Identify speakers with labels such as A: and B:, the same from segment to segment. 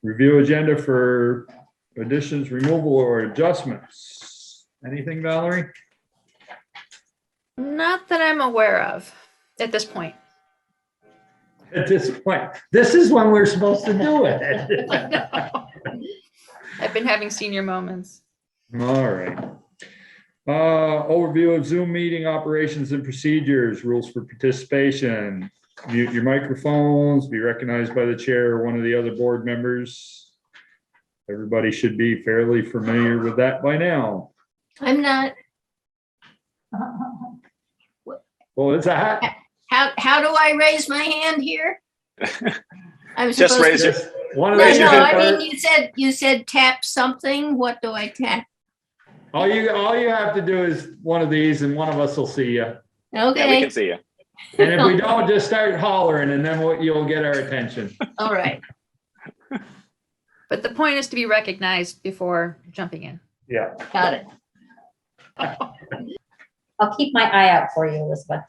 A: Review agenda for additions, removal, or adjustments. Anything, Valerie?
B: Not that I'm aware of at this point.
A: At this point, this is when we're supposed to do it.
B: I've been having senior moments.
A: All right. Overview of Zoom meeting operations and procedures, rules for participation. Mute your microphones, be recognized by the chair or one of the other board members. Everybody should be fairly familiar with that by now.
C: I'm not.
A: Well, it's a hat.
C: How do I raise my hand here? I'm
D: Just raise your.
A: One
C: No,
A: of
C: no,
A: the-
C: I mean, you said tap something. What do I tap?
A: all you have to do is one of these and one of us will see you.
D: Yeah, we
C: Okay,
D: can see you.
A: And if we don't, just start hollering and then you'll get our attention.
C: all right.
B: But the point is to be recognized before jumping in.
A: Yeah.
C: Got it.
E: I'll keep my eye out for you, Elizabeth.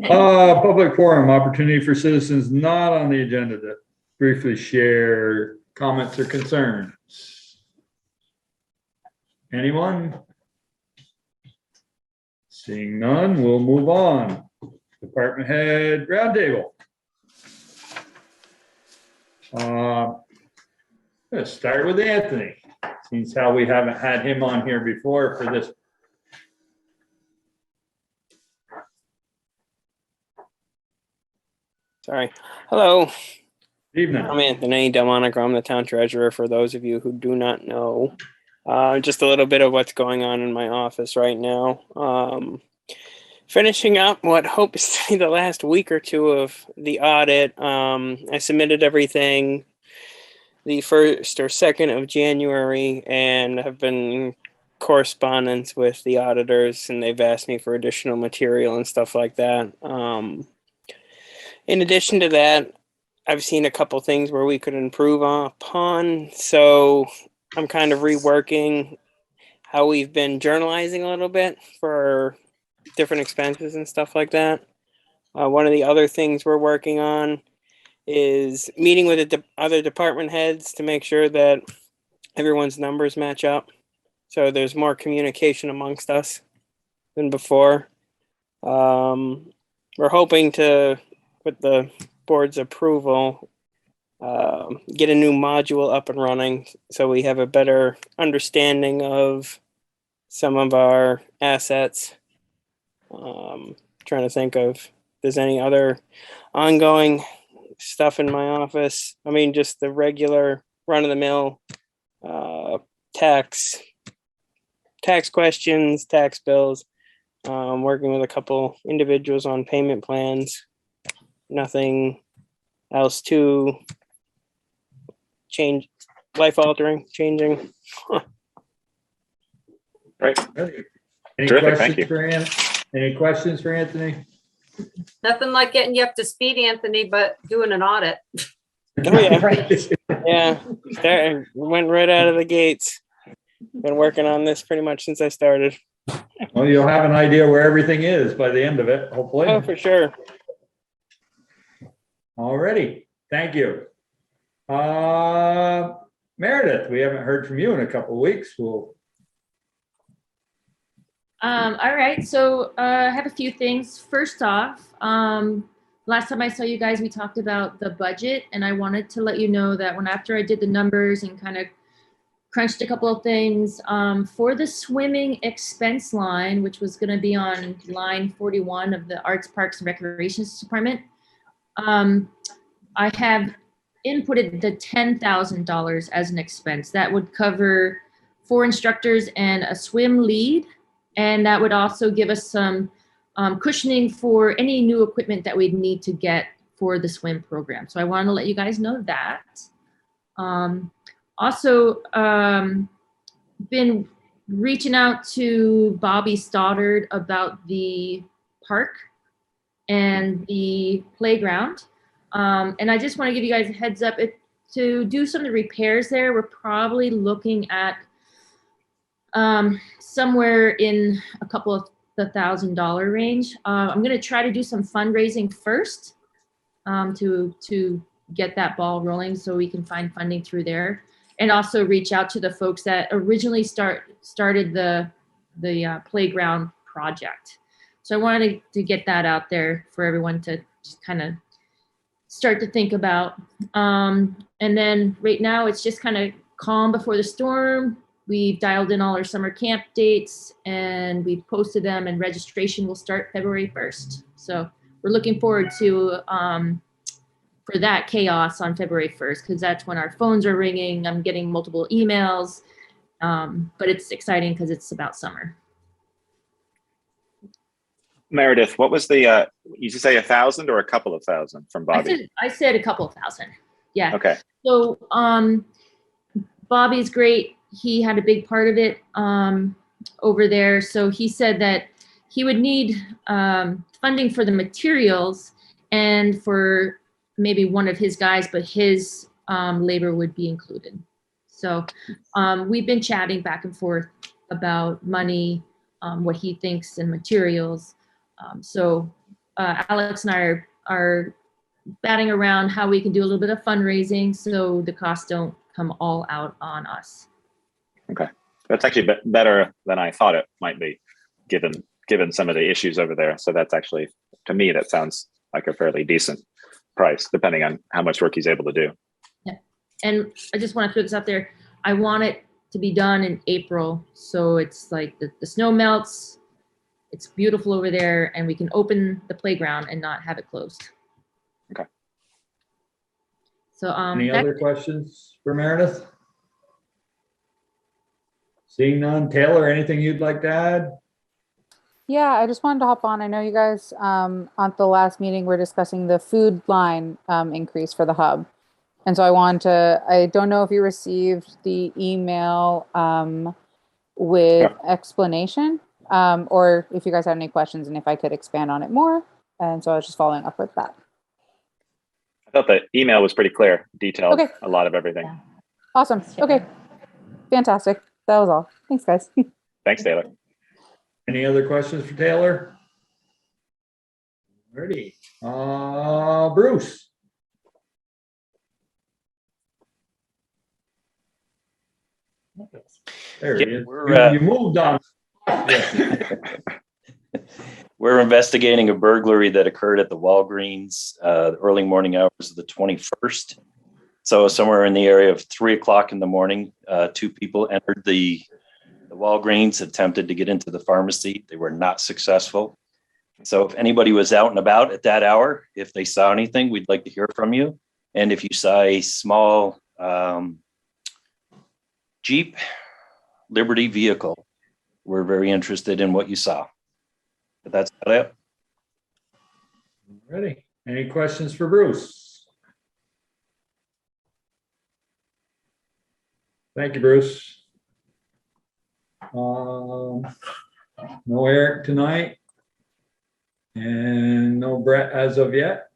A: Public forum, opportunity for citizens not on the agenda to briefly share comments or concerns. Anyone? Seeing none, we'll move on. Department head roundtable. Let's start with Anthony. Seems how we haven't had him on here before for this.
F: Sorry. Hello,
A: Evening.
F: I'm Anthony Delmonico. I'm the town treasurer for those of you who do not know. Just a little bit of what's going on in my office right now. Finishing up what hopes to be the last week or two of the audit. I submitted everything the 1st or 2nd of January and have been in correspondence with the auditors, and they've asked me for additional material and stuff like that. In addition to that, I've seen a couple things where we could improve upon. So I'm kind of reworking how we've been journalizing a little bit for different expenses and stuff like that. One of the other things we're working on is meeting with the other department heads to make sure that everyone's numbers match up. So there's more communication amongst us than before. We're hoping to, with the board's approval, get a new module up and running so we have a better understanding of some of our assets. Trying to think of if there's any other ongoing stuff in my office. I mean, just the regular run-of-the-mill tax questions, tax bills. Working with a couple individuals on payment plans. Nothing else too changing.
D: Great.
A: Any
D: Terrific, thank
A: questions for Any questions for Anthony?
G: Nothing like getting you up to speed, Anthony, but doing an audit.
F: Oh yeah,
E: Right.
F: yeah. Went right out of the gates. Been working on this pretty much since I started.
A: Well, you'll have an idea where everything is by the end of it, hopefully.
F: Oh, for sure.
A: Alrighty, thank you. Meredith, we haven't heard from you in a couple of weeks. We'll
H: All right, so I have a few things. First off, last time I saw you guys, we talked about the budget, and I wanted to let you know that after I did the numbers and kind of crunched a couple of things, for the swimming expense line, which was going to be on line 41 of the Arts, Parks, and Recreations Department, I have inputted the $10,000 as an expense. That would cover 4 instructors and a swim lead. And that would also give us some cushioning for any new equipment that we'd need to get for the swim program. So I wanted to let you guys know that. Also, been reaching out to Bobby Stoddard about the park and the playground. And I just want to give you guys a heads up. To do some of the repairs there, we're probably looking at somewhere in a couple of the $1,000 range. I'm going to try to do some fundraising first to get that ball rolling so we can find funding through there. And also reach out to the folks that originally started the playground project. So I wanted to get that out there for everyone to just kind of start to think about. And then right now it's just kind of calm before the storm. We've dialed in all our summer camp dates and we've posted them, and registration will start February 1st. So we're looking forward to for that chaos on February 1st, because that's when our phones are ringing. I'm getting multiple emails, but it's exciting because it's about summer.
D: Meredith, what was the, you just say 1,000 or a couple of thousand from Bobby?
H: I said a couple of thousand. Yeah.
D: Okay.
H: So Bobby's great. He had a big part of it over there. So he said that he would need funding for the materials and for maybe one of his guys, but his labor would be included. So we've been chatting back and forth about money, what he thinks, and materials. So Alex and I are batting around how we can do a little bit of fundraising so the costs don't come all out on us.
D: Okay. That's actually better than I thought it might be, given some of the issues over there. So that's actually, to me, that sounds like a fairly decent price, depending on how much work he's able to do.
H: Yeah. And I just want to throw this out there. I want it to be done in April. So it's like the snow melts, it's beautiful over there, and we can open the playground and not have it closed.
D: Okay.
H: So
A: Any other questions for Meredith? Seeing none. Taylor, anything you'd like to add?
I: Yeah, I just wanted to hop on. I know you guys on the last meeting were discussing the food line increase for the hub. And so I don't know if you received the email with explanation or if you guys had any questions and if I could expand on it more. And so I was just following up with that.
D: I thought the email was pretty clear, detailed
I: Okay.
D: a lot of everything.
H: Yeah.
I: Awesome. Okay. Fantastic. That was all. Thanks, guys.
D: Thanks, Taylor.
A: Any other questions for Taylor? Ready. Bruce. There he is. You moved on. Yeah.
J: We're investigating a burglary that occurred at the Walgreens the early morning hours of the 21st. So somewhere in the area of 3 o'clock in the morning, two people entered the Walgreens, attempted to get into the pharmacy. They were not successful. So if anybody was out and about at that hour, if they saw anything, we'd like to hear from you. And if you saw a small Jeep Liberty vehicle, we're very interested in what you saw. But that's about it.
A: Ready. Any questions for Bruce? Thank you, Bruce. No Eric tonight. And no Brett as of yet.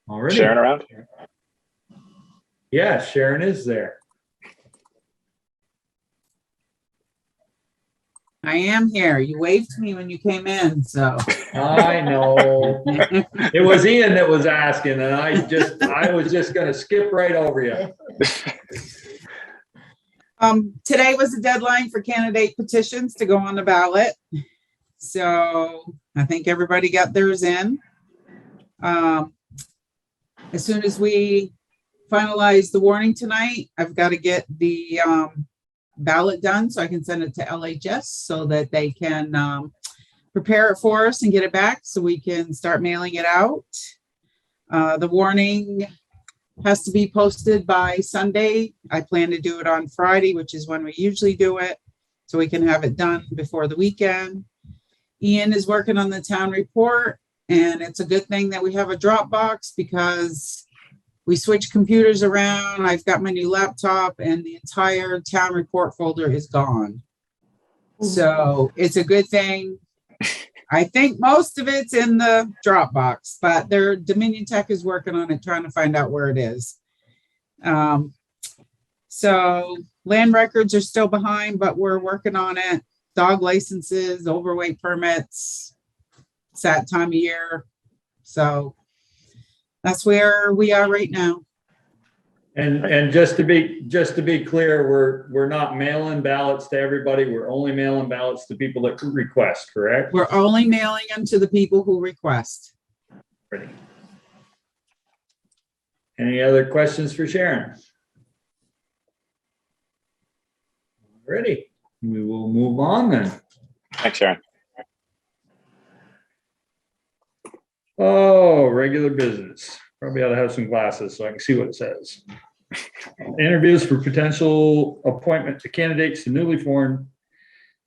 A: Already.
D: Sharon around?
A: Yeah, Sharon is there.
K: I am here. You waved to me when you came in, so.
A: I know. It was Ian that was asking, and I was just gonna skip right over you.
K: Today was the deadline for candidate petitions to go on the ballot. So I think everybody got theirs in. As soon as we finalize the warning tonight, I've got to get the ballot done so I can send it to LHS so that they can prepare it for us and get it back so we can start mailing it out. The warning has to be posted by Sunday. I plan to do it on Friday, which is when we usually do it, so we can have it done before the weekend. Ian is working on the town report, and it's a good thing that we have a Dropbox because we switch computers around. I've got my new laptop and the entire town report folder is gone. So it's a good thing. I think most of it's in the Dropbox, but their Dominion Tech is working on it, trying to find out where it is. So land records are still behind, but we're working on it. Dog licenses, overweight permits, it's that time of year. So that's where we are right now.
A: And just to be clear, we're not mailing ballots to everybody. We're only mailing ballots to people that request, correct?
K: We're only mailing them to the people who request.
A: Ready. Any other questions for Sharon? Ready. We will move on then.
D: Thanks, Sharon.
A: Oh, regular business. Probably ought to have some glasses so I can see what it says. Interviews for potential appointment to candidates to newly formed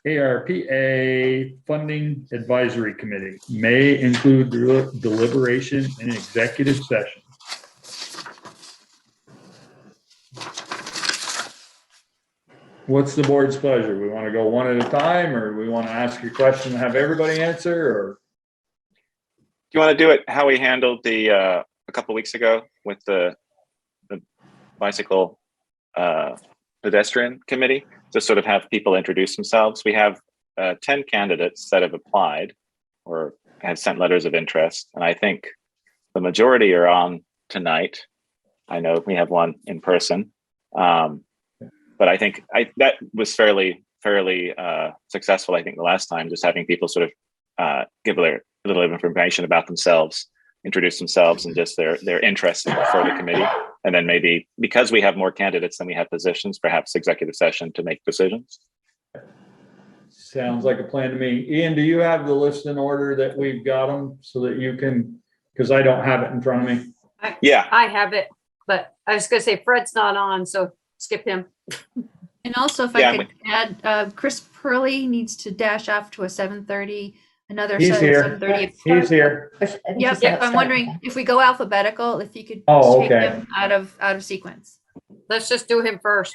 A: ARPA Funding Advisory Committee may include deliberation in executive session. What's the board's pleasure? We want to go one at a time, or we want to ask your question and have everybody answer, or?
D: Do you want to do it how we handled the a couple weeks ago with the bicycle pedestrian committee? Just sort of have people introduce themselves. We have 10 candidates that have applied or have sent letters of interest, and I think the majority are on tonight. I know we have one in person, but I think that was fairly successful. I think the last time, just having people sort of give a little bit of information about themselves, introduce themselves, and just their interest for the committee. And then maybe because we have more candidates than we have positions, perhaps executive session to make decisions.
A: Sounds like a plan to me. Ian, do you have the list in order that we've got them so that you can, because I don't have it in front of me.
D: Yeah.
G: I have it, but I was gonna say Fred's not on, so skip him.
B: And also, if
D: Yeah,
B: I could add, Chris Purley needs to dash off to a 7:30. Another
A: He's here.
B: 7:30.
A: He's here.
B: Yep. I'm wondering if we go alphabetical, if you could
A: Oh,
B: take
A: okay.
B: him out of sequence.
G: Let's just do him first.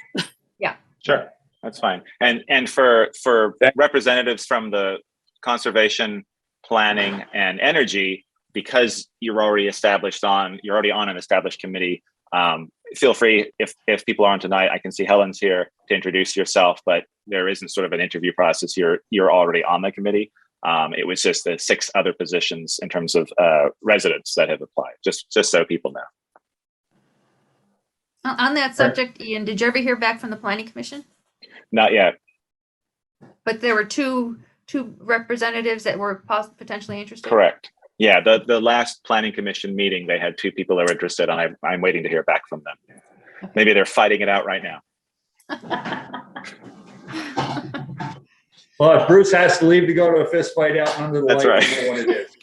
D: Sure, that's fine. And for representatives from the conservation, planning, and energy, because you're already on an established committee. Feel free, if people aren't tonight, I can see Helen's here to introduce yourself, but there isn't sort of an interview process. You're already on the committee. It was just the 6 other positions in terms of residents that have applied, just so people know.
B: On that subject, Ian, did you ever hear back from the planning commission?
D: Not yet.
B: But there were two representatives that were potentially interested.
D: Correct. Yeah, the last planning commission meeting, they had 2 people that were interested, and I'm waiting to hear back from them. Maybe they're fighting it out right now.
A: Well, if Bruce has to leave to go to a fist fight out under the
D: That's
A: light,
D: right.
A: you know what it is.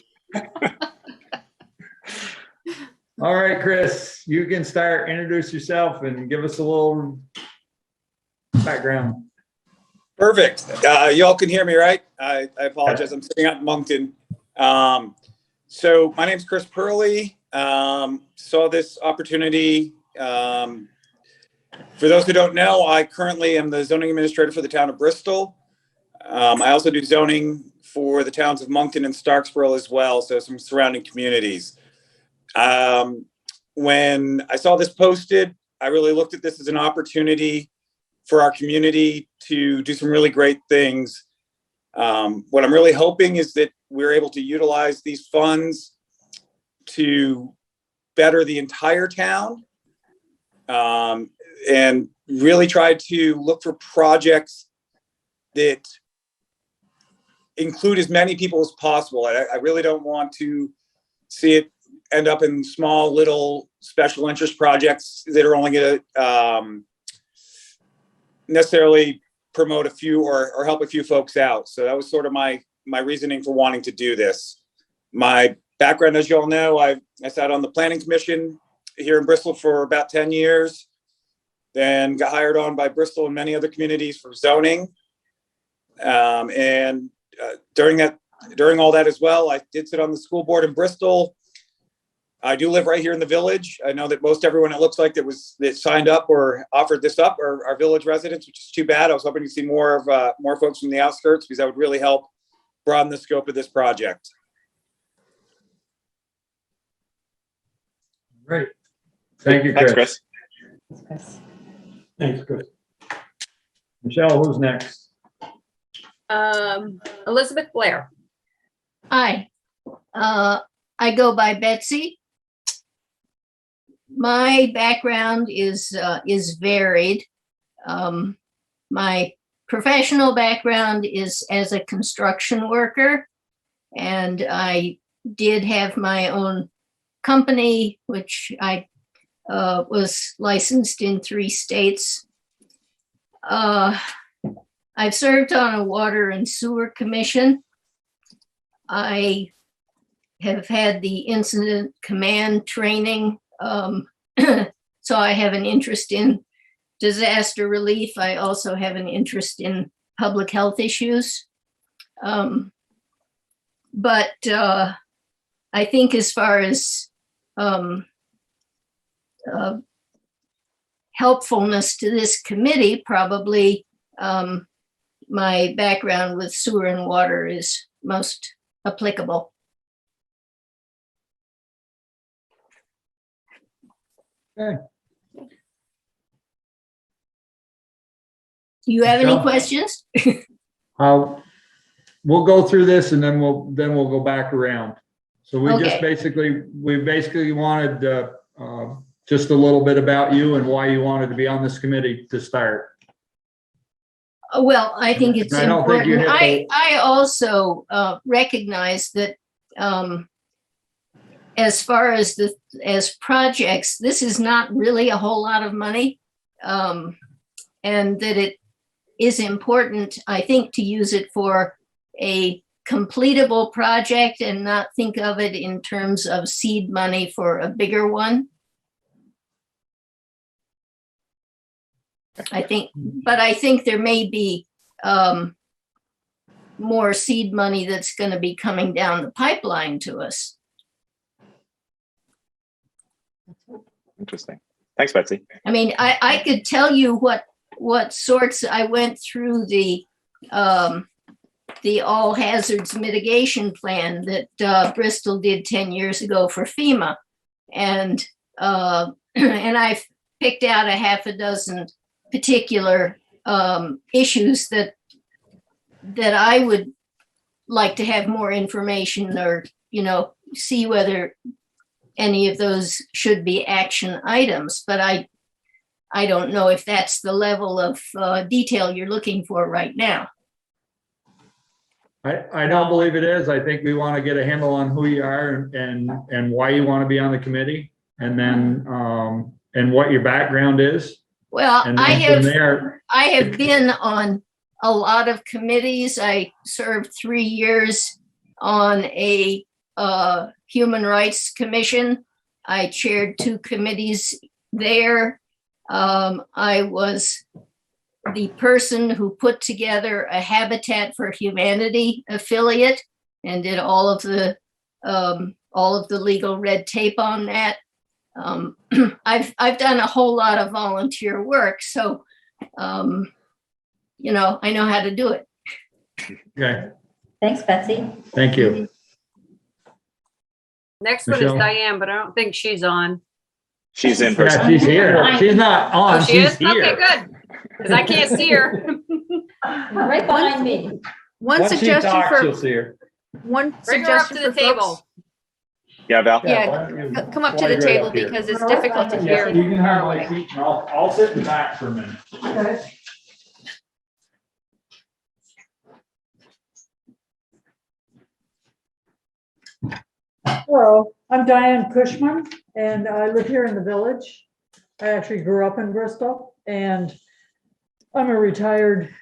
A: All right, Chris, you can start. Introduce yourself and give us a little background.
L: Perfect. You all can hear me, right? I apologize. I'm sitting out in Moncton. So my name's Chris Purley. Saw this opportunity. For those who don't know, I currently am the zoning administrator for the town of Bristol. I also do zoning for the towns of Moncton and Starksboro as well, so some surrounding communities. When I saw this posted, I really looked at this as an opportunity for our community to do some really great things. What I'm really hoping is that we're able to utilize these funds to better the entire town, and really try to look for projects that include as many people as possible. I really don't want to see it end up in small little special interest projects that are only going to necessarily promote a few or help a few folks out. So that was sort of my reasoning for wanting to do this. My background, as you all know, I sat on the planning commission here in Bristol for about 10 years, then got hired on by Bristol and many other communities for zoning. During all that as well, I did sit on the school board in Bristol. I do live right here in the village. I know that most everyone it looks like that signed up or offered this up are our village residents, which is too bad. I was hoping to see more folks from the outskirts, because that would really help broaden the scope of this project.
A: Great. Thank you, Chris.
D: Thanks, Chris.
A: Thanks, Chris. Michelle, who's next?
G: Elizabeth Blair.
C: Hi. I go by Betsy. My background is varied. My professional background is as a construction worker, and I did have my own company, which I was licensed in 3 states. I've served on a water and sewer commission. I have had the incident command training. So I have an interest in disaster relief. I also have an interest in public health issues. But I think as far as helpfulness to this committee, probably my background with sewer and water is most applicable.
A: Okay.
C: Do you have any
A: Michelle?
C: questions?
A: We'll go through this and then we'll go back around. So we just
C: Okay.
A: basically wanted just a little bit about you and why you wanted to be on this committee to start.
C: Well, I think it's
A: I don't think you
C: important.
A: hit
C: I also recognize that as far as projects, this is not really a whole lot of money, and that it is important, I think, to use it for a completable project and not think of it in terms of seed money for a bigger one. I think there may be more seed money that's going to be coming down the pipeline to us.
D: Interesting. Thanks, Betsy.
C: I mean, I could tell you what sorts I went through the all hazards mitigation plan that Bristol did 10 years ago for FEMA, and I've picked out a half a dozen particular issues that I would like to have more information or, see whether any of those should be action items. But I don't know if that's the level of detail you're looking for right now.
A: I don't believe it is. I think we want to get a handle on who you are and why you want to be on the committee, and then and what your background is.
C: Well,
A: And
C: I
A: then from
C: have
A: there,
C: been on a lot of committees. I served 3 years on a human rights commission. I chaired 2 committees there. I was the person who put together a Habitat for Humanity affiliate and did all of the legal red tape on that. I've done a whole lot of volunteer work, so I know how to do it.
A: okay,
E: Thanks, Betsy.
A: thank you.
G: Next one is
A: Michelle?
G: Diane, but I don't think she's on.
D: She's in
A: Yeah,
D: person.
A: she's here. She's not
G: Oh,
A: on,
G: she
A: she's
G: is?
A: here.
G: Okay, good. Because I can't see her.
E: Right behind me.
B: One
A: Once she
B: suggestion
A: talks, you'll
B: for,
A: see her.
B: one
G: Bring her up
B: suggestion
G: to the
B: for
G: table.
B: folks.
D: Yeah, Val?
B: Yeah,
A: why don't you
B: come up to
A: slide
B: the
A: right
B: table
A: up here.
B: because it's difficult to
A: Yeah,
B: hear.
A: you can have
B: far
A: my
B: away.
A: seat, and I'll sit in the back for a minute.
M: Hello, I'm Diane Cushman, and I live here in the village. I actually grew up in Bristol, and I'm a retired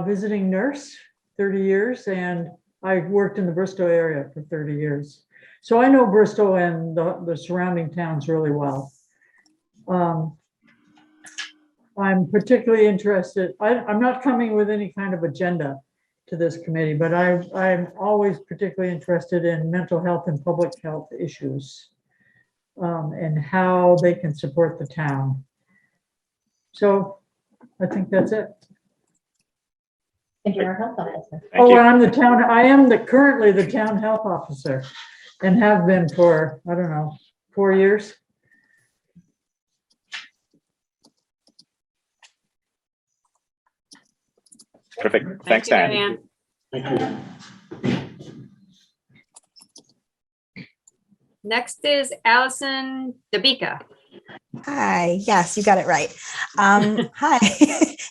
M: visiting nurse, 30 years, and I worked in the Bristol area for 30 years. So I know Bristol and the surrounding towns really well. I'm particularly interested, I'm not coming with any kind of agenda to this committee, but I'm always particularly interested in mental health and public health issues and how they can support the town. So I think that's it.
E: And you're a health officer.
D: Thank you.
M: And I am currently the town health officer and have been for, I don't know, 4 years.
D: Perfect.
G: Thank
D: Thanks,
G: you,
D: Dan.
G: Diane. Next is Allison Dabika.
N: Hi. Yes, you got it right. Hi.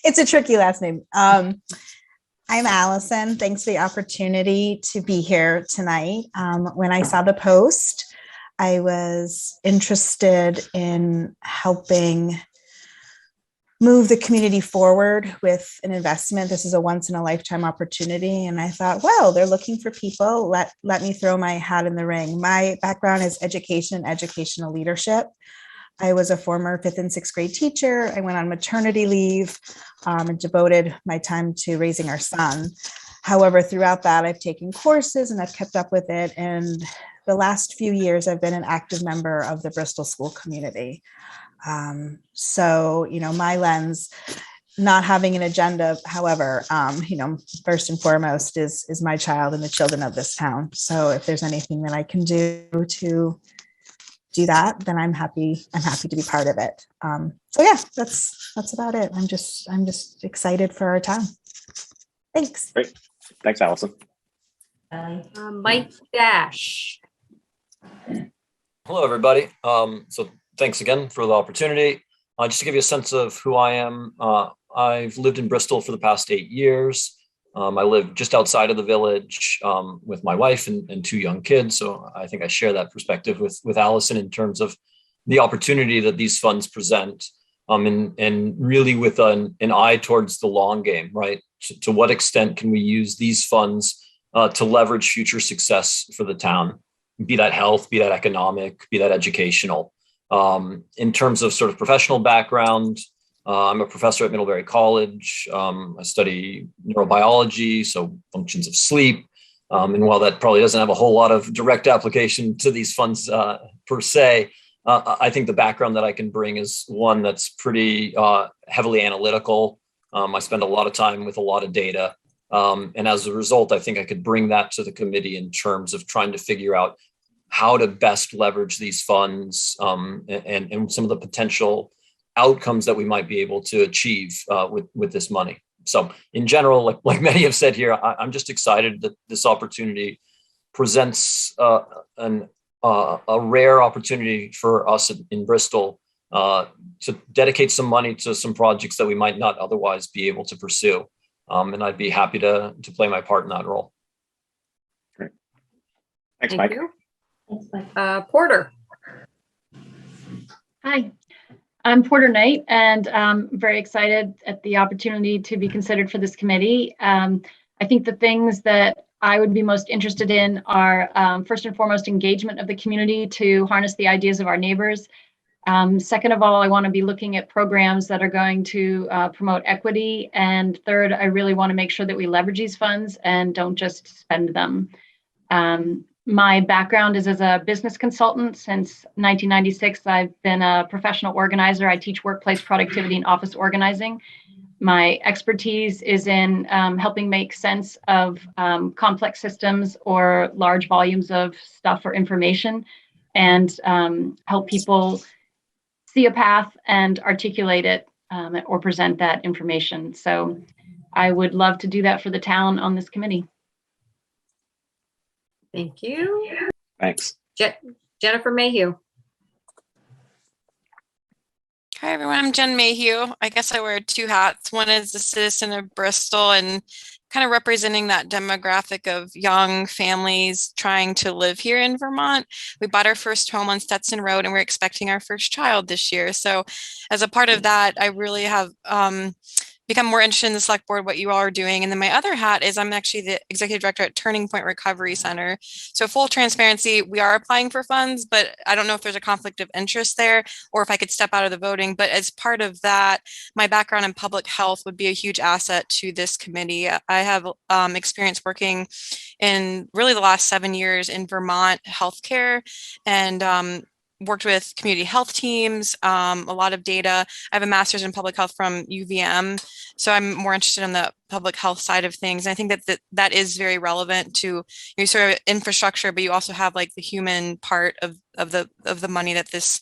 N: It's a tricky last name. I'm Allison. Thanks for the opportunity to be here tonight. When I saw the post, I was interested in helping move the community forward with an investment. This is a once in a lifetime opportunity. And I thought, well, they're looking for people. Let me throw my hat in the ring. My background is education, educational leadership. I was a former 5th and 6th grade teacher. I went on maternity leave and devoted my time to raising our son. However, throughout that, I've taken courses and I've kept up with it. And the last few years, I've been an active member of the Bristol school community. So, my lens, not having an agenda, however, first and foremost is my child and the children of this town. So if there's anything that I can do to do that, then I'm happy to be part of it. So yeah, that's about it. I'm just excited for our town. Thanks.
D: Great. Thanks, Allison.
G: Mike Dash.
O: Hello, everybody. So thanks again for the opportunity. Just to give you a sense of who I am, I've lived in Bristol for the past 8 years. I live just outside of the village with my wife and 2 young kids. So I think I share that perspective with Allison in terms of the opportunity that these funds present, and really with an eye towards the long game, right? To what extent can we use these funds to leverage future success for the town, be that health, be that economic, be that educational. In terms of sort of professional background, I'm a professor at Middlebury College. I study neurobiology, so functions of sleep. And while that probably doesn't have a whole lot of direct application to these funds per se, I think the background that I can bring is one that's pretty heavily analytical. I spend a lot of time with a lot of data. And as a result, I think I could bring that to the committee in terms of trying to figure out how to best leverage these funds and some of the potential outcomes that we might be able to achieve with this money. So in general, like many have said here, I'm just excited that this opportunity presents a rare opportunity for us in Bristol to dedicate some money to some projects that we might not otherwise be able to pursue. And I'd be happy to play my part in that role.
D: Great. Thanks, Mike.
G: You. Porter.
P: Hi, I'm Porter Knight, and I'm very excited at the opportunity to be considered for this committee. I think the things that I would be most interested in are, first and foremost, engagement of the community to harness the ideas of our neighbors. Second of all, I want to be looking at programs that are going to promote equity. And third, I really want to make sure that we leverage these funds and don't just spend them. My background is as a business consultant. Since 1996, I've been a professional organizer. I teach workplace productivity and office organizing. My expertise is in helping make sense of complex systems or large volumes of stuff or information, and help people see a path and articulate it or present that information. So I would love to do that for the town on this committee.
G: Thank you.
D: Thanks.
G: Jennifer Mayhew.
Q: Hi, everyone. I'm Jen Mayhew. I guess I wear 2 hats. One is a citizen of Bristol and kind of representing that demographic of young families trying to live here in Vermont. We bought our first home on Stetson Road and we're expecting our first child this year. So as a part of that, I really have become more interested in the select board, what you all are doing. And then my other hat is I'm actually the executive director at Turning Point Recovery Center. So full transparency, we are applying for funds, but I don't know if there's a conflict of interest there or if I could step out of the voting. But as part of that, my background in public health would be a huge asset to this committee. I have experience working in really the last 7 years in Vermont healthcare and worked with community health teams, a lot of data. I have a master's in public health from UVM, so I'm more interested in the public health side of things. And I think that is very relevant to your sort of infrastructure, but you also have like the human part of the money that this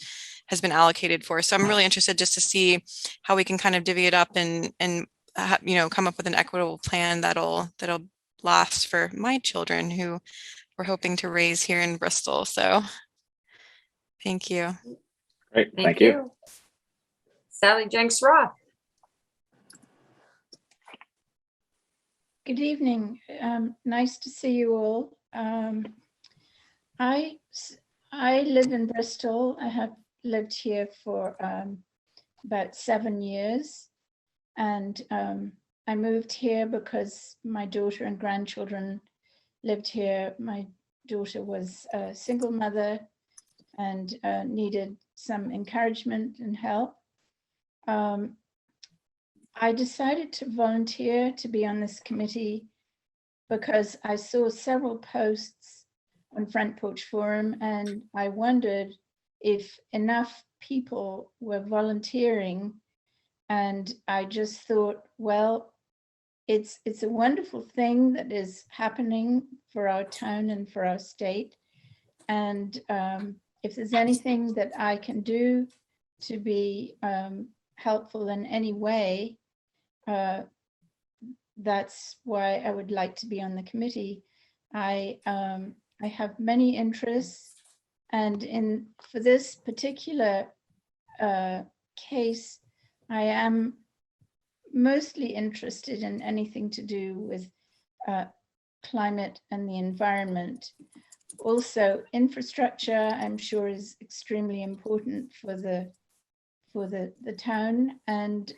Q: has been allocated for. So I'm really interested just to see how we can kind of divvy it up and come up with an equitable plan that'll last for my children who we're hoping to raise here in Bristol. So thank you.
D: Great,
G: Thank you. Sally Jenks Roth.
R: Good evening. Nice to see you all. I live in Bristol. I have lived here for about 7 years, and I moved here because my daughter and grandchildren lived here. My daughter was a single mother and needed some encouragement and help. I decided to volunteer to be on this committee because I saw several posts on Front Porch Forum, and I wondered if enough people were volunteering. And I just thought, well, it's a wonderful thing that is happening for our town and for our state. And if there's anything that I can do to be helpful in any way, that's why I would like to be on the committee. I have many interests, and for this particular case, I am mostly interested in anything to do with climate and the environment. Also, infrastructure, I'm sure, is extremely important for the town. And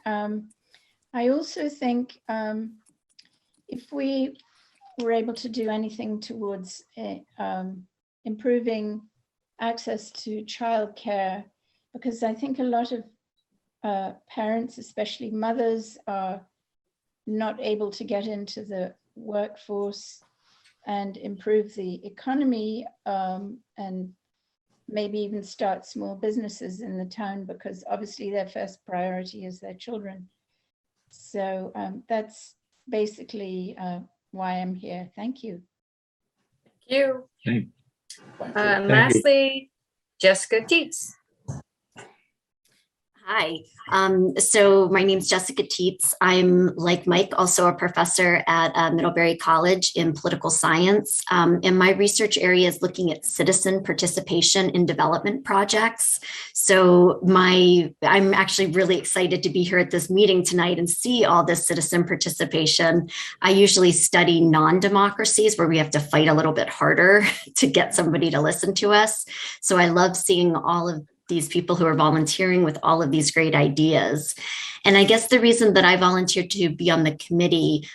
R: I also think if we were able to do anything towards improving access to childcare, because I think a lot of parents, especially mothers, are not able to get into the workforce and improve the economy, and maybe even start small businesses in the town, because obviously their first priority is their children. So that's basically why I'm here. Thank you.
G: Thank you.
A: Thank you.
G: And lastly, Jessica Teets.
S: Hi, so my name is Jessica Teets. I'm, like Mike, also a professor at Middlebury College in political science. And my research area is looking at citizen participation in development projects. So I'm actually really excited to be here at this meeting tonight and see all this citizen participation. I usually study non-democracies where we have to fight a little bit harder to get somebody to listen to us. So I love seeing all of these people who are volunteering with all of these great ideas. And I guess the reason that I volunteered to be on the committee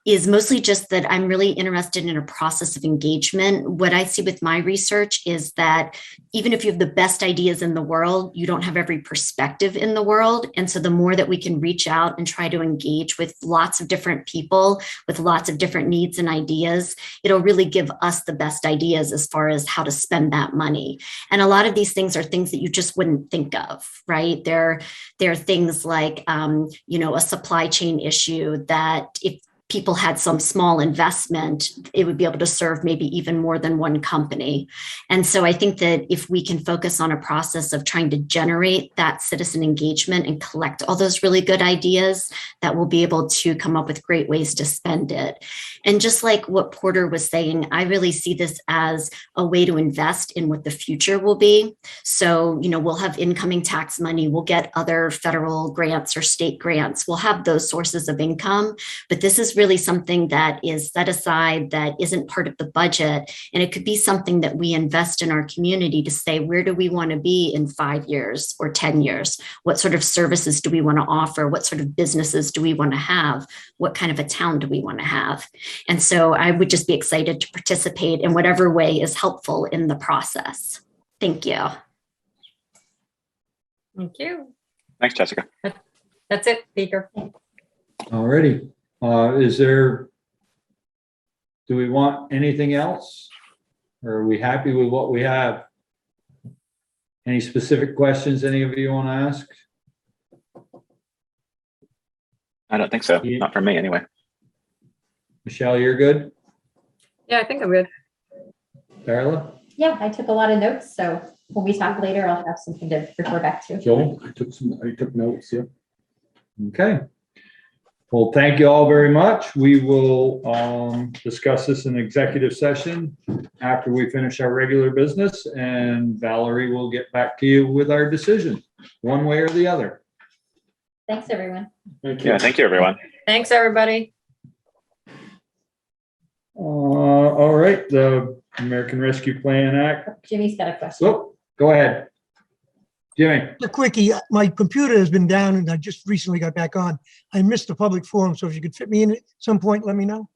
S: is mostly just that I'm really interested in a process of engagement. What I see with my research is that even if you have the best ideas in the world, you don't have every perspective in the world. And so the more that we can reach out and try to engage with lots of different people with lots of different needs and ideas, it'll really give us the best ideas as far as how to spend that money. And a lot of these things are things that you just wouldn't think of, right? There are things like, a supply chain issue that if people had some small investment, it would be able to serve maybe even more than one company. And so I think that if we can focus on a process of trying to generate that citizen engagement and collect all those really good ideas, that we'll be able to come up with great ways to spend it. And just like what Porter was saying, I really see this as a way to invest in what the future will be. So, we'll have incoming tax money, we'll get other federal grants or state grants, we'll have those sources of income, but this is really something that is set aside that isn't part of the budget. And it could be something that we invest in our community to say, where do we want to be in 5 years or 10 years? What sort of services do we want to offer? What sort of businesses do we want to have? What kind of a town do we want to have? And so I would just be excited to participate in whatever way is helpful in the process. Thank you.
G: Thank you.
D: Thanks, Jessica.
G: That's it, Speaker.
A: Alrighty. Do we want anything else? Or are we happy with what we have? Any specific questions any of you want to ask?
D: I don't think so. Not from me anyway.
A: Michelle, you're good?
G: Yeah, I think I'm good.
A: Darla?
E: Yeah, I took a lot of notes, so when we talk later, I'll have something to refer back to.
A: Joel? I took notes, yeah. Okay. Well, thank you all very much. We will discuss this in executive session after we finish our regular business, and Valerie will get back to you with our decision, one way or the other.
E: Thanks, everyone.
A: Thank you.
D: Yeah, thank you, everyone.
G: Thanks, everybody.
A: All right, the American Rescue Plan Act.
E: Jimmy's got a question.
A: Oh, go ahead. Jimmy.
T: A quickie, my computer has been down and I just recently got back on. I missed the public forum, so if you could fit me in at some point, let me know.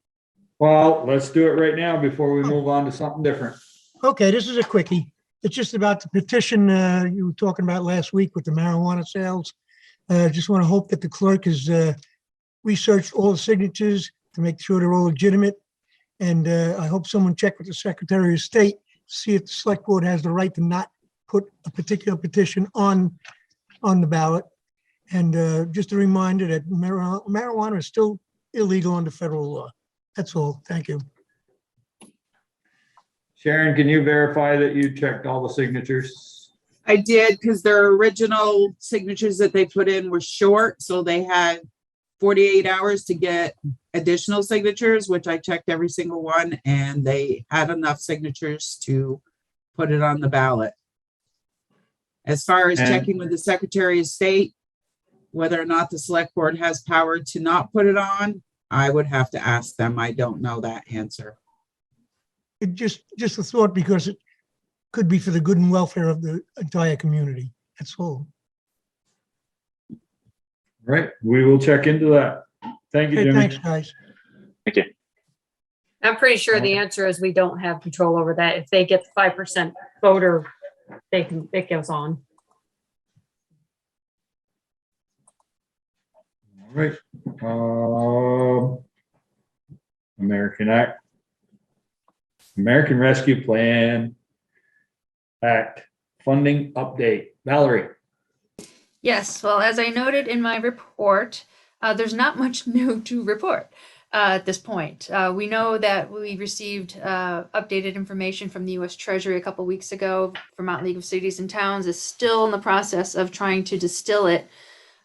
A: Well, let's do it right now before we move on to something different.
T: Okay, this is a quickie. It's just about the petition you were talking about last week with the marijuana sales. Just want to hope that the clerk has researched all the signatures to make sure they're all legitimate. And I hope someone checked with the Secretary of State to see if the Select Board has the right to not put a particular petition on the ballot. And just a reminder that marijuana is still illegal under federal law. That's all. Thank you.
A: Sharon, can you verify that you checked all the signatures?
K: I did, because their original signatures that they put in were short, so they had 48 hours to get additional signatures, which I checked every single one, and they had enough signatures to put it on the ballot. As far as checking with the Secretary of State, whether or not the Select Board has power to not put it on, I would have to ask them. I don't know that answer.
T: It just a thought, because it could be for the good and welfare of the entire community. That's all.
A: Right, we will check into that. Thank you,
T: Okay,
A: Jimmy.
T: thanks, guys.
D: Thank you.
G: I'm pretty sure the answer is we don't have control over that. If they get the 5% voter, it goes on.
A: All right. American Rescue Plan Act funding update. Valerie.
B: Yes, well, as I noted in my report, there's not much new to report at this point. We know that we received updated information from the U.S. Treasury a couple weeks ago. Vermont League of Cities and Towns is still in the process of trying to distill it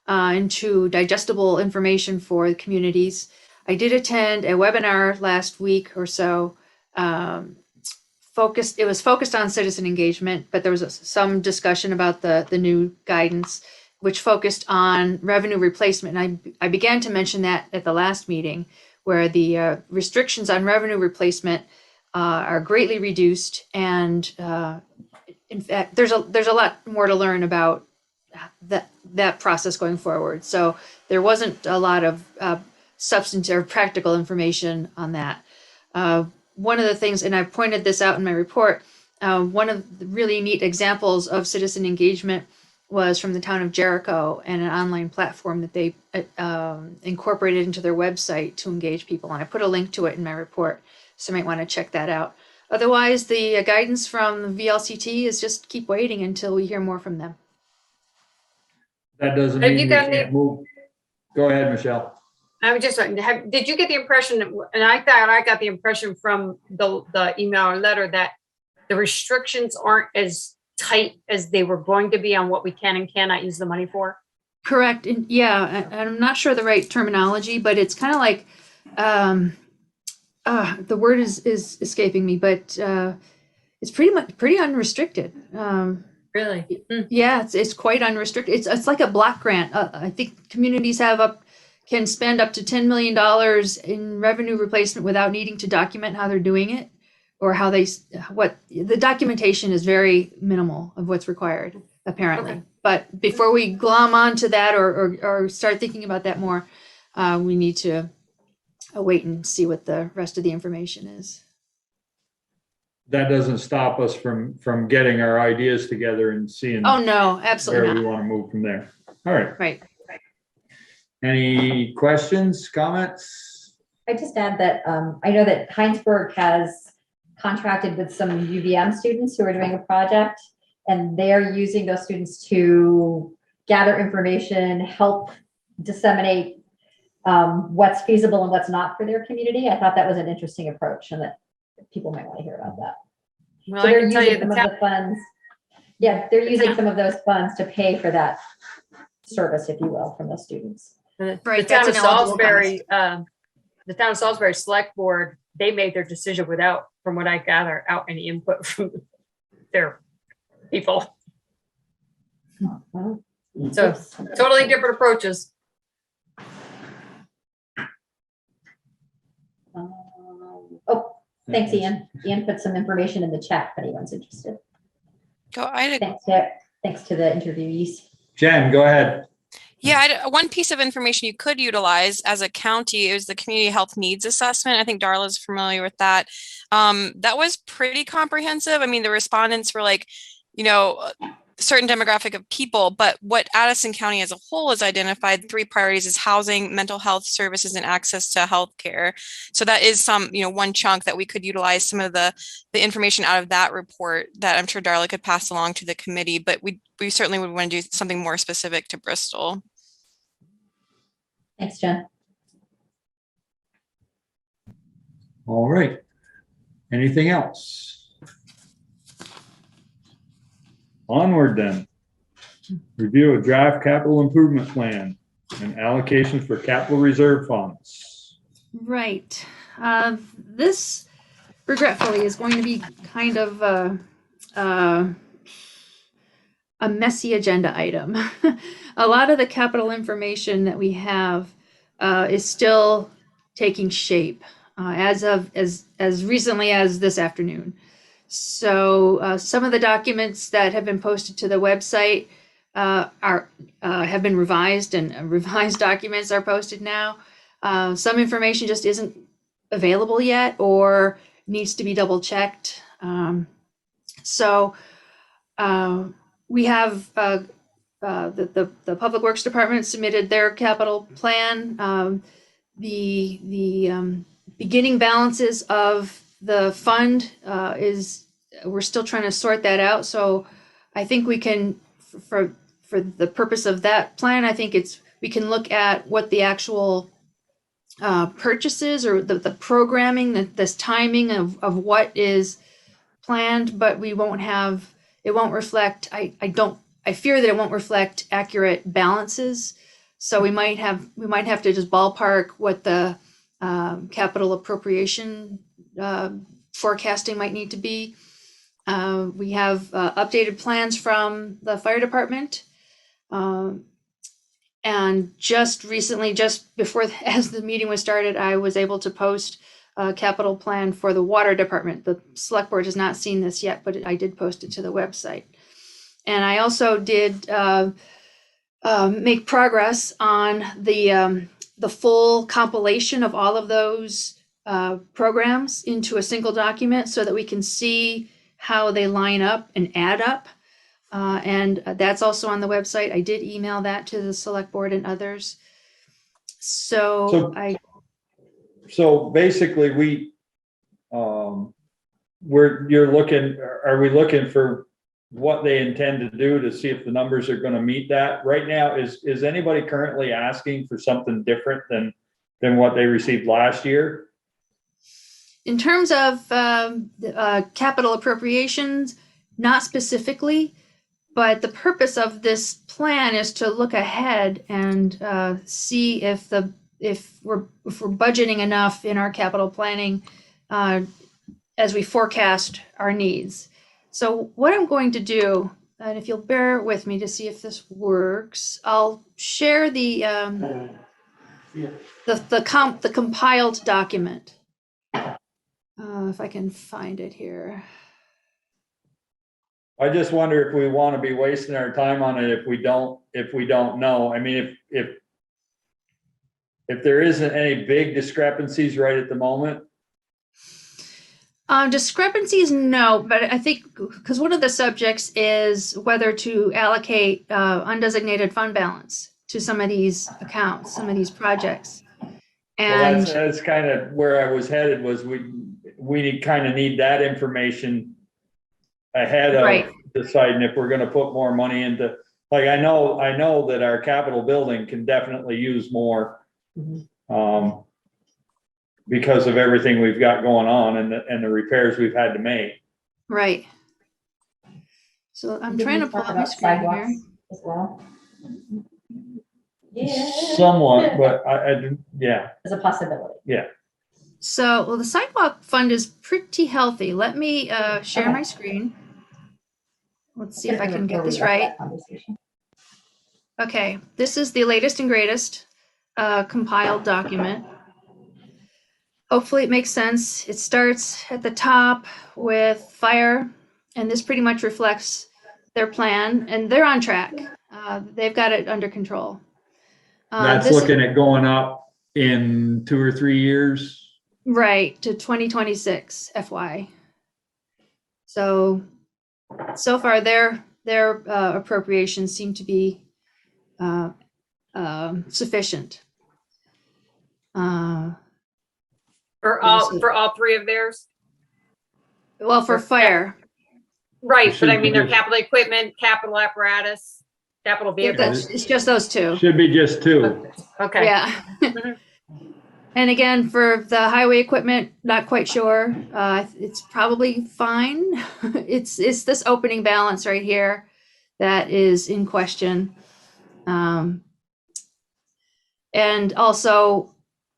B: into digestible information for the communities. I did attend a webinar last week or so. It was focused on citizen engagement, but there was some discussion about the new guidance, which focused on revenue replacement. And I began to mention that at the last meeting, where the restrictions on revenue replacement are greatly reduced. And in fact, there's a lot more to learn about that process going forward. So there wasn't a lot of substantive or practical information on that. One of the things, and I pointed this out in my report, one of the really neat examples of citizen engagement was from the town of Jericho and an online platform that they incorporated into their website to engage people. And I put a link to it in my report, so you might want to check that out. Otherwise, the guidance from the VLCT is just keep waiting until we hear more from them.
A: That doesn't mean we can't move. Go ahead, Michelle.
G: I was just, did you get the impression, and I thought I got the impression from the email or letter, that the restrictions aren't as tight as they were going to be on what we can and cannot use the money for?
B: Correct. And yeah, I'm not sure the right terminology, but it's kind of like, the word is escaping me, but it's pretty unrestricted.
G: Really?
B: Yeah, it's quite unrestricted. It's like a block grant. I think communities can spend up to $10 million in revenue replacement without needing to document how they're doing it, or the documentation is very minimal of what's required, apparently. Okay. But before we glom onto that or start thinking about that more, we need to wait and see what the rest of the information is.
A: That doesn't stop us from getting our ideas together and seeing.
B: Oh no, absolutely
A: where
B: not.
A: we want to move from there. All right.
B: Right.
A: Any questions, comments?
E: I just add that I know that Heinsberg has contracted with some UVM students who are doing a project, and they're using those students to gather information, help disseminate what's feasible and what's not for their community. I thought that was an interesting approach, and that people might want to hear about that.
G: Well,
E: so
G: I
E: they're
G: can tell
E: using
G: you
E: some of the funds. Yeah, they're using some of those funds to pay for that service, if you will, from the students.
G: The
B: Right,
G: town
B: that's
G: of
B: an eligible
G: Salisbury, the town of Salisbury Select Board, they made their decision without, from what I gather, out any input from their people. So totally different approaches.
E: Oh, thanks, Ian. Ian put some information in the chat if anyone's interested. Thanks to the interviewees.
A: Jen, go ahead.
Q: Yeah, one piece of information you could utilize as a county is the community health needs assessment. I think Darla's familiar with that. That was pretty comprehensive. I mean, the respondents were like, certain demographic of people, but what Addison County as a whole has identified 3 priorities is housing, mental health services, and access to healthcare. So that is one chunk that we could utilize some of the information out of that report that I'm sure Darla could pass along to the committee, but we certainly would want to do something more specific to Bristol.
E: Thanks, Jen.
A: All right. Anything else? Onward then. Review a draft capital improvement plan and allocations for capital reserve funds.
B: Right. This regretfully is going to be kind of a messy agenda item. A lot of the capital information that we have is still taking shape as recently as this afternoon. So some of the documents that have been posted to the website have been revised, and revised documents are posted now. Some information just isn't available yet or needs to be double checked. So we have the Public Works Department submitted their capital plan. The beginning balances of the fund we're still trying to sort that out. So I think we can, for the purpose of that plan, I think we can look at what the actual purchases or the programming, this timing of what is planned, but it won't reflect, I fear that it won't reflect accurate balances. So we might have to just ballpark what the capital appropriation forecasting might need to be. We have updated plans from the fire department. And just recently, just before, as the meeting was started, I was able to post a capital plan for the water department. The select board has not seen this yet, but I did post it to the website. And I also did make progress on the full compilation of all of those programs into a single document so that we can see how they line up and add up. And that's also on the website. I did email that to the select board and others. So
A: basically are we looking for what they intend to do to see if the numbers are going to meet that? Right now, is anybody currently asking for something different than what they received last year?
B: In terms of capital appropriations, not specifically, but the purpose of this plan is to look ahead and see if we're budgeting enough in our capital planning as we forecast our needs. So what I'm going to do, and if you'll bear with me to see if this works, I'll share the compiled document. If I can find it here.
A: I just wonder if we want to be wasting our time on it if we don't know. I mean, if there isn't any big discrepancies right at the moment.
B: Discrepancies, no, but I think because one of the subjects is whether to allocate undesignated fund balance to some of these accounts, some of these projects. And
A: well, that's kind of where I was headed, was we kind of need that information ahead of deciding if we're going to put more money into, like, I know that our capital building can definitely use more because of everything we've got going on and the repairs we've had to make.
B: Right. So I'm trying to pull up my screen here.
E: As well.
A: somewhat, but yeah,
E: As a possibility.
A: yeah.
B: So, well, the sidewalk fund is pretty healthy. Let me share
E: Okay.
B: my screen. Let's see if I can get this right. Okay, this is the latest and greatest compiled document. Hopefully it makes sense. It starts at the top with fire, and this pretty much reflects their plan, and they're on track. They've got it under control.
A: That's
B: This-
A: looking at going up in 2 or 3 years.
B: Right, to 2026 FY. So far their appropriations seem to be sufficient.
G: For all three of theirs?
B: Well, for fire.
G: Right, but I
A: Should
G: mean, their
A: be-
G: capital equipment, capital apparatus, capital vehicles.
B: It's just those two.
A: Should be just 2.
G: Okay.
B: Yeah. And again, for the highway equipment, not quite sure. It's probably fine. It's this opening balance right here that is in question. And also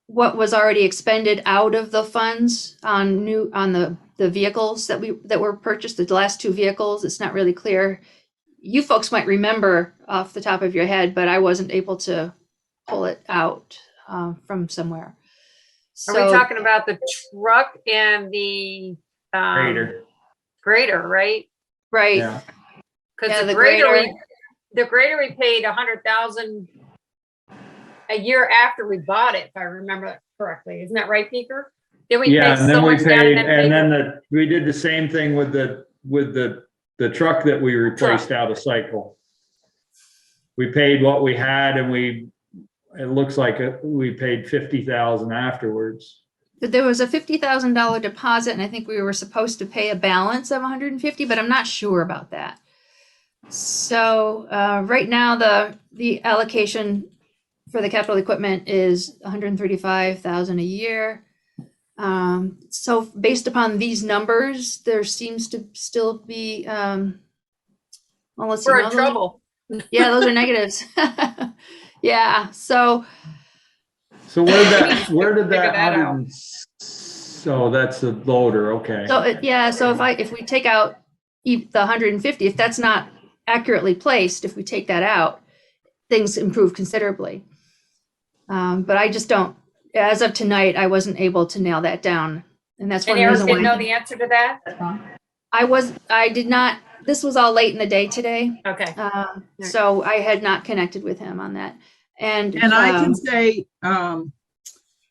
B: what was already expended out of the funds on the vehicles that were purchased, the last 2 vehicles. It's not really clear. You folks might remember off the top of your head, but I wasn't able to pull it out from somewhere.
G: Are we talking about the truck and the grader, right?
B: Right.
A: Yeah.
G: Because
B: Yeah,
G: the
B: the
G: grader,
B: grader.
G: the grader we paid $100,000 a year after we bought it, if I remember correctly. Isn't that right, Peter? Then we
A: Yeah,
G: paid
A: and
G: so
A: then we
G: much down
A: paid,
G: and
A: and
G: then
A: then we did the same thing with the truck that we replaced out of cycle. We paid what we had, and it looks like we paid 50,000 afterwards.
B: But there was a $50,000 deposit, and I think we were supposed to pay a balance of 150, but I'm not sure about that. So right now, the allocation for the capital equipment is 135,000 a year. So based upon these numbers, there seems to still be, well, let's see.
G: we're
B: no,
G: in
B: those are-
G: trouble.
B: Yeah, those are negatives. Yeah, so
A: So where did that
G: Figure that out.
A: 100 so that's the loader, okay.
B: so if we take out the 150, if that's not accurately placed, if we take that out, things improve considerably. But I just don't, as of tonight, I wasn't able to nail that down. And that's one
G: And Eric
B: reason
G: didn't know
B: why
G: the answer to that?
B: I did not, this was all late in the day today.
G: Okay.
B: So I had not connected with him on that. And
K: I can say,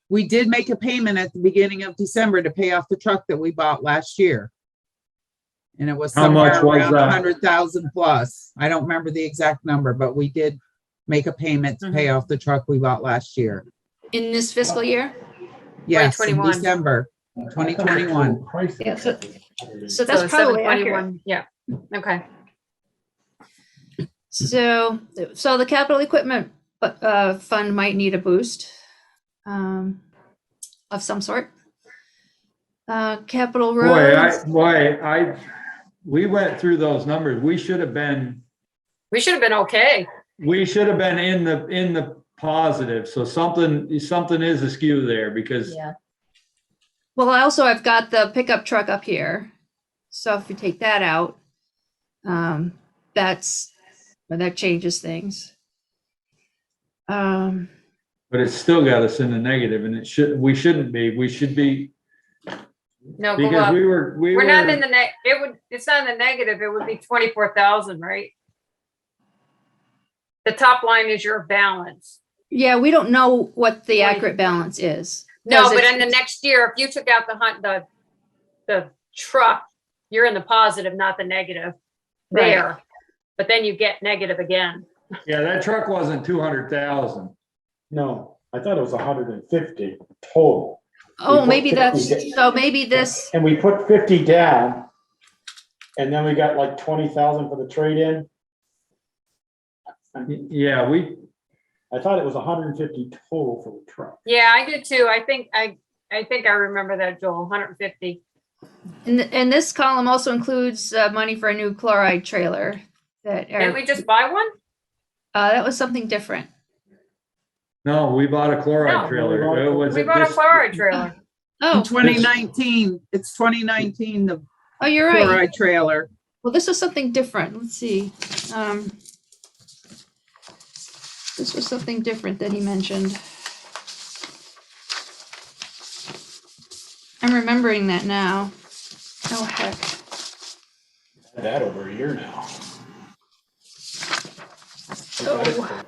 K: we did make a payment at the beginning of December to pay off the truck that we bought last year. And it was
A: How much
K: somewhere
A: was
K: around
A: that?
K: 100,000 plus. I don't remember the exact number, but we did make a payment to pay off the truck we bought last year.
B: in this fiscal year.
K: Yes, in
G: 2021.
K: December 2021.
B: Yeah, so that's probably
G: 721.
B: accurate.
G: Yeah. Okay.
B: So the capital equipment fund might need a boost of some sort. Capital roads.
A: We went through those numbers. We should have been
G: okay.
A: We should have been in the positive. So something is askew there because
E: Yeah.
B: Well, I've got the pickup truck up here. So if you take that out, that changes things.
A: but it's still got us in the negative, and we shouldn't be. We should be.
G: No, go
A: Because
G: up.
A: we're
G: not in the it's not in the negative. It would be 24,000, right? The top line is your balance.
B: Yeah, we don't know what the accurate balance is.
G: No,
B: 'Cause
G: but
B: it's-
G: in the next year, if you took out the truck, you're in the positive, not the negative there.
B: Right.
G: But then you get negative again.
A: Yeah, that truck wasn't 200,000.
U: No, I thought it was 150 total.
B: Oh,
U: put
B: maybe
U: 50
B: maybe this,
U: And we put 50 down, and then we got like 20,000 for the trade-in.
A: Yeah,
U: I thought it was 150 total for the truck.
G: Yeah, I did too. I think I remember that, Joel, 150.
B: and this column also includes money for a new chloride trailer that
G: Didn't we just buy one?
B: that was something different.
A: No, we bought a chloride
G: No.
A: trailer. Was
G: We
A: it
G: bought a
A: this-
G: chloride trailer.
B: Oh,
K: 2019, it's 2019, the
B: oh, you're right.
K: chloride trailer.
B: Well, this was something different. Let's see. This was something different that he mentioned. I'm remembering that now. Oh, heck.
U: Had that over a year now.
B: Oh.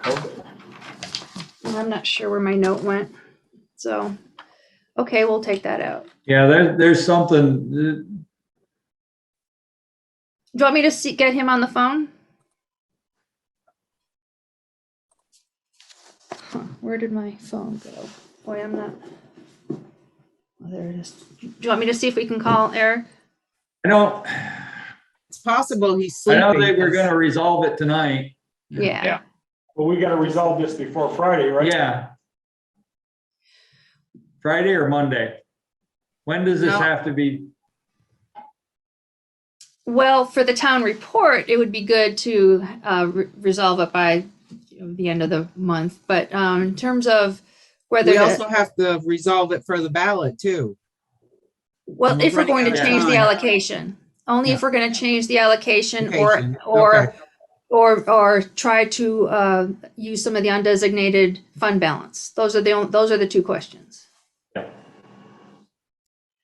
B: Well, I'm not sure where my note went. So, okay, we'll take that out.
A: Yeah, there's something,
B: Do you want me to get him on the phone? Huh, where did my phone go? Boy, I'm not. Oh, there it is. Do you want me to see if we can call Eric?
A: I don't,
K: It's possible he's
A: I
K: sleeping.
A: don't think we're gonna resolve it tonight.
B: Yeah.
U: Well, we gotta resolve this before Friday, right?
A: Yeah. Friday or Monday? When does this
K: No.
A: have to be?
B: Well, for the town report, it would be good to resolve it by the end of the month. But in terms of whether
K: We also have to resolve it for the ballot too.
B: well,
K: we're
B: if we're
K: running
B: going to
K: out of
B: change the
K: time.
B: allocation, only if we're going to change the allocation
K: Allocation,
B: or try to use some of the undesignated fund balance. Those are the two questions.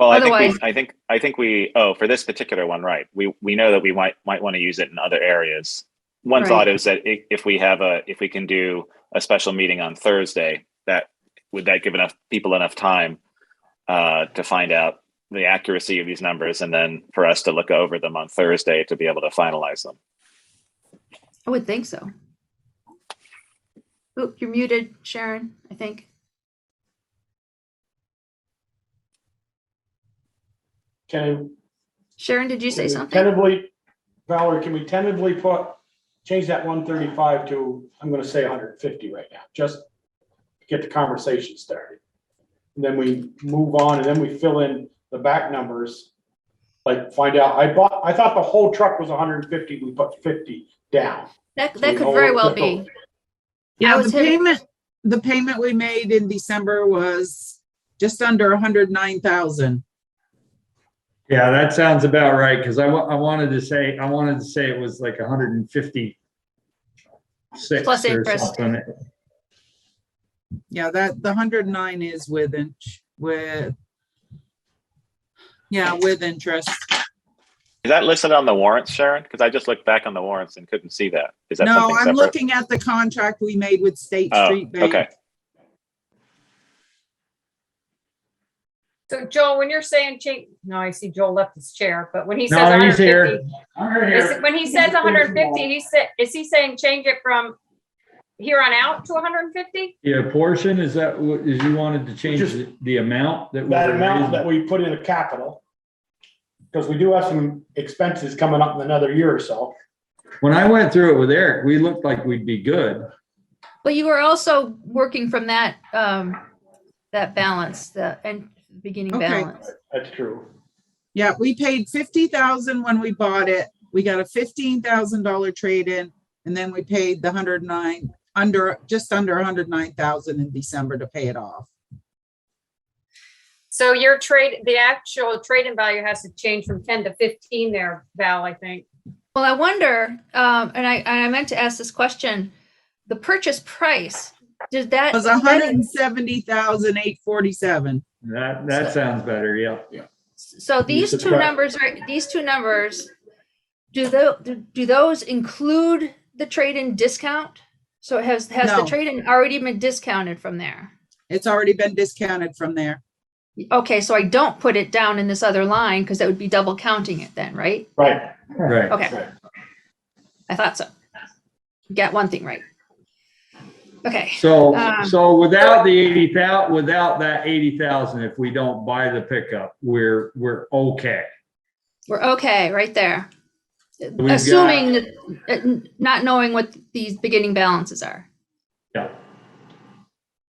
D: Well,
B: Otherwise-
D: I think we, oh, for this particular one, right. We know that we might want to use it in other areas. One
B: Right.
D: thought is that if we can do a special meeting on Thursday, would that give people enough time to find out the accuracy of these numbers, and then for us to look over them on Thursday to be able to finalize them.
B: I would think so. Oop, you're muted, Sharon, I think. Sharon, did you say something?
U: Tentatively, Valerie, can we tentatively change that 135 to, I'm gonna say 150 right now, just to get the conversation started. And then we move on, and then we fill in the back numbers. Like find out, I thought the whole truck was 150, we put 50 down.
B: That
U: So
B: that
U: we
B: could
U: know
B: very
U: what
B: well
U: the
B: be.
U: total-
K: Yeah,
B: was
K: the payment we made in December was just under 109,000.
A: Yeah, that sounds about right, because I wanted to say it was like 156
B: Plus
A: or
B: interest.
A: something.
K: Yeah, the 109 is with interest.
D: Is that listed on the warrants, Sharon? Because I just looked back on the warrants and couldn't see that. Is that
K: No,
D: something
K: I'm
D: separate?
K: looking at the contract we made with State
D: Oh,
K: Street Bank.
D: okay.
G: So Joel, when you're saying change, no, I see Joel left his chair, but when he says
A: No, he's
G: 150,
A: here. I'm right here.
G: when he says 150, is he saying change it from here on out to 150?
A: Yeah, portion, is that what, is you wanted to change
U: Just
A: the amount that?
U: That
A: we're
U: amount
A: raising?
U: that we put in the capital. Because we do have some expenses coming up in another year or so.
A: When I went through it with Eric, we looked like we'd be good.
B: But you were also working from that that balance, the beginning
K: Okay.
B: balance.
U: That's true.
K: Yeah, we paid 50,000 when we bought it. We got a $15,000 trade-in, and then we paid the 109 just under 109,000 in December to pay it off.
G: So the actual trade-in value has to change from 10 to 15 there, Val, I think.
B: Well, I wonder, and I meant to ask this question, the purchase price, did that?
K: It was 170,847.
A: That sounds better, yeah.
B: So these two numbers, do those include the trade-in discount? So has the
K: No.
B: trade-in already been discounted from there?
K: It's already been discounted from there.
B: Okay, so I don't put it down in this other line because that would be double counting it then, right?
U: Right.
A: Right.
B: Okay. I thought so. Got one thing right. Okay.
A: So,
B: Um,
A: without that 80,000, if we don't buy the pickup, we're okay.
B: We're okay right there.
A: We've
B: Assuming that, not knowing what these beginning balances are.
A: Yeah.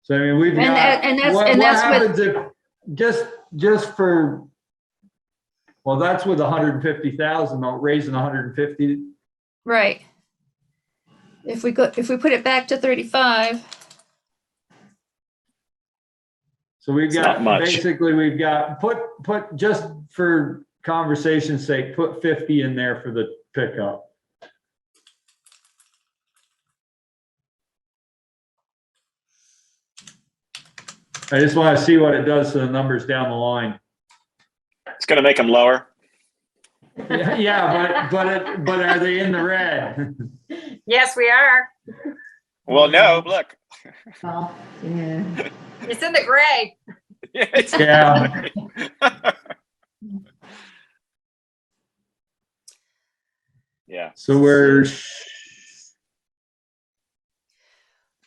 A: So I mean, we've
B: And
A: got.
B: that- and that's-
A: what
B: and that's with-
A: happens if, just for, well, that's with 150,000, raising 150.
B: Right. If we put it back to 35,
A: So we've
D: It's
A: got,
D: not much.
A: basically, we've got, put, just for conversation's sake, put 50 in there for the pickup. I just want to see what it does to the numbers down the line.
D: It's going to make them lower.
A: Yeah, but are they in the red?
G: Yes, we are.
D: Well, no, look.
E: Well, yeah.
G: It's in the gray.
A: Yeah.
D: Yeah.
A: So we're,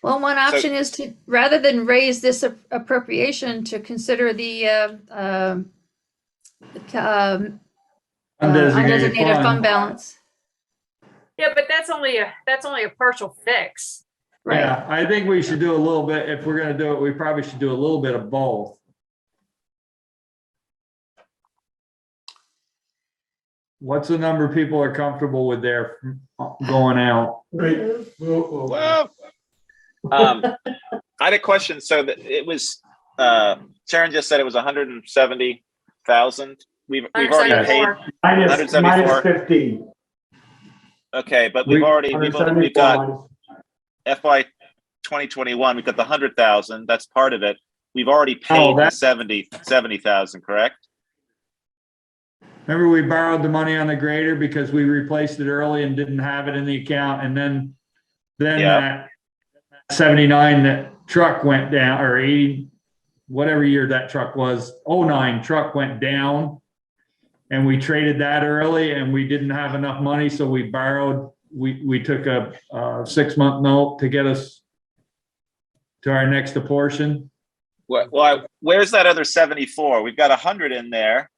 B: Well, one option is to, rather than raise this appropriation, to consider the undesignated fund balance.
G: Yeah, but that's only a partial fix.
A: yeah, I think we should do a little bit, if we're gonna do it, we probably should do a little bit of both. What's the number people are comfortable with there going out?
D: Well, I had a question. So that it was, Sharon just said it was 170,000. We've already paid
U: Minus
D: 174.
U: 15.
D: Okay, but we've got
U: 174
D: FY 2021. We've got the 100,000. That's part of it. We've already paid the 70,000. Correct?
A: Remember, we borrowed the money on the grader because we replaced it early and didn't have it in the account, and then that 79 that truck went down, or 80, whatever year that truck was, 09 truck went down, and we traded that early, and we didn't have enough money, so we borrowed. We took a 6-month note to get us to our next portion.
D: Well, where's that other 74? We've got 100 in there.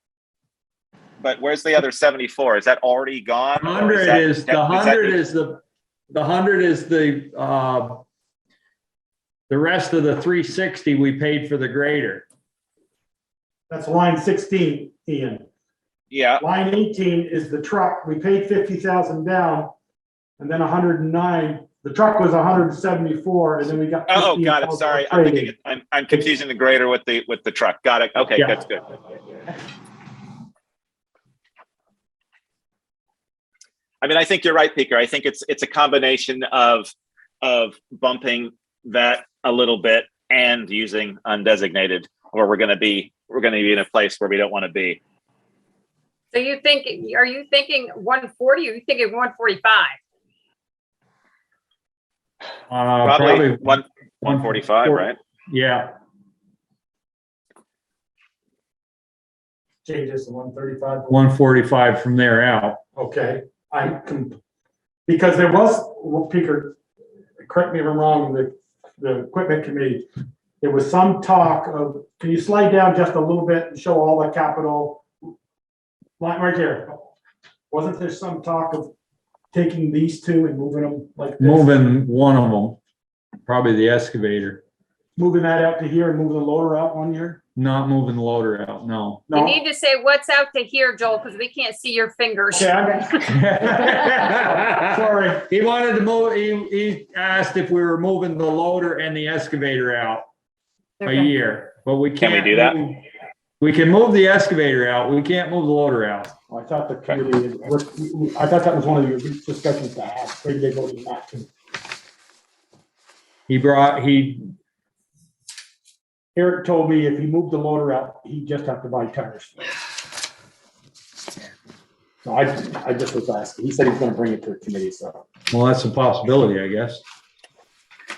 D: But where's the other 74? Is that already gone?
A: 100 is the 100 is the 100 is the rest of the 360 we paid for the grader.
U: That's line 16, Ian.
D: Yeah.
U: Line 18 is the truck. We paid 50,000 down, and then 109. The truck was 174, and then we got.
D: Oh, got it. Sorry, I'm confusing the grader with the truck. Got it. Okay,
U: Yeah.
D: That's good. I mean, I think you're right, Peter. I think it's a combination of bumping that a little bit and using undesignated, or we're going to be in a place where we don't want to be.
G: So are you thinking 140 or are you thinking 145?
D: Probably 145, right?
A: Yeah.
U: Changes to 135.
A: 145 from there out.
U: Okay, because there was, well, Peter, correct me if I'm wrong, the equipment committee, there was some talk of, can you slide down just a little bit and show all the capital? Right there. Wasn't there some talk of taking these two and moving them like this?
A: Moving one of them, probably the excavator.
U: Moving that out to here and moving the loader out one year?
A: Not moving the loader out, no.
G: You need to say what's out to here, Joel, because we can't see your fingers.
U: Sorry.
A: He wanted to move, he asked if we were moving the loader and the excavator out a year, but we can't.
D: Can we do that?
A: We can move the excavator out. We can't move the loader out.
U: I thought the committee, I thought that was one of your discussions to have. Maybe they voted not to. Eric told me if he moved the loader out, he'd just have to buy tires for it. So I just was asking. He said he's going to bring it to the committee. So,
A: well, that's a possibility, I guess.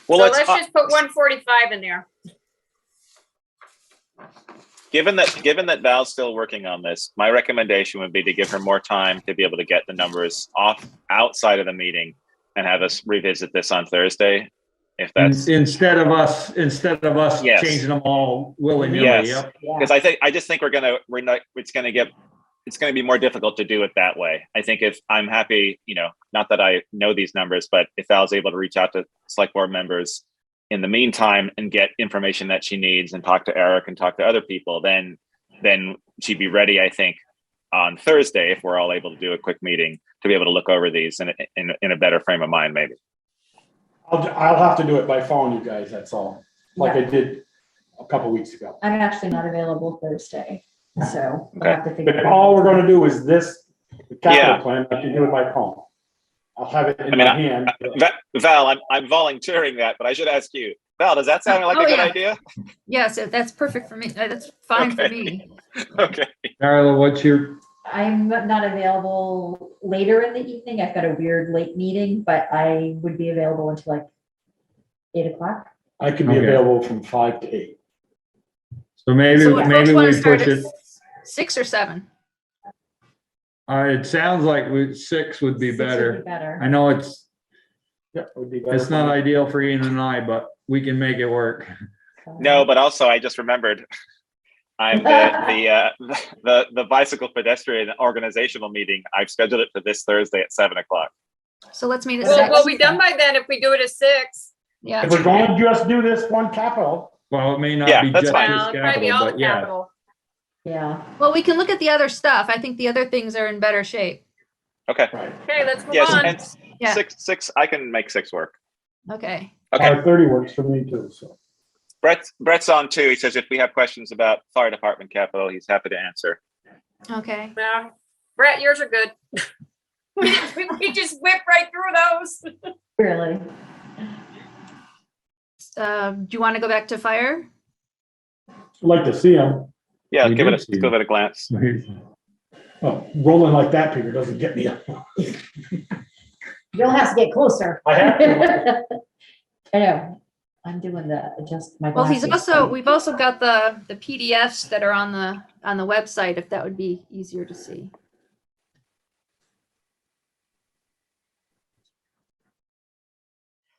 D: Well,
G: so let's just put 145 in there.
D: Given that Val's still working on this, my recommendation would be to give her more time to be able to get the numbers outside of the meeting and have us revisit this on Thursday. If that's
A: instead of us
D: yes.
A: changing them all willy-nilly.
D: Yes,
A: Yep.
D: because I just think it's going to be more difficult to do it that way. I think if I'm happy, not that I know these numbers, but if Val's able to reach out to select board members in the meantime and get information that she needs and talk to Eric and talk to other people, then she'd be ready, I think, on Thursday, if we're all able to do a quick meeting, to be able to look over these in a better frame of mind, maybe.
U: I'll have to do it by phone, you guys. That's all. Like I did a couple weeks ago.
E: I'm actually not available Thursday, so we'll have to figure
U: But
E: it out.
U: all we're gonna do is this the
D: Yeah.
U: capital plan, I can do it by phone. I'll have it in my hand.
D: Val, I'm volunteering that, but I should ask you. Val, does that sound like
B: Oh,
D: a good
B: yeah.
D: idea?
B: Yes, that's perfect for me. That's fine for me.
D: Okay.
A: Darla, what's your,
E: I'm not available later in the evening. I've got a weird late meeting, but I would be available until like 8 o'clock.
U: I could be
A: Okay.
U: available from 5 to 8.
A: so maybe,
B: So would
A: maybe
B: folks want to
A: we
B: start
A: push
B: at
A: it.
B: 6 or 7?
A: It sounds like 6 would be
E: 6 would
A: better.
E: be better.
A: I know it's
U: Would be better
A: It's
U: for
A: not
U: me.
A: ideal for Ian and I, but we can make it work.
D: No, but also I just remembered I'm the bicycle pedestrian organizational meeting. I've scheduled it for this Thursday at 7 o'clock.
B: So let's meet at
G: Well,
B: 6.
G: we'll be done by then if we do it at 6.
B: Yeah.
U: If we're going to just do this one capital,
A: Well, it may not
D: Yeah,
A: be
D: that's
A: just
D: fine.
A: this
G: Well, it'll probably be
A: capital,
G: all
A: but
G: the
A: yeah.
G: capital.
E: Yeah.
B: Well, we can look at the other stuff. I think the other things are in better shape.
D: Okay.
U: right,
G: Okay, let's move
D: Yes,
G: on.
D: and
B: Yeah.
D: six. I can make 6 work.
B: Okay.
D: Okay.
U: 5:30 works for me too, so.
D: Brett's on too. He says if we have questions about fire department capital, he's happy to answer.
B: Okay.
G: Yeah. Brett, yours are good. we just whip right through those.
E: Really?
B: Do you want to go back to fire?
U: I'd like to see them.
D: Yeah,
A: We
D: give
A: did see
D: it a glance.
U: Oh, rolling like that, Peter, doesn't get me up.
E: You'll have to get closer.
U: I have to.
E: I know. I'm doing the adjust my
B: Well,
E: glasses.
B: we've also got the PDFs that are on the website, if that would be easier to see.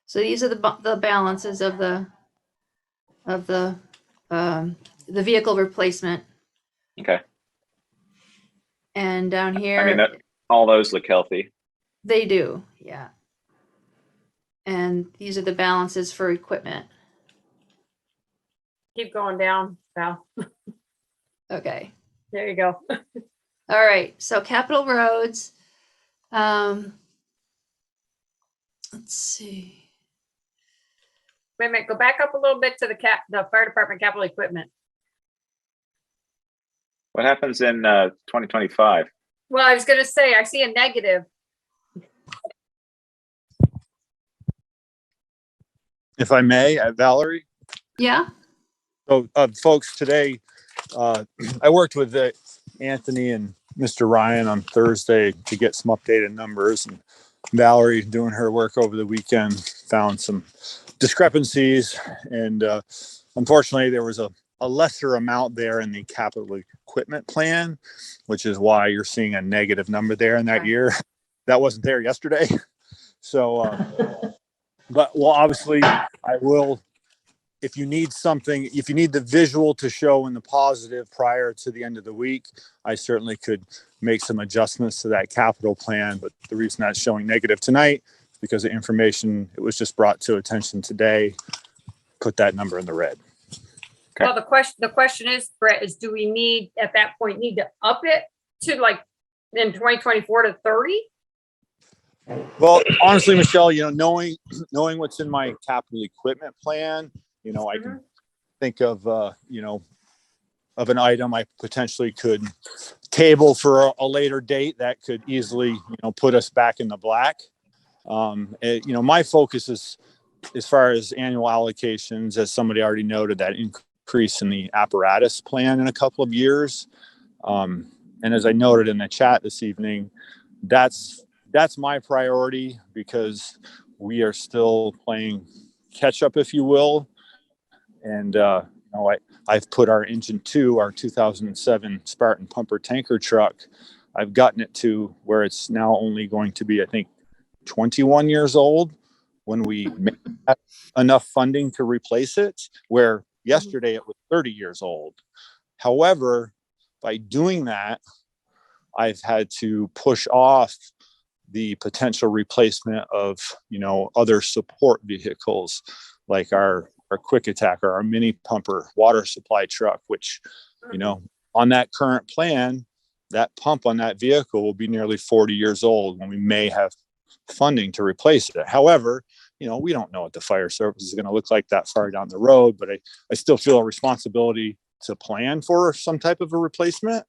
B: So these are the balances of the vehicle replacement.
D: Okay.
B: And down here.
D: I mean, all those look healthy.
B: They do, yeah. And these are the balances for equipment.
G: Keep going down, Val.
B: Okay.
G: There you go.
B: All right. So capital roads. Let's see.
G: Wait a minute, go back up a little bit to the fire department capital equipment.
D: What happens in 2025?
G: Well, I was gonna say, I see a negative.
F: If I may, Valerie.
B: Yeah.
F: So, folks, today I worked with Anthony and Mr. Ryan on Thursday to get some updated numbers, and Valerie, doing her work over the weekend, found some discrepancies, and unfortunately, there was a lesser amount there in the capital equipment plan, which is why you're seeing a negative number there in that year. That wasn't there yesterday. So, but well, obviously, I will. If you need something, if you need the visual to show in the positive prior to the end of the week, I certainly could make some adjustments to that capital plan. But the reason that's showing negative tonight is because the information, it was just brought to attention today, put that number in the red.
D: Okay.
G: Well, the question is, Brett, is do we at that point need to up it to like in 2024 to 30?
F: Well, honestly, Michelle, knowing what's in my capital equipment plan, I can think of, of an item I potentially could table for a later date that could easily, put us back in the black. My focus is, as far as annual allocations, as somebody already noted, that increase in the apparatus plan in a couple of years. And as I noted in the chat this evening, that's my priority because we are still playing catch up, if you will. And, I've put our engine 2, our 2007 Spartan pumper tanker truck, I've gotten it to where it's now only going to be, I think, 21 years old when we have enough funding to replace it, where yesterday it was 30 years old. However, by doing that, I've had to push off the potential replacement of, other support vehicles like our quick attack or our mini pumper water supply truck, which, on that current plan, that pump on that vehicle will be nearly 40 years old when we may have funding to replace it. However, we don't know what the fire service is going to look like that far down the road, but I still feel a responsibility to plan for some type of a replacement.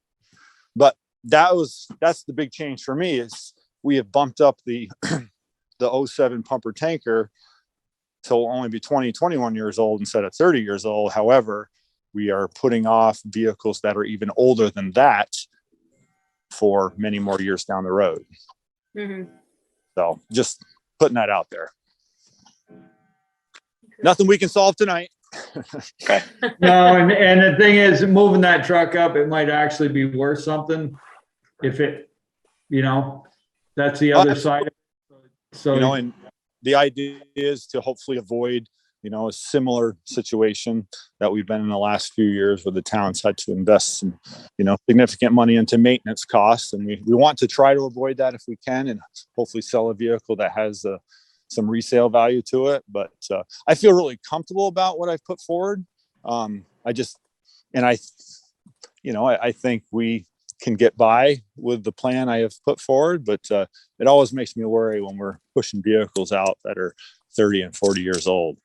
F: But that's the big change for me is we have bumped up the the 07 pumper tanker to only be 21 years old instead of 30 years old. However, we are putting off vehicles that are even older than that for many more years down the road.
G: Mm-hmm.
F: So just putting that out there. Nothing we can solve tonight.
D: Okay.
A: No, and the thing is, moving that truck up, it might actually be worth something if it, that's the other side. So,
F: and the idea is to hopefully avoid, a similar situation that we've been in the last few years where the town's had to invest some, significant money into maintenance costs. And we want to try to avoid that if we can, and hopefully sell a vehicle that has some resale value to it. But I feel really comfortable about what I've put forward. I think we can get by with the plan I have put forward, but it always makes me worry when we're pushing vehicles out that are 30 and 40 years old.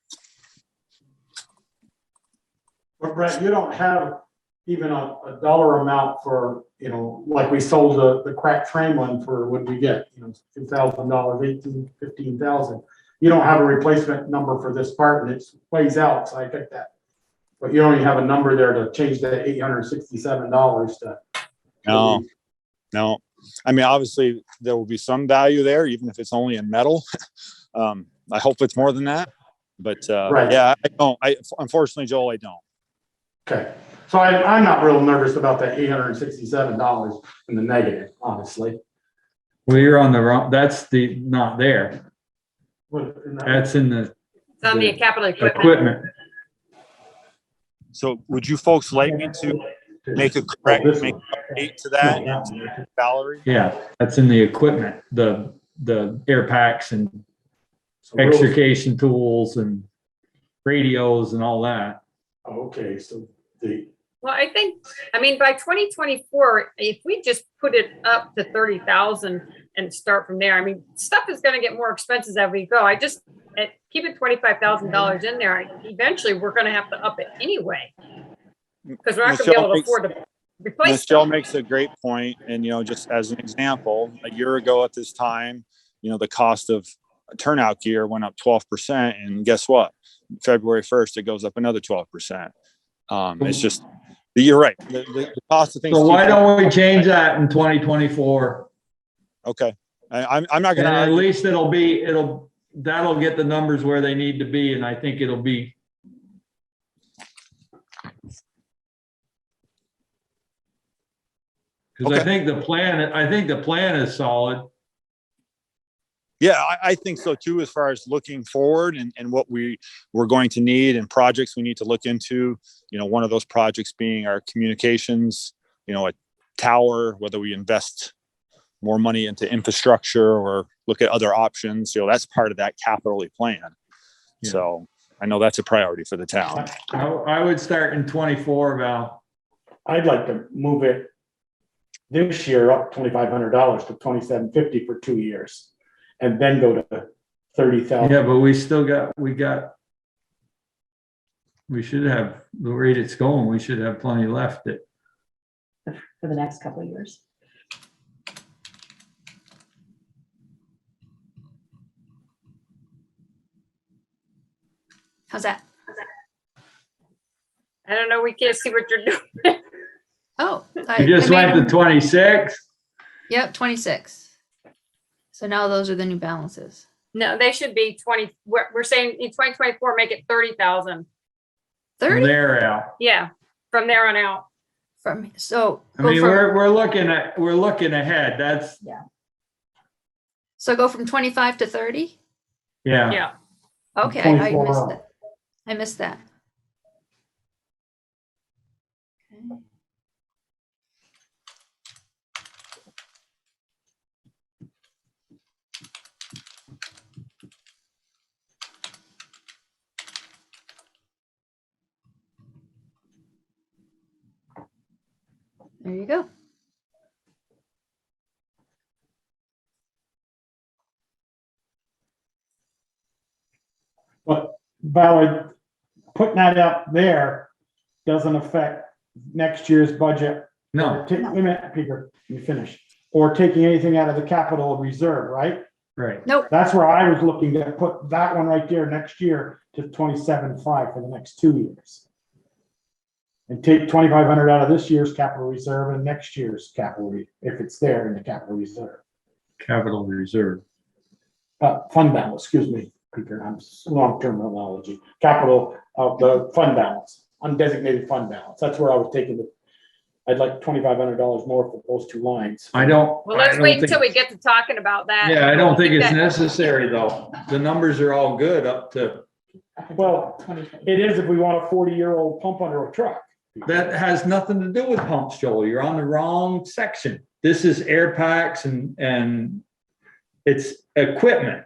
U: But Brett, you don't have even a dollar amount for, like we sold the cracked frame one for, what did we get? $2,000, 18, 15,000. You don't have a replacement number for this part, and it plays out, so I get that. But you only have a number there to change that $867 to.
F: No. I mean, obviously there will be some value there, even if it's only in metal. I hope it's more than that, but
U: Right.
F: Yeah, I don't. Unfortunately, Joel, I don't.
U: Okay, so I'm not real nervous about that $867 in the negative, honestly.
A: well, you're on the wrong, that's not there. That's in the
G: It's on the capital equipment.
A: equipment.
F: So would you folks like me to make an update to that salary?
A: Yeah, that's in the equipment, the air packs and extrication tools and radios and all that.
U: Okay, so
G: Well, by 2024, if we just put it up to 30,000 and start from there, stuff is going to get more expensive as we go. Keep it $25,000 in there. Eventually, we're going to have to up it anyway, because we're not going to be able to afford to replace
F: Ms. Jill makes a great point. And, just as an example, a year ago at this time, the cost of turnout gear went up 12%. And guess what? February 1st, it goes up another 12%. It's just, you're right. The cost of things.
A: So why don't we change that in 2024?
F: Okay. I'm not going to.
A: At least that'll get the numbers where they need to be. And I think it'll be. Because
F: Okay.
A: I think the plan is solid.
F: Yeah, I think so too, as far as looking forward and what we're going to need and projects we need to look into, one of those projects being our communications, a tower, whether we invest more money into infrastructure or look at other options, that's part of that capital plan. Yeah. So I know that's a priority for the town.
A: I would start in 24, Val.
U: I'd like to move it this year up $2,500 to $2,750 for 2 years. And then go to 30,000.
A: Yeah, but we should have, the rate it's going, we should have plenty left
E: For the next couple of years.
B: How's that?
G: I don't know. We can't see what you're doing.
B: Oh.
A: You just went to 26?
B: Yep, 26. So now those are the new balances.
G: No, they should be 20. We're saying in 2024, make it 30,000.
B: 30?
A: From there out.
G: Yeah, from there on out.
A: We're looking ahead. That's.
E: Yeah.
B: So go from 25 to 30?
A: Yeah.
G: Yeah.
B: Okay, I missed that. I missed that. Okay. There you go.
U: Valerie, putting that up there doesn't affect next year's budget.
A: No.
U: Wait a minute, Peter, you finish. Or taking anything out of the capital reserve, right?
A: Right.
B: Nope.
U: That's where I was looking to put that one right there next year to 27.5 for the next 2 years. And take 2,500 out of this year's capital reserve and next year's capital, if it's there in the capital reserve.
A: Capital reserve.
U: Fund balance, excuse me, Peter, I'm long terminology. Capital of the fund balance, undesignated fund balance. That's where I was taking it. I'd like $2,500 more for those two lines.
A: I don't.
G: Well, let's
A: I don't
G: wait
A: think-
G: until we get to talking about that.
A: Yeah, I don't think it's
G: that-
A: necessary though. The numbers are all good up to,
U: Well, it is if we want a 40-year-old pump under a truck.
A: that has nothing to do with pumps, Joel. You're on the wrong section. This is air packs and it's equipment.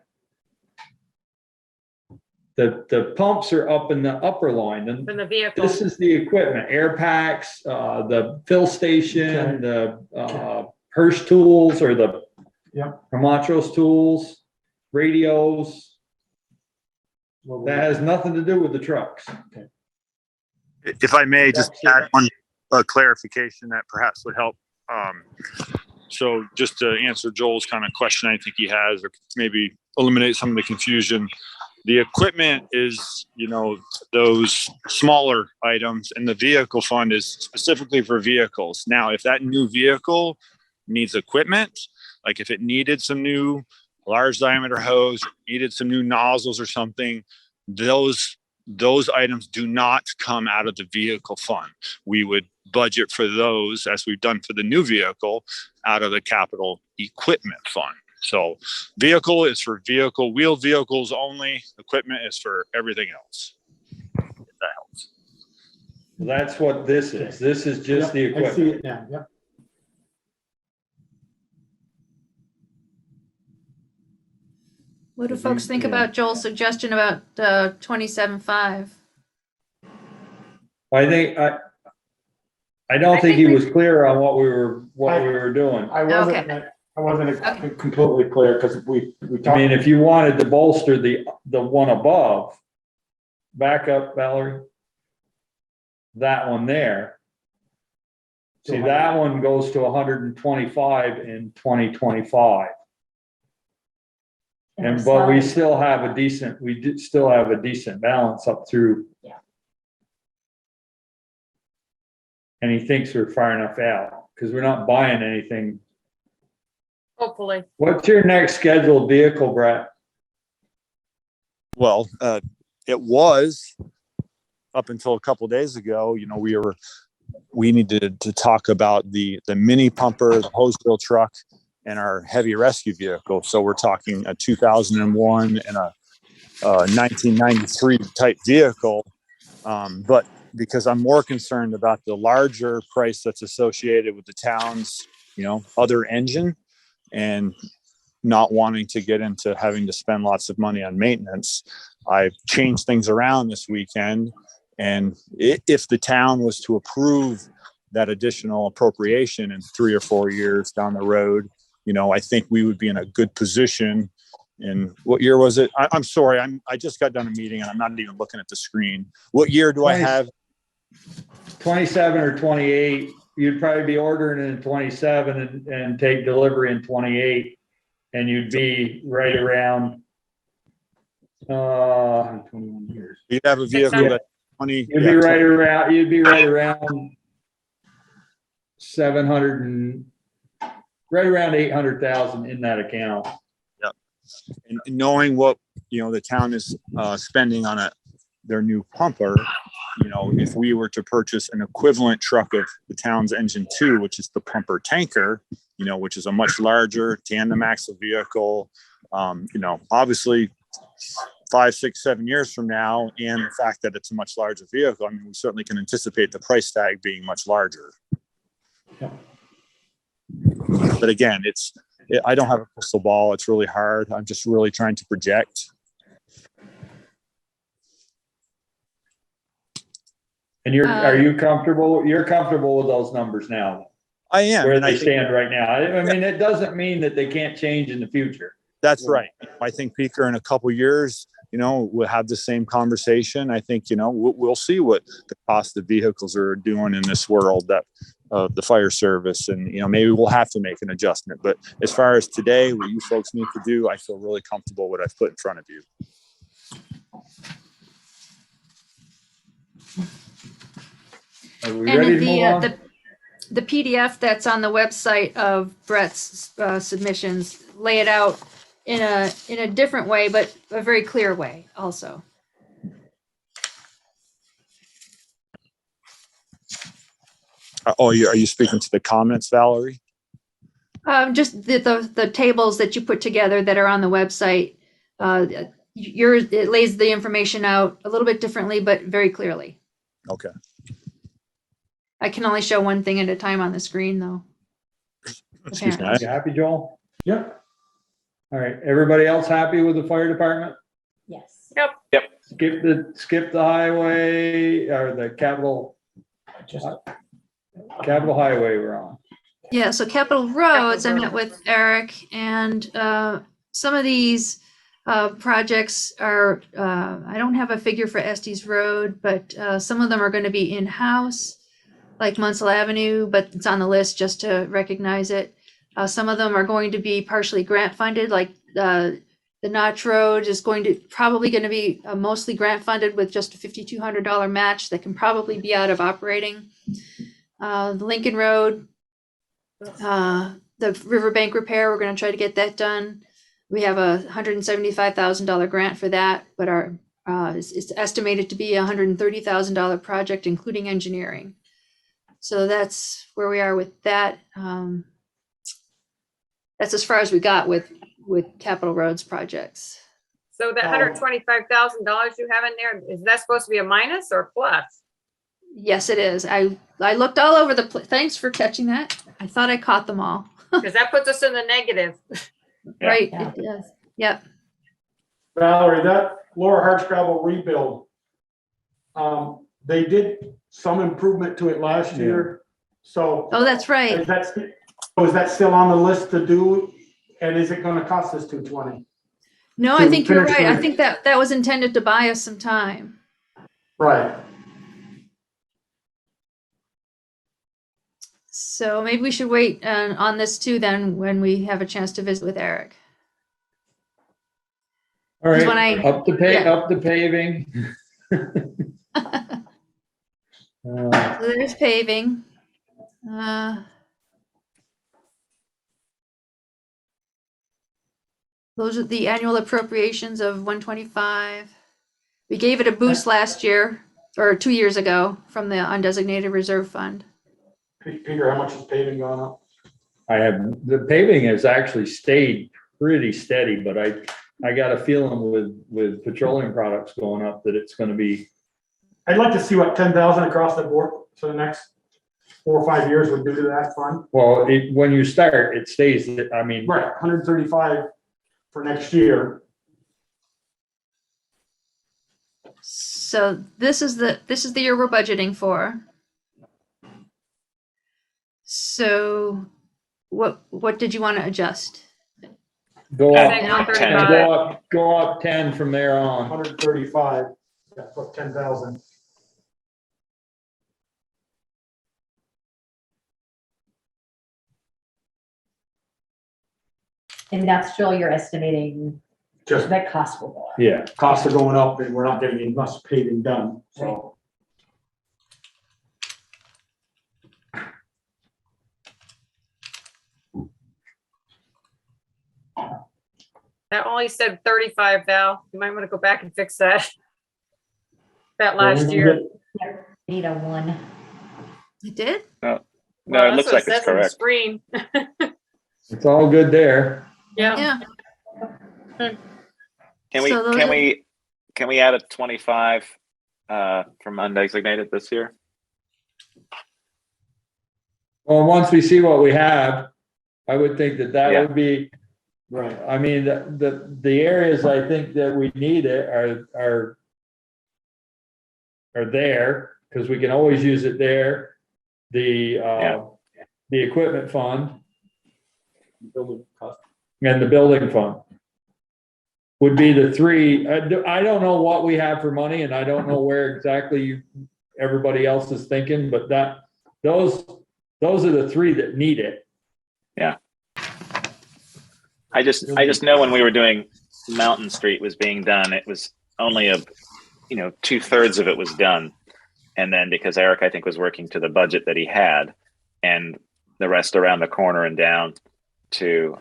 A: The pumps are up in the upper line and
G: From the vehicle.
A: this is the equipment, air packs, the fill station, the Hirsch tools or the Montrose tools, radios. That has nothing to do with the trucks.
F: If I may just add one clarification that perhaps would help. So just to answer Joel's kind of question, I think he has, or maybe eliminate some of the confusion. The equipment is, those smaller items, and the vehicle fund is specifically for vehicles. Now, if that new vehicle needs equipment, like if it needed some new large diameter hose, needed some new nozzles or something, those items do not come out of the vehicle fund. We would budget for those, as we've done for the new vehicle, out of the capital equipment fund. So vehicle is for wheeled vehicles only. Equipment is for everything else. If that helps.
A: That's what this is. This is just the
U: I see
A: equipment.
U: it now, yep.
B: What do folks think about Joel's suggestion about 27.5?
A: I don't think he was clear on what we were doing.
U: I wasn't completely clear because we talked.
A: I mean, if you wanted to bolster the one above, back up, Valerie. That one there. See, that one goes to 125 in 2025. But we still have a decent, still have a decent balance up through.
E: Yeah.
A: And he thinks we're far enough out because we're not buying anything.
G: Hopefully.
A: What's your next scheduled vehicle, Brett?
F: Well, it was up until a couple of days ago. We needed to talk about the mini pumper, the hose wheel truck, and our heavy rescue vehicle. So we're talking a 2001 and a 1993 type vehicle. But because I'm more concerned about the larger price that's associated with the town's, other engine, and not wanting to get into having to spend lots of money on maintenance, I've changed things around this weekend. And if the town was to approve that additional appropriation in 3 or 4 years down the road, I think we would be in a good position. And what year was it? I'm sorry, I just got done a meeting and I'm not even looking at the screen. What year do I have?
A: 27 or 28. You'd probably be ordering in 27 and take delivery in 28. And you'd be right around
U: 21 years.
F: You'd have a vehicle that 20.
A: You'd be right around 700 and right around 800,000 in that account.
F: Yep. And knowing what, the town is spending on their new pumper, if we were to purchase an equivalent truck of the town's engine 2, which is the pumper tanker, which is a much larger tandem axle vehicle, obviously 5, 6, 7 years from now, and the fact that it's a much larger vehicle, we certainly can anticipate the price tag being much larger.
U: Yeah.
F: But again, I don't have a crystal ball. It's really hard. I'm just really trying to project.
A: And are you comfortable? You're comfortable with those numbers now?
F: I am.
A: Where they stand right now. I mean, it doesn't mean that they can't change in the future.
F: That's right. I think, Peter, in a couple of years, we'll have the same conversation. I think, we'll see what the cost of vehicles are doing in this world that of the fire service. And, maybe we'll have to make an adjustment. But as far as today, what you folks need to do, I feel really comfortable what I've put in front of you.
A: Are we ready to move on?
B: The PDF that's on the website of Brett's submissions lay it out in a different way, but a very clear way also.
F: Are you speaking to the comments, Valerie?
B: Just the tables that you put together that are on the website. It lays the information out a little bit differently, but very clearly.
F: Okay.
B: I can only show one thing at a time on the screen, though.
F: Excuse me.
A: You happy, Joel?
U: Yep.
A: All right. Everybody else happy with the fire department?
E: Yes.
G: Yep.
A: Skip the highway or the capital highway we're on.
B: Yeah, so Capitol Roads, I met with Eric, and some of these projects are, I don't have a figure for Estes Road, but some of them are going to be in-house, like Munsell Avenue, but it's on the list just to recognize it. Some of them are going to be partially grant funded, like the Notch Road is probably going to be mostly grant funded with just a $5,200 match that can probably be out of operating. The Lincoln Road, the riverbank repair, we're going to try to get that done. We have a $175,000 grant for that, but it's estimated to be a $130,000 project, including engineering. So that's where we are with that. That's as far as we got with Capital Roads projects.
G: So that $125,000 you have in there, is that supposed to be a minus or a plus?
B: Yes, it is. I looked all over the place. Thanks for catching that. I thought I caught them all.
G: Because that puts us in the negative.
B: Right,
E: Yeah.
B: it does. Yep.
U: Valerie, that Lower Hardscrabble rebuild, they did some improvement to it last year. So
B: Oh, that's right.
U: is that still on the list to do? And is it going to cost us $220?
B: No, I think you're right. I think that was intended to buy us some time.
U: Right.
B: So maybe we should wait on this too then when we have a chance to visit with Eric.
A: All right,
B: When
A: up the paving.
B: So there's paving. Those are the annual appropriations of 125. We gave it a boost last year or 2 years ago from the undesignated reserve fund.
U: Peter, how much is paving gone up?
A: The paving has actually stayed pretty steady, but I got a feeling with petroleum products going up that it's going to be.
U: I'd like to see what 10,000 across the board for the next 4 or 5 years would do to that fund.
A: Well, when you start, it stays. I mean,
U: right, 135 for next year.
B: So this is the year we're budgeting for. So what did you want to adjust?
A: Go
U: up
A: 10 from there on.
U: 135, yeah, put 10,000.
E: And that's still you're estimating
U: Just
E: that cost will go up.
A: Yeah.
U: Costs are going up and we're not getting enough paving done, so.
G: That only said 35, Val. You might want to go back and fix that. That last year.
E: Need a 1.
B: You did?
D: No,
G: Well,
D: it looks like it's
G: on the
D: correct.
G: screen.
A: It's all good there.
G: Yeah.
D: Can we add a 25 from undesignated this year?
A: Well, once we see what we have, I would think that
D: Yeah.
A: would be right. I mean, the areas I think that we need it are there because we can always use it there. The equipment fund
U: Building cost.
A: and the building fund. would be the three. I don't know what we have for money, and I don't know where exactly everybody else is thinking, but those are the three that need it.
D: Yeah. I just know when we were doing Mountain Street was being done, it was only 2/3 of it was done. And then because Eric, I think, was working to the budget that he had, and the rest around the corner and down to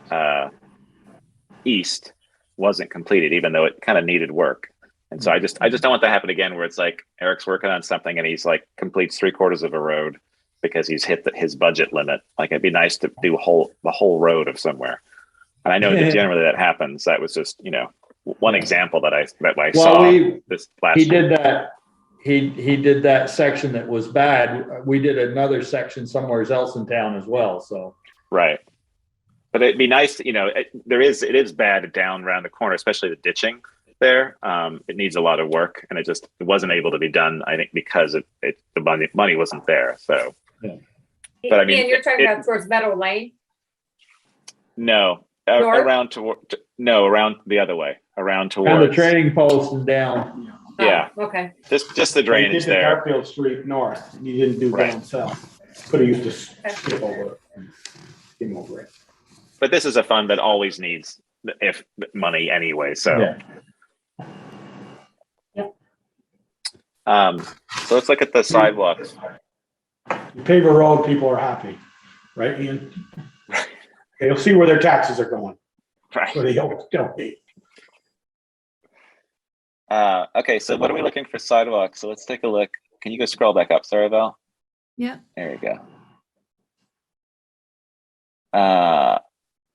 D: east wasn't completed, even though it kind of needed work. And so I just don't want that to happen again, where it's like Eric's working on something and he's like completes 3/4 of a road because he's hit his budget limit. Like, it'd be nice to do the whole road of somewhere. And I know that generally that happens. That was just, one example that I saw this last
A: He
D: year.
A: did that. He did that section that was bad. We did another section somewhere else in town as well. So
D: right, but it'd be nice. It is bad down around the corner, especially the ditching there. It needs a lot of work, and it wasn't able to be done. I think because the money wasn't there. So, but I mean,
G: and you're talking about towards Meadow Lane.
D: No, around the other way, around towards
A: on the training post and down.
D: Yeah.
G: Oh, okay.
D: Just the drainage
U: They did
D: there.
U: Garfield Street north. You didn't do down south. Could have used to skip over it and skim over it.
D: But this is a fund that always needs money anyway. So, so let's look at the sidewalks.
U: You pave a road, people are happy, right, Ian? They'll see where their taxes are going.
D: Right.
U: Where they don't be.
D: Okay, so what are we looking for sidewalks? So let's take a look. Can you go scroll back up? Sorry, Val.
B: Yeah.
D: There you go.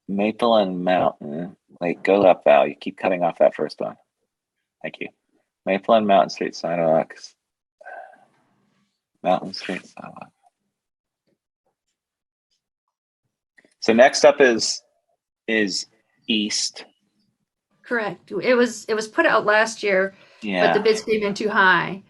D: Maple and Mountain. Wait, go up, Val. You keep cutting off that first one. Thank you. Maple and Mountain Street sidewalks. Mountain Street sidewalk. So next up is East.
B: Correct. It was put out last year,
D: Yeah.
B: but the bids came in too high.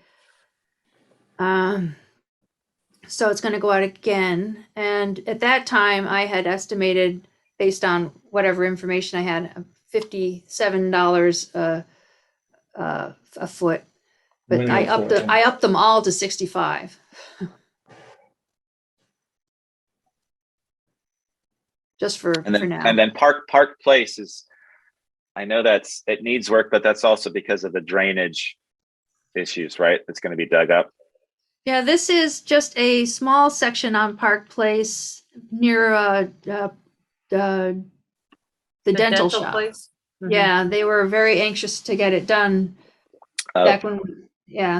B: So it's going to go out again. And at that time, I had estimated, based on whatever information I had, $57 a foot. But I upped them all to 65. Just for now.
D: And then Park Place is, I know it needs work, but that's also because of the drainage issues, right? It's going to be dug up.
B: Yeah, this is just a small section on Park Place near the dental shop.
G: Place? Mm-hmm.
B: Yeah, they were very anxious to get it done back when.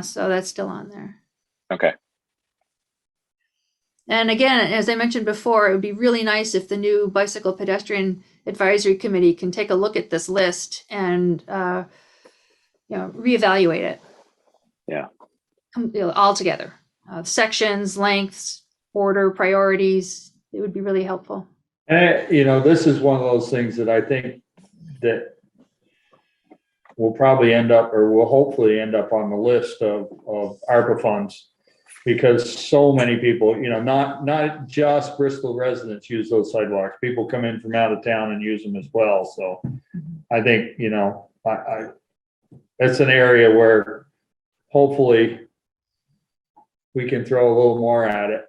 B: So that's still on there.
D: Okay.
B: And again, as I mentioned before, it would be really nice if the new Bicycle Pedestrian Advisory Committee can take a look at this list and reevaluate it.
D: Yeah.
B: All together, sections, lengths, order, priorities. It would be really helpful.
A: And this is one of those things that I think that will probably end up, or will hopefully end up on the list of ARPA funds, because so many people, not just Bristol residents use those sidewalks. People come in from out of town and use them as well. So I think, it's an area where hopefully we can throw a little more at it.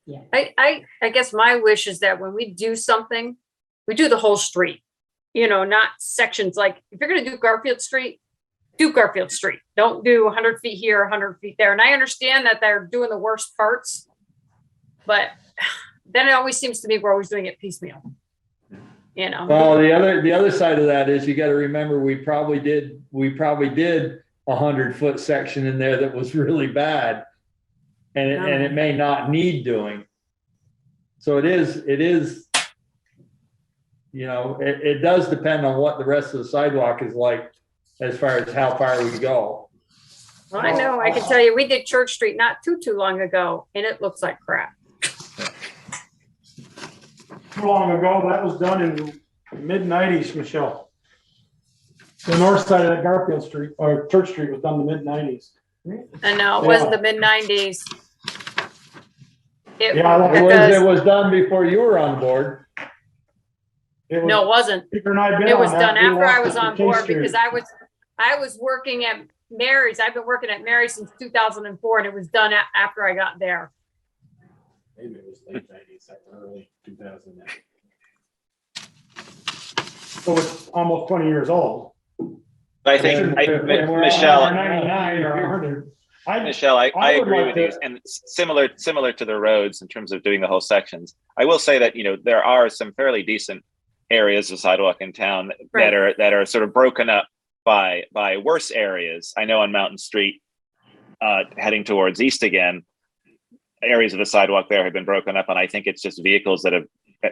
G: Yeah. I guess my wish is that when we do something, we do the whole street, not sections. Like, if you're going to do Garfield Street, do Garfield Street. Don't do 100 feet here, 100 feet there. And I understand that they're doing the worst parts, but then it always seems to me we're always doing it piecemeal.
A: Well, the other side of that is you got to remember we probably did 100-foot section in there that was really bad, and it may not need doing. So it does depend on what the rest of the sidewalk is like, as far as how far we go.
G: Well, I know, I can tell you, we did Church Street not too long ago, and it looks like crap.
U: Too long ago, that was done in the mid-90s, Michelle. The north side of that Garfield Street, or Church Street, was done in the mid-90s.
G: I know, it wasn't the mid-90s.
A: It was done before you were on board.
G: No, it wasn't.
U: Peter and I have been
G: It was
U: on that.
G: done
U: We
G: after I
U: walked
G: was
U: up
G: on
U: K
G: board
U: Street.
G: because I was working at Mary's. I've been working at Mary's since 2004 and it was done after I got there.
U: Maybe it was late 90s, early 2000. So it's almost 20 years old.
D: I think,
U: And we're at
D: Michelle,
U: 99 or 100.
D: Michelle, I
U: I would
D: agree
U: like
D: with you,
U: to-
D: and similar to the roads in terms of doing the whole sections. I will say that there are some fairly decent areas of sidewalk in town
G: Right.
D: that are sort of broken up by worse areas. I know on Mountain Street, heading towards east again, areas of the sidewalk there have been broken up, and I think it's just vehicles that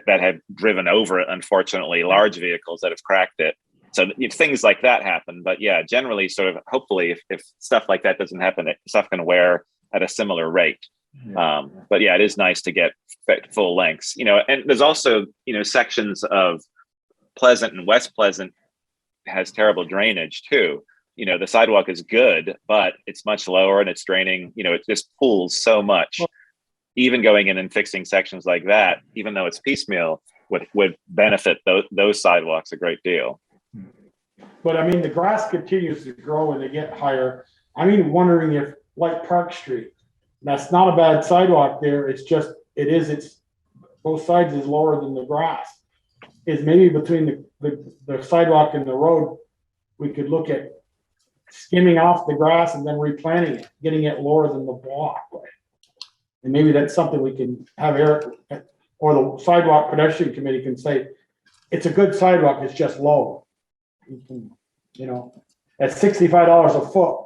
D: have driven over it. Unfortunately, large vehicles that have cracked it. So things like that happen, but yeah, generally, sort of, hopefully, if stuff like that doesn't happen, stuff can wear at a similar rate. But yeah, it is nice to get full lengths, and there's also, sections of Pleasant and West Pleasant has terrible drainage too. The sidewalk is good, but it's much lower and it's draining, it just pools so much. Even going in and fixing sections like that, even though it's piecemeal, would benefit those sidewalks a great deal.
U: But I mean, the grass continues to grow and they get higher. I mean, wondering if, like Park Street, that's not a bad sidewalk there. It's both sides is lower than the grass. Is maybe between the sidewalk and the road, we could look at skimming off the grass and then replanting it, getting it lower than the walkway. And maybe that's something we can have Eric or the sidewalk pedestrian committee can say, it's a good sidewalk, it's just low. At $65 a foot,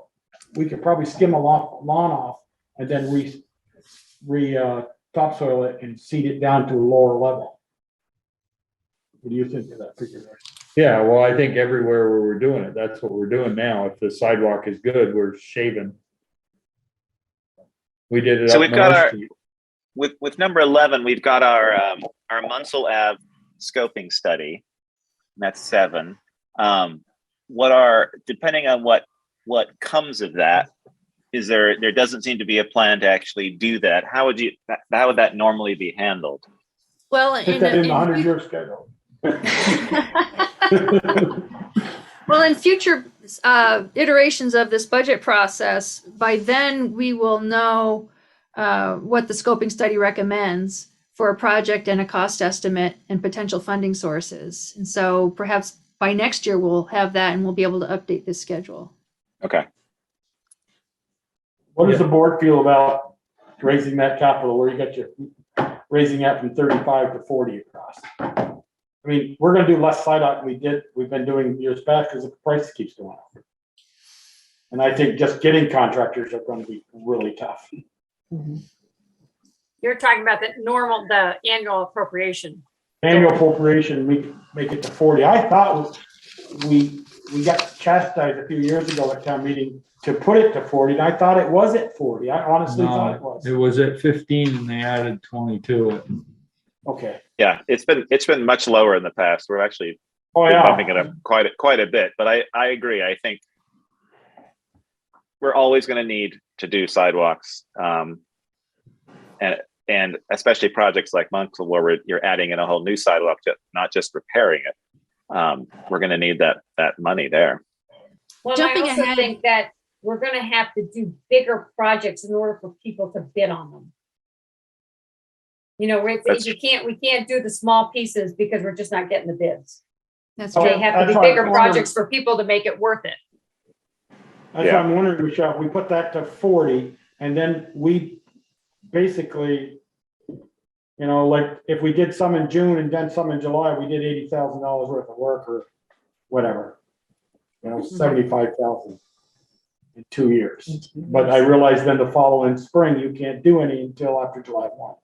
U: we could probably skim a lawn off and then topsoil it and seed it down to a lower level. What do you think of that figure?
A: Yeah, well, I think everywhere where we're doing it, that's what we're doing now. If the sidewalk is good, we're shaving. We did it.
D: So
A: up
D: we've got
A: North
D: our
A: Street.
D: with number 11, we've got our Munsell Ave scoping study. And that's 7. Depending on what comes of that, there doesn't seem to be a plan to actually do that. How would that normally be handled?
B: Well,
U: Put that in the 100-year schedule.
B: Well, in future iterations of this budget process, by then we will know what the scoping study recommends for a project and a cost estimate and potential funding sources. And so perhaps by next year we'll have that and we'll be able to update this schedule.
D: Okay.
U: What does the board feel about raising that capital where you got your raising that from 35 to 40 across? I mean, we're going to do less sidewalk than we've been doing years back because the price keeps going up. And I think just getting contractors are going to be really tough.
G: You're talking about the annual appropriation.
U: Annual appropriation, we make it to 40. I thought we got chastised a few years ago at town meeting to put it to 40, and I thought it was at 40. I honestly thought it was.
A: It was at 15 and they added 20 to it.
U: Okay.
D: Yeah, it's been much lower in the past. We're actually bumping it up quite a bit. But I agree. I think we're always going to need to do sidewalks, and especially projects like Munsell where you're adding in a whole new sidewalk, not just repairing it. We're going to need that money there.
G: Well,
B: Jumping
G: I also
B: ahead.
G: think that we're going to have to do bigger projects in order for people to bid on them. We can't do the small pieces because we're just not getting the bids.
B: That's
U: Oh,
B: true.
G: They have to
U: that's
G: be
U: why
G: bigger
U: I'm wondering-
G: projects for people to make it worth it.
U: That's what I'm wondering, Michelle, if we put that to 40 and then we basically, like if we did some in June and then some in July, we did $80,000 worth of work or whatever. 75,000 in 2 years. But I realized then the following spring, you can't do any until after July 1.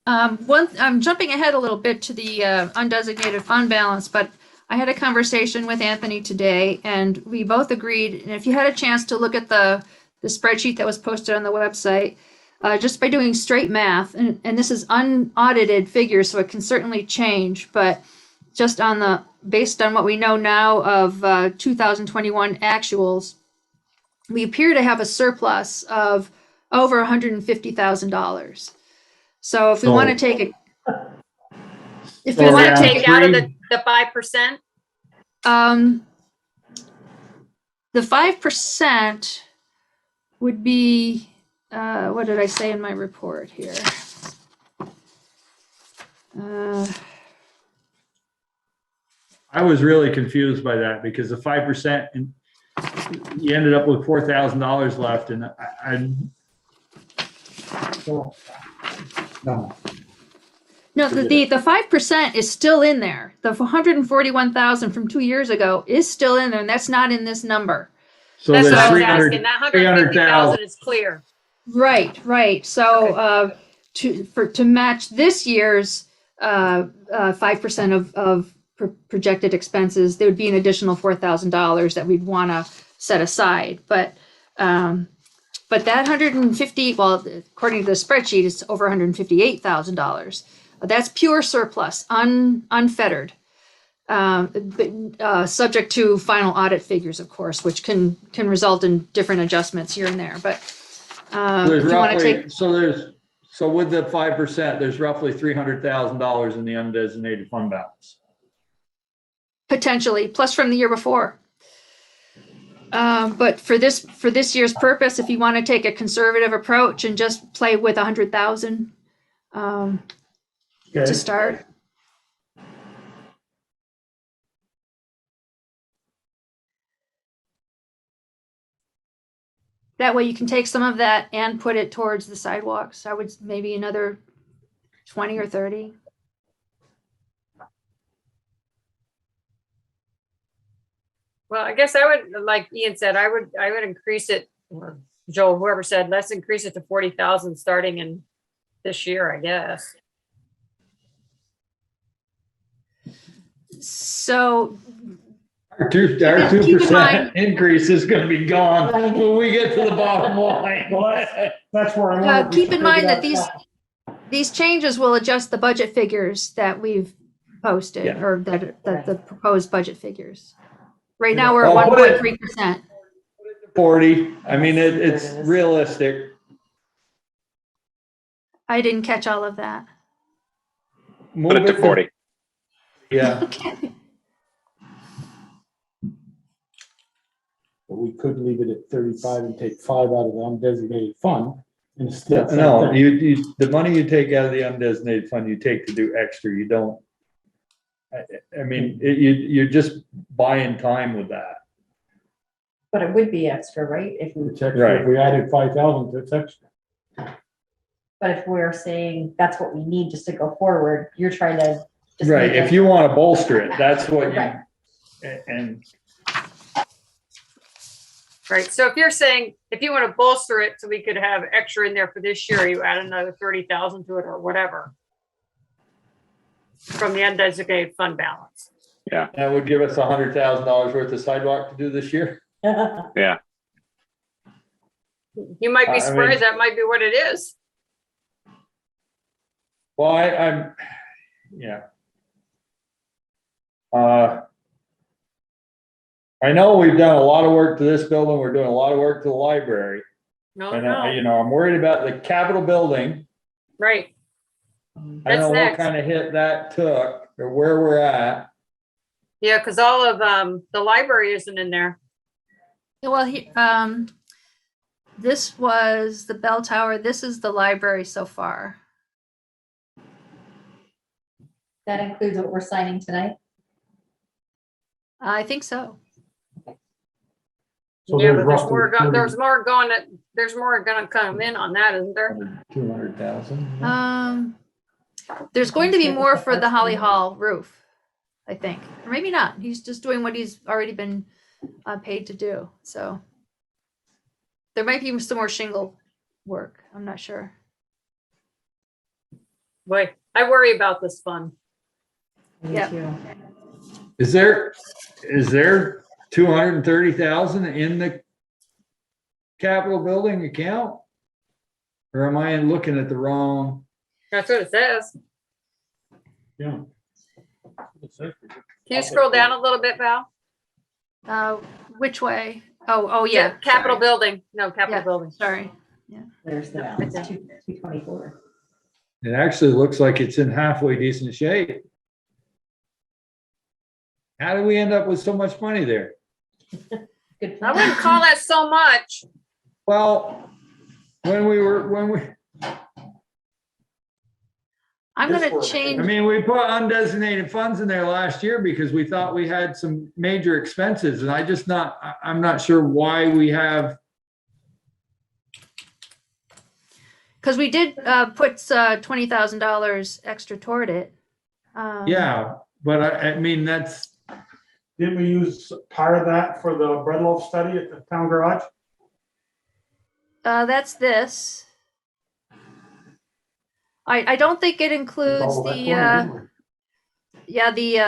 B: I'm jumping ahead a little bit to the undesignated fund balance, but I had a conversation with Anthony today and we both agreed, and if you had a chance to look at the spreadsheet that was posted on the website, just by doing straight math, and this is unaudited figures, so it can certainly change, but just based on what we know now of 2021 actuals, we appear to have a surplus of over $150,000. So if we want to take it, If
G: You
B: you
G: want
B: want
G: to
B: to
G: take out of the 5%?
B: the 5% would be, what did I say in my report here?
A: I was really confused by that because the 5%, and you ended up with $4,000 left, and no.
B: No, the 5% is still in there. The 141,000 from 2 years ago is still in there, and that's not in this number.
A: So
G: That's
A: there's
G: what I was
A: 300
G: asking. That 150,000 is clear.
B: Right. So to match this year's 5% of projected expenses, there would be an additional $4,000 that we'd want to set aside. But that 150, well, according to the spreadsheet, it's over $158,000. That's pure surplus, unfettered, subject to final audit figures, of course, which can result in different adjustments here and there. But
A: There's
B: if you want to
A: roughly,
B: take,
A: so with the 5%, there's roughly $300,000 in the undesignated fund balance.
B: potentially, plus from the year before. But for this year's purpose, if you want to take a conservative approach and just play with 100,000 to start. That way you can take some of that and put it towards the sidewalks. I would maybe another 20 or 30.
G: Well, I guess I would, like Ian said, I would increase it, or Joel, whoever said, let's increase it to 40,000 starting in this year, I guess.
B: So
A: Our 2% increase is going to be gone when we get to the bottom line.
U: That's where I'm.
B: keep in mind that these changes will adjust the budget figures that we've posted, or that the proposed budget figures. Right now, we're at 1.3%.
A: 40. I mean, it's realistic.
B: I didn't catch all of that.
D: Put it to 40.
A: Yeah.
B: Okay.
U: But we could leave it at 35 and take 5 out of the undesignated fund and still.
A: No, you the money you take out of the undesignated fund, you take to do extra. You don't. I mean, you're just buying time with that.
E: But it would be extra, right?
U: It's extra. If we added 5,000, it's extra.
E: But if we're saying that's what we need just to go forward, you're trying to. Just
A: Right.
E: make
A: If
E: it-
A: you want to bolster it, that's what you,
E: Right.
A: and
G: Right, so if you're saying, if you want to bolster it so we could have extra in there for this year, you add another 30,000 to it or whatever. From the undesignated fund balance.
D: Yeah.
A: that would give us $100,000 worth of sidewalk to do this year.
D: Yeah.
G: You might
A: I
G: be
A: mean-
G: surprised, that might be what it is.
A: Well, I'm, yeah. I know we've done a lot of work to this building. We're doing a lot of work to the library.
G: No,
A: And,
G: no,
A: I'm worried about the Capitol building.
G: right.
A: I don't
G: That's
A: know what
G: next.
A: kind of hit that took or where we're at.
G: Yeah, because all of the library isn't in there.
B: Well, this was the bell tower. This is the library so far.
E: That includes what we're signing tonight.
B: I think so.
U: So
G: Yeah,
U: there's
G: but there's
U: roughly
G: more,
U: 30.
G: there's more gonna come in on that, isn't there?
A: 200,000.
B: There's going to be more for the Holly Hall roof, I think, or maybe not. He's just doing what he's already been paid to do. So there might be some more shingle work. I'm not sure.
G: Boy, I worry about this fund.
B: Yeah.
A: Is there 230,000 in the Capitol building account? Or am I looking at the wrong?
G: That's what it says.
U: Yeah.
G: Can you scroll down a little bit, Val?
B: Which way? Oh, yeah.
G: Capitol
B: sorry.
G: building. No, Capitol
B: Yeah,
G: building.
B: Sorry. Yeah.
E: There's the balance, 224.
A: It actually looks like it's in halfway decent shape. How did we end up with so much money there?
E: Good
G: I
E: plan.
G: wouldn't call that so much.
A: Well, when we,
B: I'm
U: This
B: gonna
U: works.
A: I
B: change,
A: mean, we put undesignated funds in there last year because we thought we had some major expenses and I'm not sure why we have,
B: because we did put $20,000 extra toward it.
A: yeah, but I mean,
U: Didn't we use part of that for the bread loaf study at the town garage?
B: That's this. I don't think it includes
U: All that
B: the,
U: money, didn't we?
B: yeah, the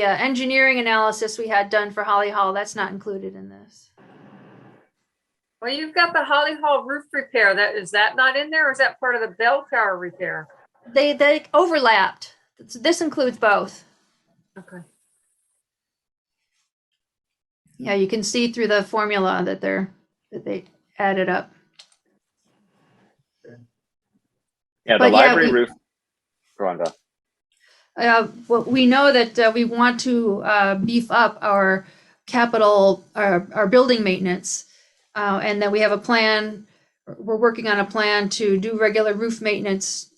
B: engineering analysis we had done for Holly Hall. That's not included in this.
G: Well, you've got the Holly Hall roof repair. Is that not in there, or is that part of the bell tower repair?
B: They overlapped. This includes both.
G: Okay.
B: Yeah, you can see through the formula that they added up.
D: Yeah, the
B: But yeah,
D: library roof. Go on, Val.
B: Well, we know that we want to beef up our capital, our building maintenance, and that we have a plan. We're working on a plan to do regular roof maintenance,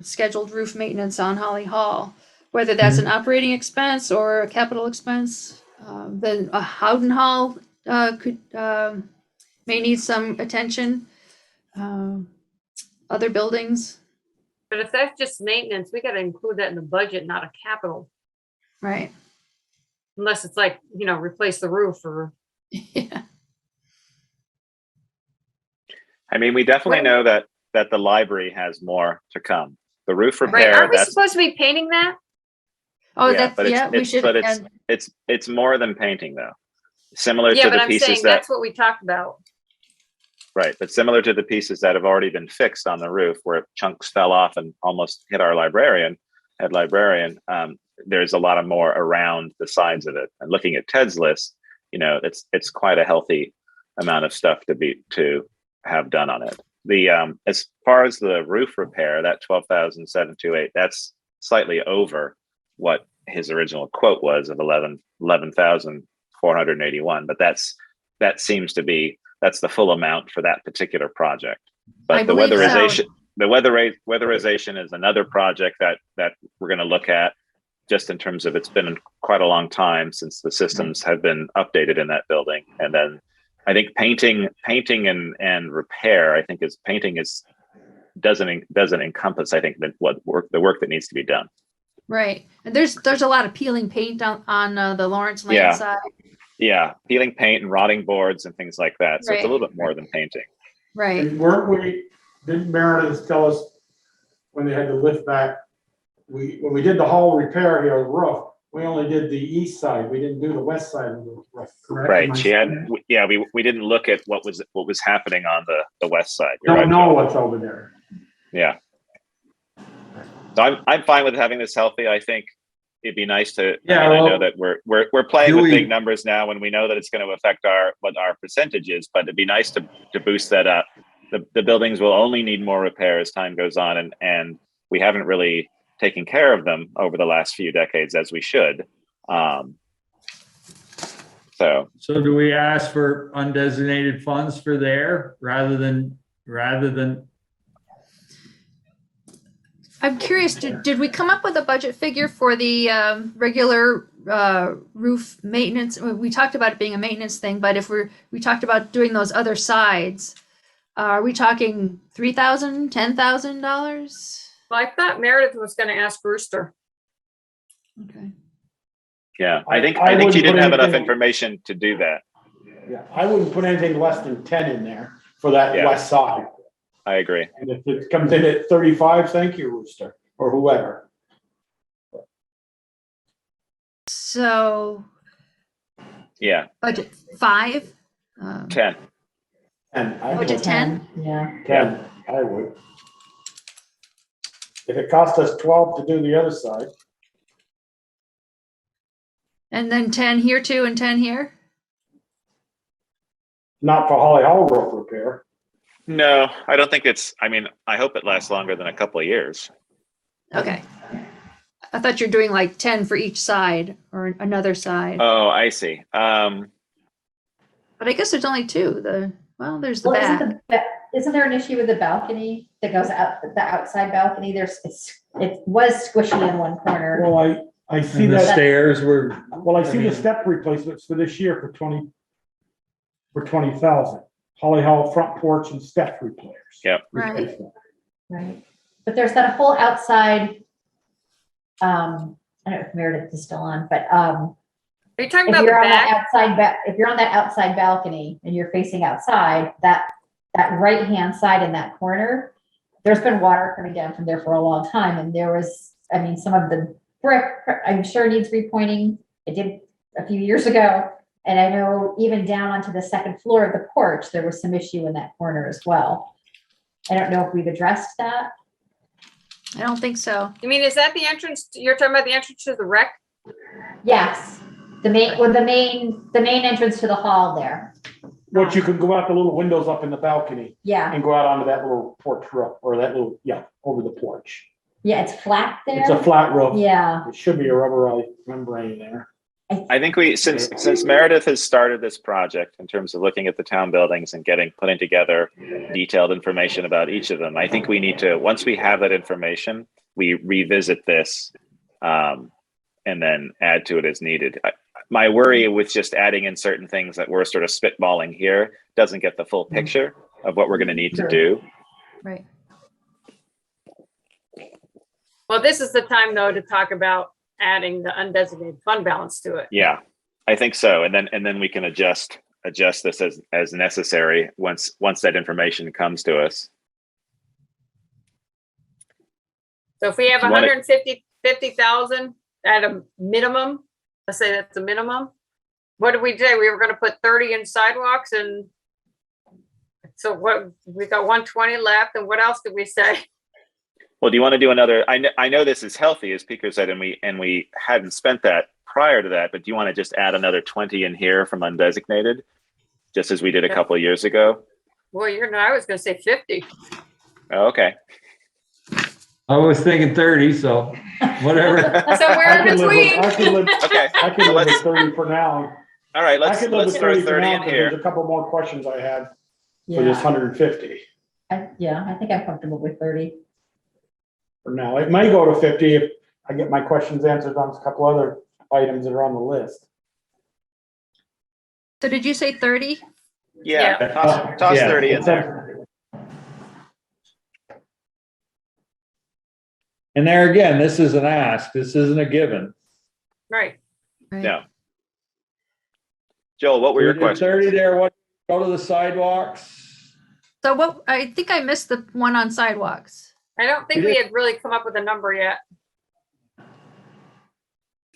B: scheduled roof maintenance on Holly Hall, whether that's an operating expense or a capital expense. Then Howden Hall may need some attention. Other buildings.
G: But if that's just maintenance, we got to include that in the budget, not a capital.
B: Right.
G: Unless it's like, replace the roof or.
B: Yeah.
D: I mean, we definitely know that the library has more to come. The roof
G: Right.
D: repair,
G: Aren't we
D: that's,
G: supposed to be painting that?
B: Oh,
D: yeah, but
B: we should.
D: it's more than painting though. Similar
G: Yeah,
D: to
G: but
D: the
G: I'm
D: pieces
G: saying
D: that,
G: that's what we talked about.
D: right, but similar to the pieces that have already been fixed on the roof where chunks fell off and almost hit our head librarian. There's a lot of more around the sides of it. And looking at Ted's list, it's quite a healthy amount of stuff to have done on it. As far as the roof repair, that 12,728, that's slightly over what his original quote was of 11,481, but that seems to be, that's the full amount for that particular project. But the weatherization, weatherization is another project that we're going to look at, just in terms of, it's been quite a long time since the systems have been updated in that building. And then I think painting and repair, I think doesn't encompass, I think, that the work that needs to be done.
B: Right. And there's a lot of peeling paint on the Lawrence Lane side.
D: Yeah, peeling paint and rotting boards and things like that. So it's a little bit more than painting.
B: Right.
U: And didn't Meredith tell us when they had to lift back, when we did the hall repair here, the roof, we only did the east side. We didn't do the west side of the roof, correct?
D: Right. We didn't look at what was happening on the west side.
U: Don't know what's over there.
D: Yeah. So I'm fine with having this healthy. I think it'd be nice to.
A: Yeah,
D: I know that we're playing with big numbers now, and we know that it's going to affect what our percentage is. But it'd be nice to boost that up. The buildings will only need more repair as time goes on, and we haven't really taken care of them over the last few decades as we should. So
A: do we ask for undesignated funds for there rather than?
B: I'm curious, did we come up with a budget figure for the regular roof maintenance? We talked about it being a maintenance thing, but if we talked about doing those other sides, are we talking $3,000, $10,000?
G: Well, I thought Meredith was going to ask Brewster.
B: Okay.
D: Yeah, I think
U: wouldn't
D: she didn't
U: put
D: have enough
U: anything-
D: information to do that.
U: Yeah, I wouldn't put anything less than 10 in there for that west side.
D: I agree.
U: And if it comes in at 35, thank you, Rooster, or whoever.
B: So
D: Yeah.
B: budget 5?
D: 10.
U: And
B: Budget 10?
E: Yeah.
U: 10, I would. If it cost us 12 to do the other side,
B: And then 10 here too and 10 here?
U: not for Holly Hall roof repair.
D: No, I don't think I hope it lasts longer than a couple of years.
B: Okay. I thought you're doing like 10 for each side or another side.
D: Oh, I see.
B: But I guess there's only two. There's the
E: Well,
B: back.
E: isn't there an issue with the balcony that goes out, the outside balcony? It was squishy in one corner.
U: Well, I see
A: And the
U: that,
A: stairs were,
U: well, I see the step replacements for this year for 20,000. Holly Hall front porch and step repairs.
D: Yep.
B: Right.
E: Right. But there's that whole outside, I don't know if Meredith is still on, but,
G: Are you talking
E: if
G: about the
E: you're on
G: back?
E: that outside, if you're on that outside balcony and you're facing outside, that right-hand side in that corner, there's been water coming down from there for a long time. And there was, some of the brick, I'm sure needs repointing. It did a few years ago. And I know even down onto the second floor of the porch, there was some issue in that corner as well. I don't know if we've addressed that.
B: I don't think so.
G: You mean, is that the entrance? You're talking about the entrance to the rec?
E: Yes, the main entrance to the hall there.
U: What you can go out the little windows up in the balcony
E: Yeah,
U: and go out onto that little porch roof, or that little, over the porch.
E: yeah, it's flat there.
U: It's a flat roof.
E: Yeah.
U: It should be a rubberized membrane there.
D: I think since Meredith has started this project in terms of looking at the town buildings and putting together detailed information about each of them, I think we need to, once we have that information, we revisit this and then add to it as needed. My worry with just adding in certain things that we're sort of spitballing here doesn't get the full picture of what we're going to need to do.
B: Right.
G: Well, this is the time though to talk about adding the undesignated fund balance to it.
D: Yeah, I think so. And then we can adjust this as necessary once that information comes to us.
G: So if we have
D: You want it-
G: 50,000 at a minimum, let's say that's a minimum. What did we do? We were going to put 30 in sidewalks, and so what? We got 120 left. And what else did we say?
D: Well, do you want to do another? I know this is healthy, as Pico said, and we hadn't spent that prior to that. But do you want to just add another 20 in here from undesignated, just as we did a couple of years ago?
G: Well, I was going to say 50.
D: Oh, okay.
A: I was thinking 30, so whatever.
G: Somewhere in between.
U: I could live
D: Okay.
U: with 30 for now.
D: All right.
U: I could live
D: Let's
U: with
D: throw
U: 30 for
D: 30
U: now
D: in
U: 'cause
D: here.
U: there's a couple more questions I had for
E: Yeah,
U: this 150
E: I think I'm comfortable with 30.
U: for now. It may go to 50 if I get my questions answered on a couple other items that are on the list.
B: So did you say 30?
D: Yeah. Toss
A: Yeah.
D: 30 in there.
A: And there again, this is an ask. This isn't a given.
G: Right.
D: No. Joel, what were your
A: We did
D: questions?
A: 30 there. What, go to the sidewalks?
B: So I think I missed the one on sidewalks.
G: I don't think we had really come up with a number yet.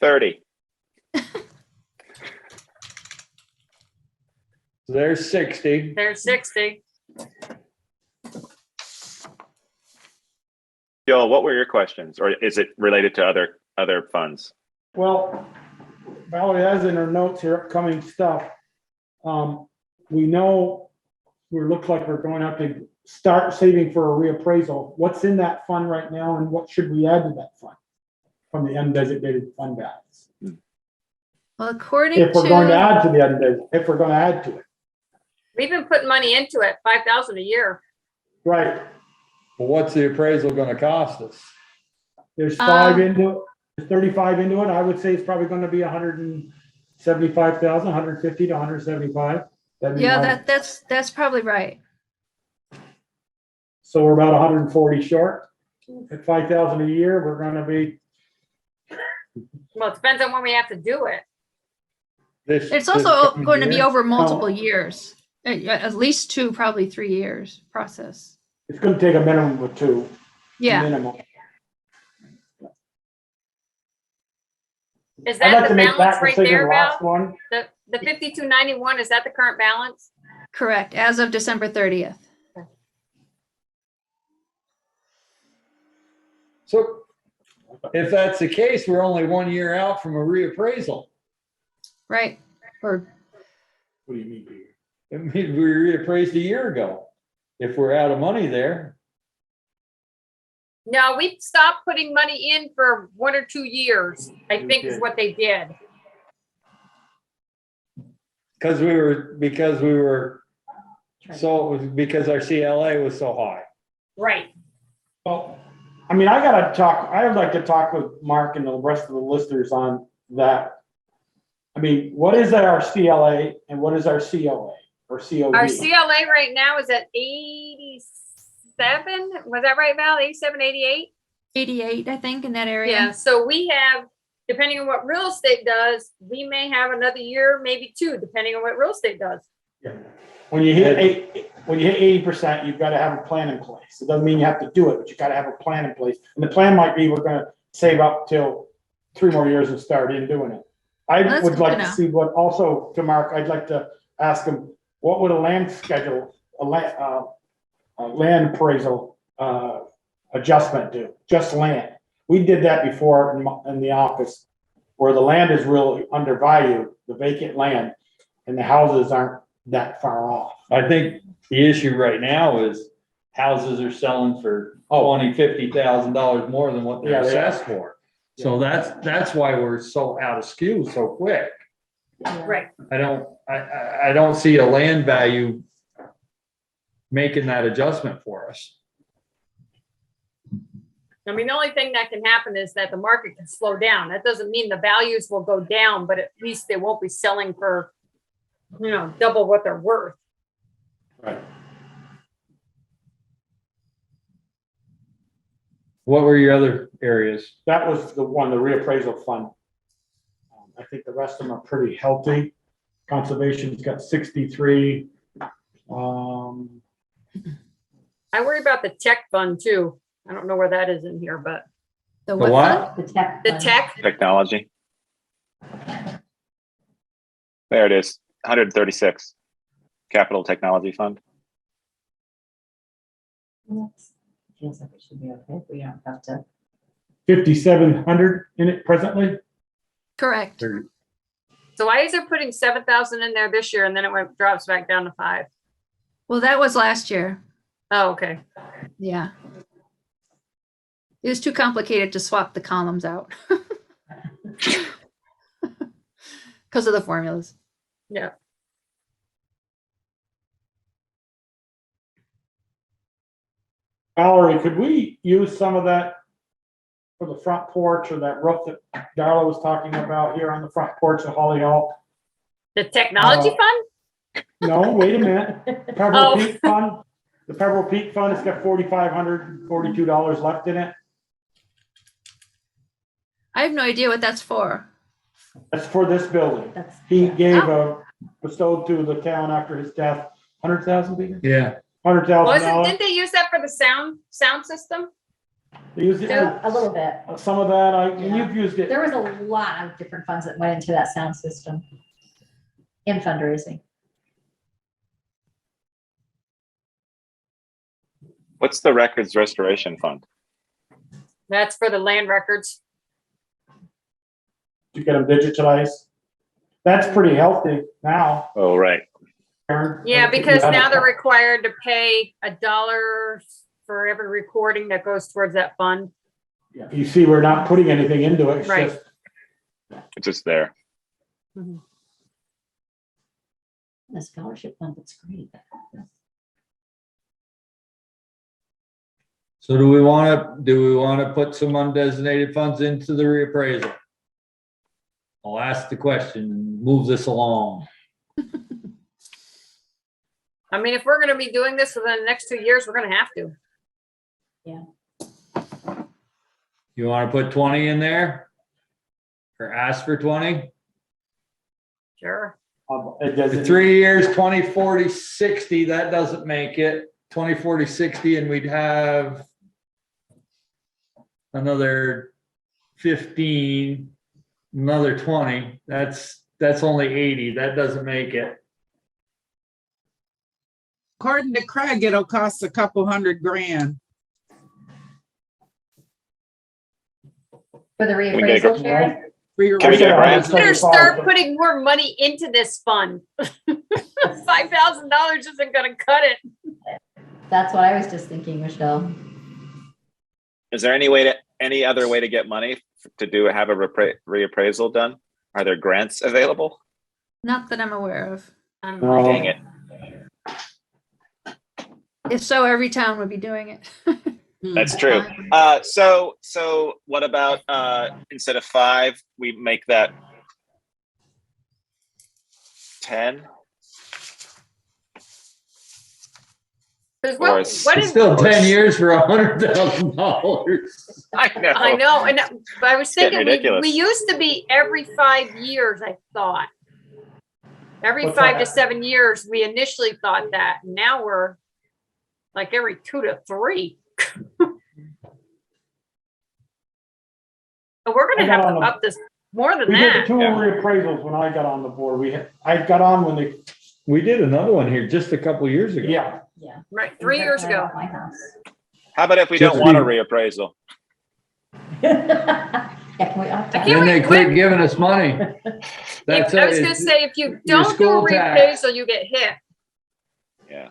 D: 30.
A: There's 60.
G: There's 60.
D: Joel, what were your questions, or is it related to other funds?
U: Well, Valerie has in her notes here upcoming stuff. We know we look like we're going to have to start saving for a reappraisal. What's in that fund right now, and what should we add to that fund from the undesignated fund balance?
B: Well, according
U: If we're
B: to
U: going to add to the undesignated, if we're going to add to it,
G: We've been putting money into it, 5,000 a year.
U: right?
A: Well, what's the appraisal going to cost us?
U: There's 5 into it, there's 35 into it. I would say it's probably going to be 175,000, 150 to 175. That'd be
B: yeah,
U: my-
B: that's probably right.
U: So we're about 140 short. At 5,000 a year, we're going to be.
G: Well, it depends on when we have to do it.
B: It's also going to be over multiple years, at least 2, probably 3 years process.
U: It's going to take a minimum of 2.
B: Yeah.
U: Minimum.
G: Is
U: I'd
G: that
U: like
G: the
U: to make
G: balance
U: that
G: right
U: decision
G: there, Val?
U: last one.
G: The 5291, is that the current balance?
B: Correct, as of December 30th.
A: So if that's the case, we're only 1 year out from a reappraisal.
B: Right. Or
U: What do you mean, Peter?
A: I mean, we reappraised a year ago. If we're out of money there,
G: No, we stopped putting money in for 1 or 2 years, I think is what they did.
A: Because we were, so it was because our CLA was so high.
G: Right.
U: Well, I mean, I would like to talk with Mark and the rest of the listeners on that. I mean, what is our CLA and what is our COA or COD?
G: Our CLA right now is at 87. Was that right, Val? 87, 88?
B: 88, I think, in that area.
G: Yeah, so we have, depending on what real estate does, we may have another year, maybe 2, depending on what real estate does.
U: When you hit 80%, you've got to have a plan in place. It doesn't mean you have to do it, but you got to have a plan in place. And the plan might be, we're going to save up till 3 more years and start in doing it. I would like to see what, also to Mark, I'd like to ask him, what would a land schedule, a land appraisal adjustment do? Just land. We did that before in the office, where the land is really undervalued, the vacant land, and the houses aren't that far off.
A: I think the issue right now is houses are selling for $20,000-$50,000 more than what they're assessed for. So that's why we're so out of skew so quick.
G: Right.
A: I don't see a land value making that adjustment for us.
G: I mean, the only thing that can happen is that the market can slow down. That doesn't mean the values will go down, but at least they won't be selling for, double what they're worth.
U: Right.
A: What were your other areas?
U: That was the one, the reappraisal fund. I think the rest of them are pretty healthy. Conservation's got 63.
G: I worry about the tech fund too. I don't know where that is in here, but.
A: The what?
E: The tech.
G: The tech.
D: Technology. There it is, 136. Capital Technology Fund.
E: Feels like it should be okay. We don't have to.
U: 5,700 in it presently.
B: Correct.
G: So why is it putting 7,000 in there this year and then it drops back down to 5?
B: Well, that was last year.
G: Oh, okay.
B: Yeah. It was too complicated to swap the columns out. Because of the formulas.
G: Yeah.
U: Valerie, could we use some of that for the front porch or that roof that Darla was talking about here on the front porch of Holly Hall?
G: The technology fund?
U: No, wait a minute. Pebble Peak Fund. The Pebble Peak Fund has got $4,542 left in it.
B: I have no idea what that's for.
U: That's for this building. He gave bestowed to the town after his death, 100,000.
A: Yeah.
U: $100,000.
G: Didn't they use that for the sound system?
U: They used it
E: A little bit.
U: some of that. You've used it.
E: There was a lot of different funds that went into that sound system and fundraising.
D: What's the Records Restoration Fund?
G: That's for the land records.
U: To get them digitized. That's pretty healthy now.
D: Oh, right.
G: Yeah, because now they're required to pay $1 for every recording that goes towards that fund.
U: Yeah, you see, we're not putting anything into it. It's
G: Right.
U: just
D: It's just there.
E: The scholarship fund, that's great.
A: So do we want to put some undesignated funds into the reappraisal? I'll ask the question and move this along.
G: I mean, if we're going to be doing this within the next 2 years, we're going to have to.
E: Yeah.
A: You want to put 20 in there? Or ask for 20?
G: Sure.
A: The 3 years, 20, 40, 60, that doesn't make it. 20, 40, 60, and we'd have another 15, another 20. That's only 80. That doesn't make it.
K: According to Craig, it'll cost a couple $100,000.
E: For the
D: We gotta go-
E: reappraisal, Sharon?
D: Can we get a grant?
G: Better start putting more money into this fund. $5,000 isn't going to cut it.
E: That's what I was just thinking, Michelle.
D: is there any other way to get money to have a reappraisal done? Are there grants available?
B: Not that I'm aware of.
D: Dang it.
B: If so, every town would be doing it.
D: That's true. So what about instead of 5, we make that 10?
G: What
A: It's
G: is
A: still 10 years for $100,000.
G: I know, and but I was
D: It's getting
G: thinking
D: ridiculous.
G: we used to be every 5 years. I thought every
U: What's
G: 5 to
U: that?
G: 7 years. We initially thought that. Now we're like every 2 to 3. But we're going to
U: I
G: have
U: got
G: to
U: on the-
G: up this more than
U: We did
G: that.
U: 2 reappraisals when I got on the board. I got on when they,
A: We did another one here just a couple years ago.
U: yeah.
E: Yeah.
G: Right, 3 years ago.
E: My house.
D: How about if we
A: Just
D: don't want a
A: be-
D: reappraisal?
E: Yeah, can we opt out?
A: Then they quit giving us money. That's
G: I was
A: it.
G: going to say, if you
A: Your
G: don't do a
A: school tax.
G: reappraisal, you get hit.
D: Yeah.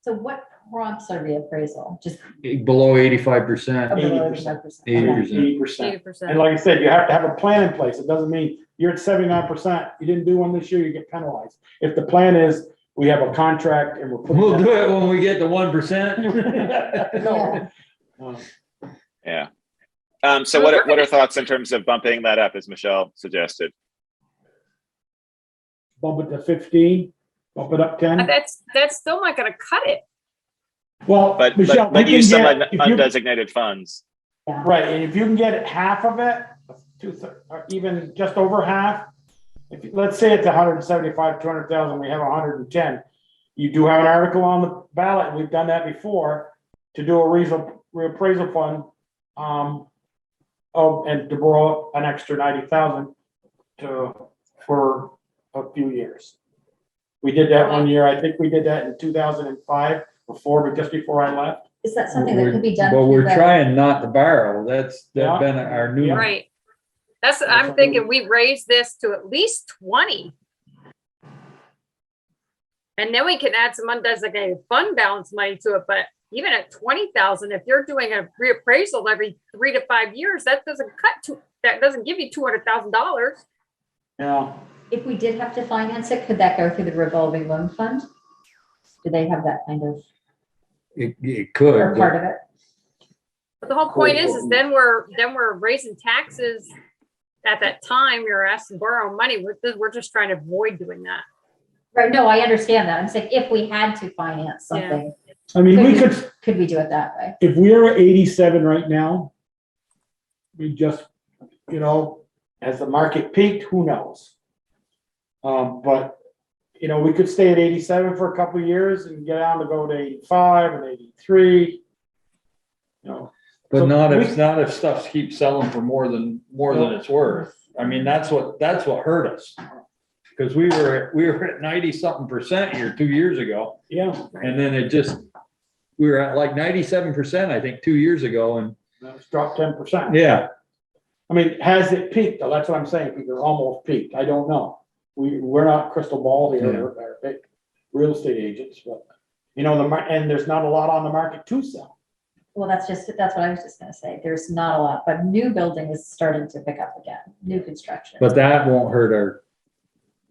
E: So what prompts a reappraisal? Just
A: Below 85%.
E: below
U: 80%.
E: 85%.
A: 80%.
U: 80%.
G: 80%.
U: And like I said, you have to have a plan in place. It doesn't mean you're at 79%. You didn't do one this year, you get penalized. If the plan is, we have a contract and we're putting.
A: We'll do it when we get to 1%.
U: No.
D: Yeah. So what are thoughts in terms of bumping that up, as Michelle suggested?
U: Bump it to 15, bump it up 10.
G: But that's still not going to cut it.
U: Well,
D: But
U: Michelle,
D: but
U: we
D: use
U: can
D: some
U: get- if you-
D: undesignated funds.
U: Right, and if you can get half of it, 2/3, or even just over half, if, let's say it's 175, 200,000, we have 110. You do have an article on the ballot, and we've done that before, to do a reappraisal fund, and to borrow an extra 90,000 for a few years. We did that one year. I think we did that in 2005, but just before I left.
E: Is that something that could be done?
A: But
E: through
A: we're
E: the-
A: trying not to borrow. That's
U: Yeah.
A: been our new.
G: Right. I'm thinking we raise this to at least 20. And then we can add some undesignated fund balance money to it. But even at 20,000, if you're doing a reappraisal every 3 to 5 years, that doesn't give you $200,000.
U: Yeah.
E: If we did have to finance it, could that go through the revolving loan fund? Do they have that kind of,
A: It could.
E: or part of it?
G: But the whole point is then we're raising taxes. At that time, you're asking to borrow money. We're just trying to avoid doing that.
E: Right, no, I understand that. I'm saying if we had to finance
G: Yeah.
E: something.
U: I mean, we could,
E: Could we do it that way?
U: if we are at 87 right now, we just, as the market peaked, who knows? But, we could stay at 87 for a couple of years and get on to go to 85 and 83.
A: But
U: So
A: not
U: we-
A: if stuff keeps selling for more than it's worth. I mean, that's what hurt us. Because we were at 90-something% here 2 years ago.
U: Yeah.
A: And then we were at like 97%, I think, 2 years ago, and
U: It's dropped 10%.
A: yeah.
U: I mean, has it peaked? Though? That's what I'm saying. It's almost peaked. I don't know. We're not crystal ball here.
A: Yeah.
U: We're big real estate agents, but and there's not a lot on the market to sell.
E: Well, that's what I was just gonna say. There's not a lot, but new building is starting to pick up again, new construction.
A: But that won't hurt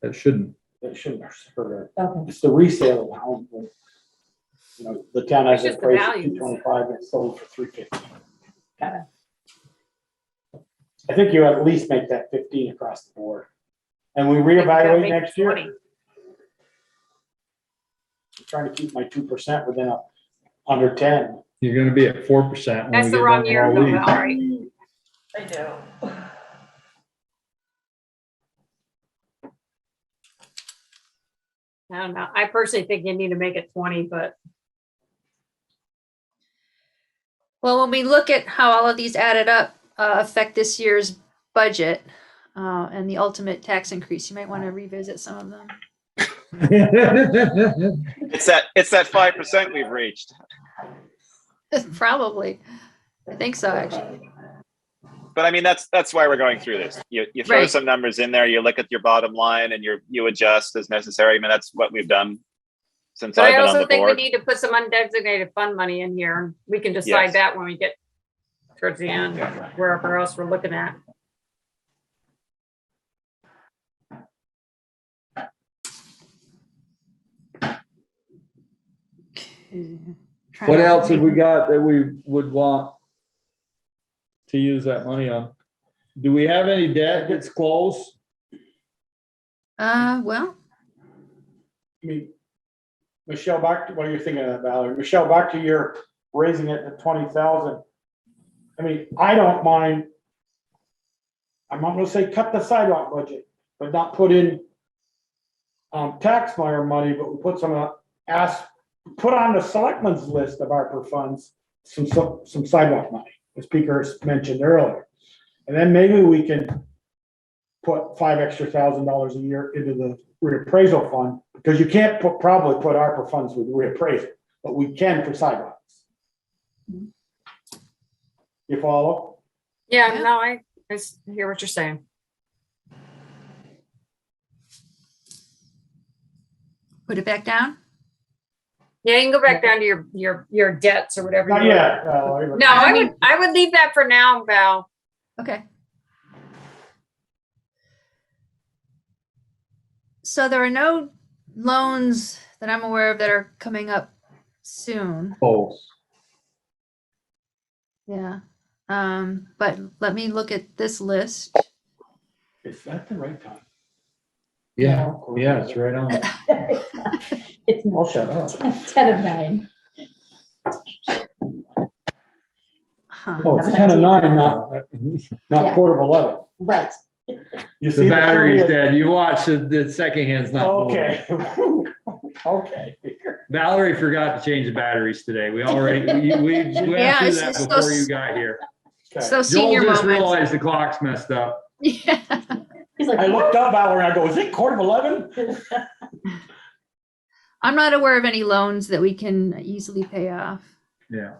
A: that shouldn't.
U: It shouldn't hurt.
E: Okay.
U: It's the resale of the home. The town has
G: It's
U: it
G: just the
U: priced at
G: values.
U: 225 and it's sold for 350.
E: Got it.
U: I think you at least make that 15 across the board. And we
G: gotta
U: reevaluate
G: make it
U: next year.
G: 20.
U: I'm trying to keep my 2% within under 10.
A: You're gonna be at 4%. when
G: That's
A: we
G: the
A: get
G: wrong
A: done with
G: year,
A: all
G: though,
A: these.
G: all right.
E: I do.
G: I don't know. I personally think you need to make it 20, but
B: Well, when we look at how all of these added up affect this year's budget and the ultimate tax increase, you might want to revisit some of them.
D: It's that 5% we've reached.
B: Probably. I think so, actually.
D: But I mean, that's why we're going through this. You throw
B: Right.
D: some numbers in there, you look at your bottom line, and you adjust as necessary. I mean, that's what we've done since
G: but
D: I've
G: I
D: been on
G: also
D: the
G: think we
D: board.
G: need to put some undesignated fund money in here. We can decide
D: Yes.
G: that when we get towards the end, wherever else we're looking at.
A: What else have we got that we would want to use that money on? Do we have any debt that's close?
B: Well,
U: I mean, Michelle, back to what you're thinking of that, Valerie. Michelle, back to your raising it to 20,000. I mean, I don't mind. I'm not gonna say cut the sidewalk budget, but not put in taxpayer money, but we put some put on the selectmen's list of ARPA funds, some sidewalk money, as Peter mentioned earlier. And then maybe we can put $5,000 extra a year into the reappraisal fund, because you can't probably put ARPA funds with reappraisal, but we can for sidewalks. You follow?
G: Yeah, no, I hear what you're saying.
B: put it back down?
G: Yeah, you can go back down to your debts or whatever.
U: Not
G: you
U: yet,
G: want.
U: Valerie.
G: No, I would leave that for now, Val.
B: Okay. So there are no loans that I'm aware of that are coming up soon.
A: Oh.
B: Yeah. But let me look at this list.
U: Is that the right time?
A: Yeah, yeah, it's right on.
E: It's
U: I'll shut up.
E: 10 of 9.
U: Oh, it's 10 of 9, not
E: Yeah.
U: quarter of 11.
E: Right.
U: You
A: The battery's
U: period?
A: dead. You watch the second hand's not moving.
U: Okay. Okay.
A: Valerie forgot to change the batteries today. We already, we went
B: Yeah,
A: through
B: it's
A: that
B: so
A: before you got here.
B: So
A: Joel
B: senior
A: just
B: moments.
A: realized the clock's messed up.
B: Yeah.
E: He's like,
U: I looked up, Valerie, I go, is it quarter of 11?
B: I'm not aware of any loans that we can easily pay off.
A: Yeah.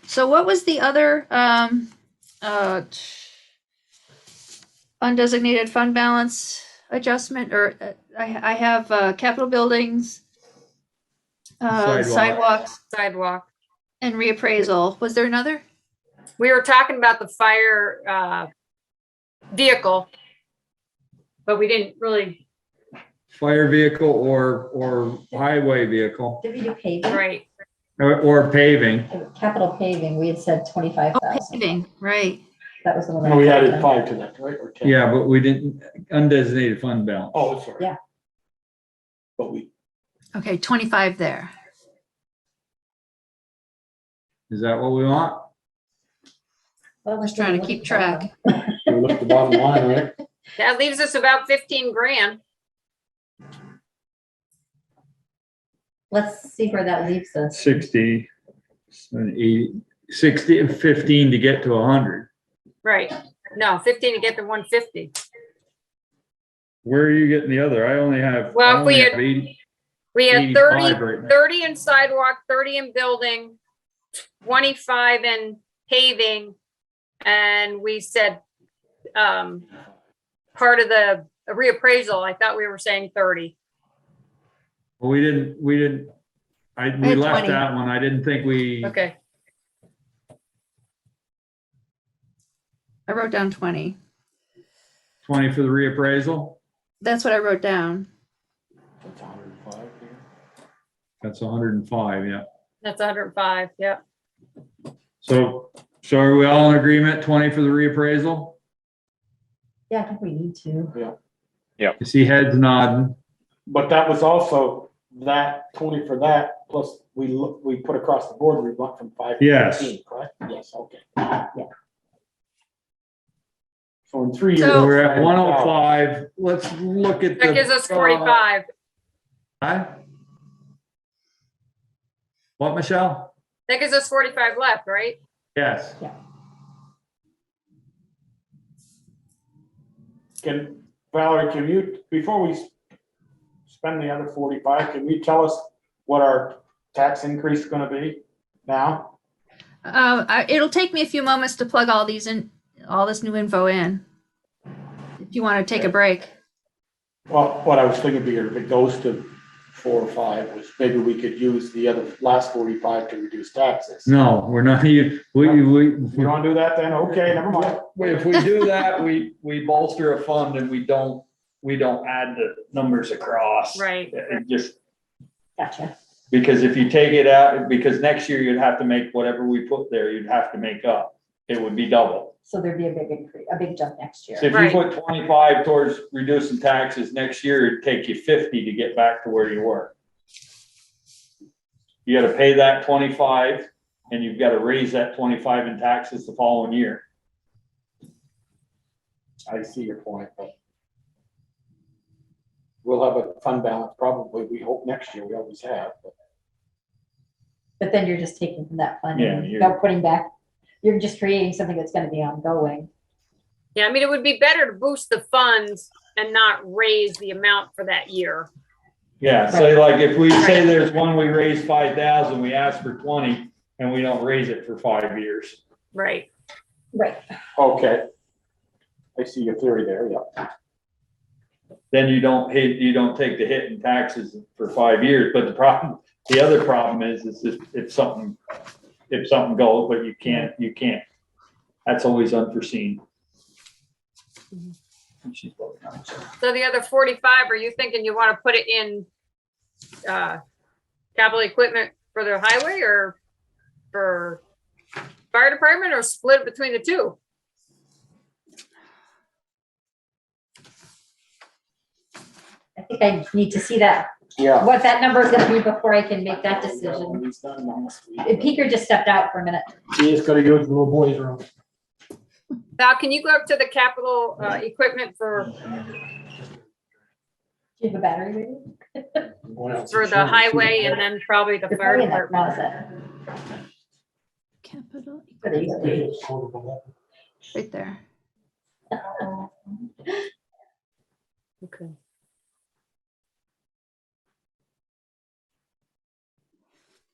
B: So what was the other undesignated fund balance adjustment? Or I have capital buildings, sidewalks, and reappraisal. Was there another?
G: We were talking about the fire vehicle, but we didn't really.
A: Fire vehicle or highway vehicle
E: Did we do paving?
G: Right.
A: or paving.
E: Capital paving, we had said 25,000.
B: Paving, right.
E: That was the one.
U: No, we added
E: I-
U: 5 to that, right? Or 10?
A: Yeah, but we didn't, undesignated fund balance.
U: Oh, sorry.
E: Yeah.
U: But we,
B: Okay, 25 there.
A: Is that what we want?
E: Well,
B: Just trying to keep track.
U: we looked at the bottom line, right?
G: That leaves us about 15 grand.
E: Let's see where that leaves us.
A: 60, 80, 60 and 15 to get to 100.
G: Right. No, 15 to get to 150.
A: Where are you getting the other? I only have.
G: Well,
A: I
G: if we
A: only
G: had-
A: have 80.
G: We had
A: 85
G: 30,
A: right now.
G: 30 in sidewalk, 30 in building, 25 in paving. And we said, part of the reappraisal, I thought we were saying 30.
A: Well, we didn't, we
B: had
A: left
B: 20.
A: that one. I didn't think we,
G: Okay.
B: I wrote down 20.
A: 20 for the reappraisal.
B: That's what I wrote down.
U: That's 105 here.
A: That's 105, yeah.
G: That's 105. Yep.
A: So are we all in agreement? 20 for the reappraisal?
E: Yeah, I think we need to.
A: You see heads nodding.
U: But that was also that 20 for that, plus we put across the board, we went from 5 to
A: Yes.
U: 15, correct? Yes, okay. Yeah. So in 3 years.
B: So-
A: We're at 105. Let's look at the.
G: That gives us 45.
A: Huh? What, Michelle?
G: That gives us 45 left, right?
A: Yes.
U: Valerie, can you, before we spend the other 45, can you tell us what our tax increase is gonna be now?
B: It'll take me a few moments to plug all these in, all this new info in. If you want to take a break.
U: Well, what I was thinking, Peter, if it goes to 4 or 5, was maybe we could use the other last 45 to reduce taxes.
A: No, we're not,
U: You don't wanna do that then? Okay, never mind.
A: if we do that, we bolster a fund and we don't add the numbers across.
G: Right.
A: It just,
E: Gotcha.
A: because if you take it out, because next year you'd have to make whatever we put there, you'd have to make up. It would be double.
E: So there'd be a big increase, a big jump next year.
A: So if you put 25 towards reducing taxes, next year it'd take you 50 to get back to where you were. You gotta pay that 25 and you've gotta raise that 25 in taxes the following year.
U: I see your point, but we'll have a fund balance probably, we hope next year, we always have.
E: But then you're just taking from that fund
A: Yeah,
E: and
A: you're-
E: not putting back, you're just creating something that's gonna be ongoing.
G: Yeah, I mean, it would be better to boost the funds and not raise the amount for that year.
A: Yeah, say like if we say there's one, we raise 5,000, we ask for 20 and we don't raise it for 5 years.
G: Right.
E: Right.
U: Okay. I see your theory there, yeah.
A: Then you don't take the hit in taxes for 5 years, but the other problem is if something goes, but you can't, that's always unforeseen.
G: So the other 45, are you thinking you want to put it in capital equipment for the highway or for fire department, or split it between the two?
E: I think I need to see that,
U: Yeah.
E: what that number is gonna be before I can make that decision.
U: He's done last week.
E: Peter just stepped out for a minute.
U: He just gotta go to the little boy's room.
G: Val, can you go up to the capital equipment for
E: Do you have a battery ready?
G: the highway and then probably the
E: You're
G: fire
E: probably in that
G: department?
E: closet.
B: Capital,
E: There you go.
B: right there.
G: Okay.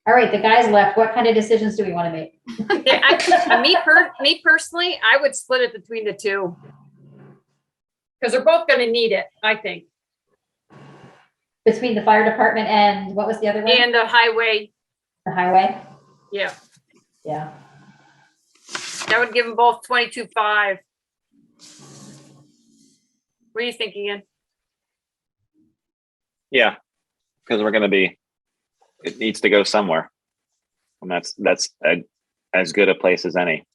E: All right, the guys left. What kind of decisions do we want to make?
G: Yeah, me personally, I would split it between the two. Because they're both gonna need it, I think.
E: Between the fire department and what was the other one?
G: And the highway,
E: The highway?
G: yeah,
E: Yeah.
G: that would give them both 22.5. What are you thinking, Ian?
D: Yeah, because it needs to go somewhere. And that's as good a place as any.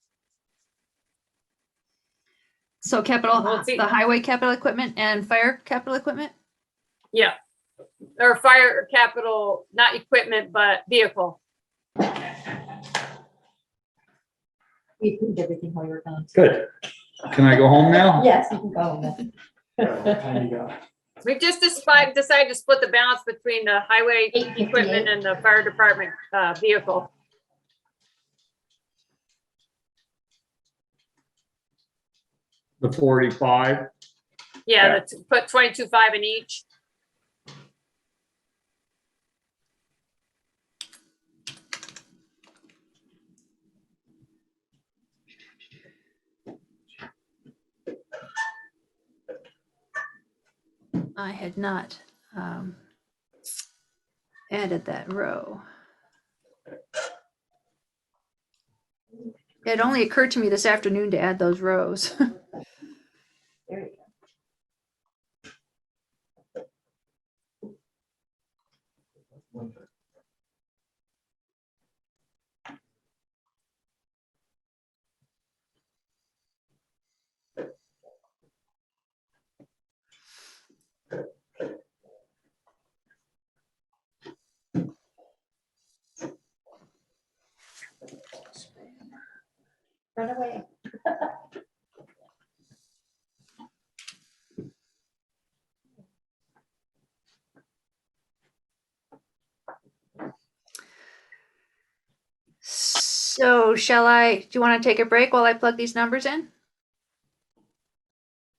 B: So capital,
G: Well, see-
B: the highway capital equipment and fire capital equipment?
G: Yeah. Or fire capital, not equipment, but vehicle.
E: We approved everything while you were gone.
A: Good. Can I go home now?
E: Yes, you can go home then.
U: Tiny guy.
G: We just decided to split the balance between the highway equipment and the fire department vehicle.
A: The 45.
G: Yeah, let's put 22.5 in each.
B: I had not added that row. It only occurred to me this afternoon to add those rows.
E: There you Run away.
B: So do you want to take a break while I plug these numbers in?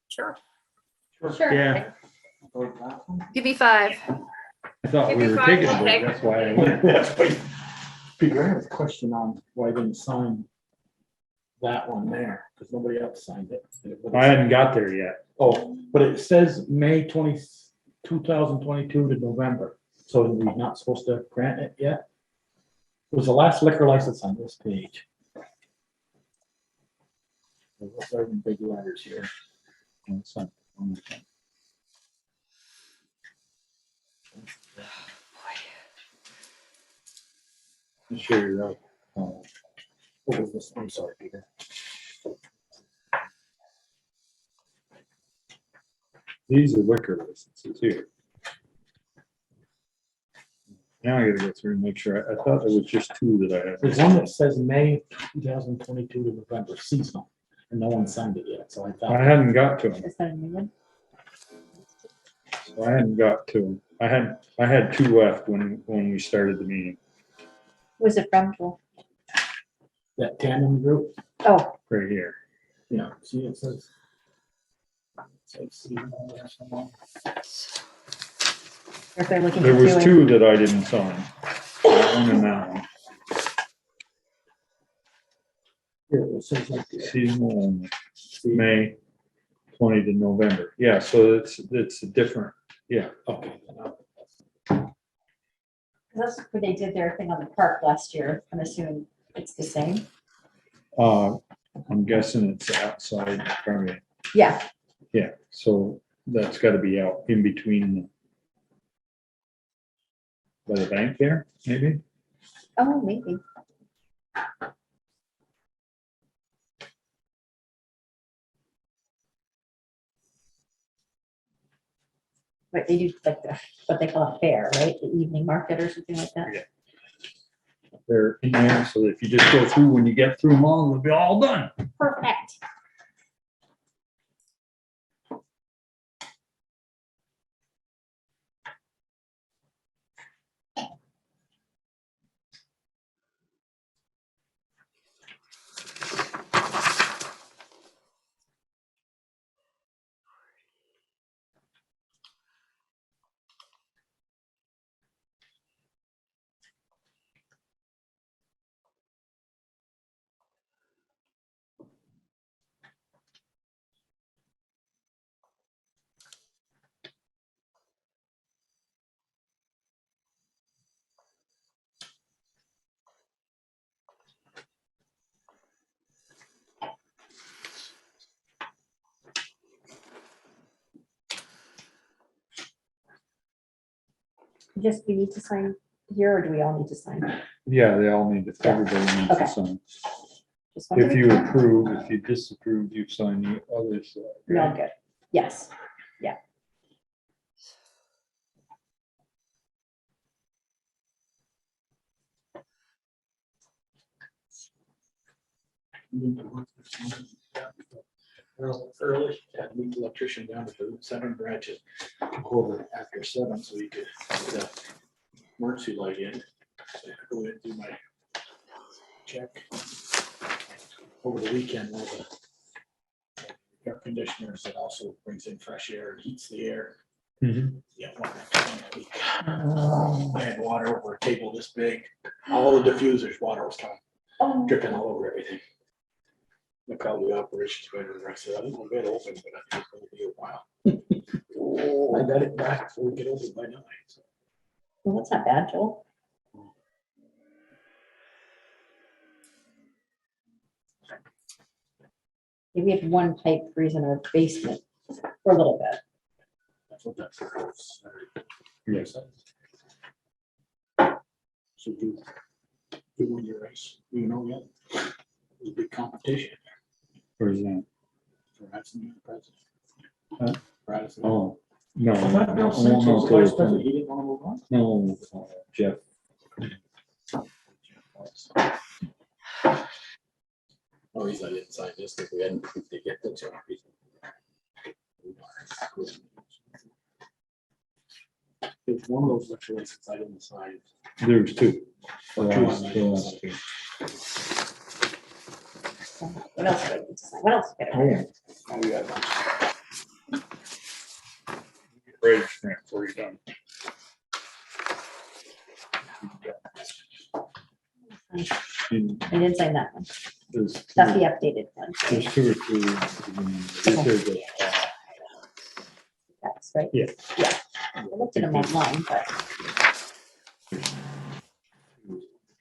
G: Sure.
E: Sure.
A: Yeah.
B: Give me 5.
A: I thought
G: Give
A: we
G: me
A: were
G: 5,
A: taking a
G: okay.
A: break. That's why I went.
U: That's why- Peter, I have a question on why I didn't sign that one there, because nobody else signed it.
A: I hadn't got there yet.
U: Oh, but it says May 20, 2022 to November. So we're not supposed to grant it yet? Was the last liquor license on this page? What's our big letters here?
A: I'm sure you're right.
U: What was this? I'm sorry, Peter.
A: These are liquor licenses here. Now I gotta go through and make sure. I thought there was just two that I had.
U: There's one that says May 2022 to November seasonal, and no one signed it yet, so I thought.
A: I hadn't got to them.
E: Is that a new one?
A: I hadn't got to them. I had two left when we started the meeting.
E: Was it from Joel?
U: That tandem group,
E: Oh,
A: Right here.
U: yeah, see, it says. Seasonal or something.
E: if they're looking.
A: There
E: to
A: was
E: do it.
A: two that I didn't sign. That one and that one.
U: Here, it says right there.
A: Seasonal only. May 20 to November. Yeah, so it's a different, yeah.
U: Okay.
E: That's where they did their thing on the park last year. I'm assuming it's the same.
A: I'm guessing it's outside probably.
E: Yeah,
A: Yeah, so that's gotta be out in between by the bank there, maybe?
E: oh, maybe. But they do like what they call a fair, right? The evening market or something like that.
A: Yeah. They're in there, so if you just go through, when you get through them all, it'll be all done.
E: Perfect. Just we need to sign here, or do we all need to sign?
A: Yeah, they all need to, everybody needs
E: Okay.
A: to sign.
E: Just wanted
A: If
E: to
A: you
E: confirm.
A: approve, if you disapprove, you sign the others.
E: We're all good. Yes, yeah.
U: Early, had to meet the electrician down at the 7 branches, quarter after 7, so he could get the emergency light in. So I could go in and do my check. Over the weekend, one of the air conditioners that also brings in fresh air and heats the air.
A: Mhm.
U: Yeah, one that week. I had water over a table this big, all the diffusers, water was coming, dripping all over everything. I called the operations manager and I said, I think we'll get open, but I think it's gonna be a while. I got it back before we get open by 9. So.
E: Well, that's not bad, Joel. We have one pipe freeze in our basement for a little bit.
U: That's what that was.
A: Yes.
U: So do win your race, you know, yet. It was a big competition
A: Where's that?
U: for Radisson president.
A: Huh?
U: Radisson.
A: Oh, no.
U: I thought Bill
A: no,
U: Simpson
A: no,
U: was the vice president, he didn't want to move on.
A: No, Jeff.
U: Oh, he's, I didn't sign this because we hadn't proved to get this. There's one of those lecture licenses I didn't sign.
A: There's two.
U: Or
A: The
U: two
A: last-
U: on
A: the
U: that.
A: last two.
E: What else do I need to sign? What else? do I gotta do?
U: Oh, we got a bunch.
A: Ready to stamp before you're done.
E: I didn't sign that one.
A: There's
E: That's
A: two-
E: the updated one.
A: There's two or three. There's a-
E: That's right.
A: Yeah.
E: Yeah. I looked at them online, but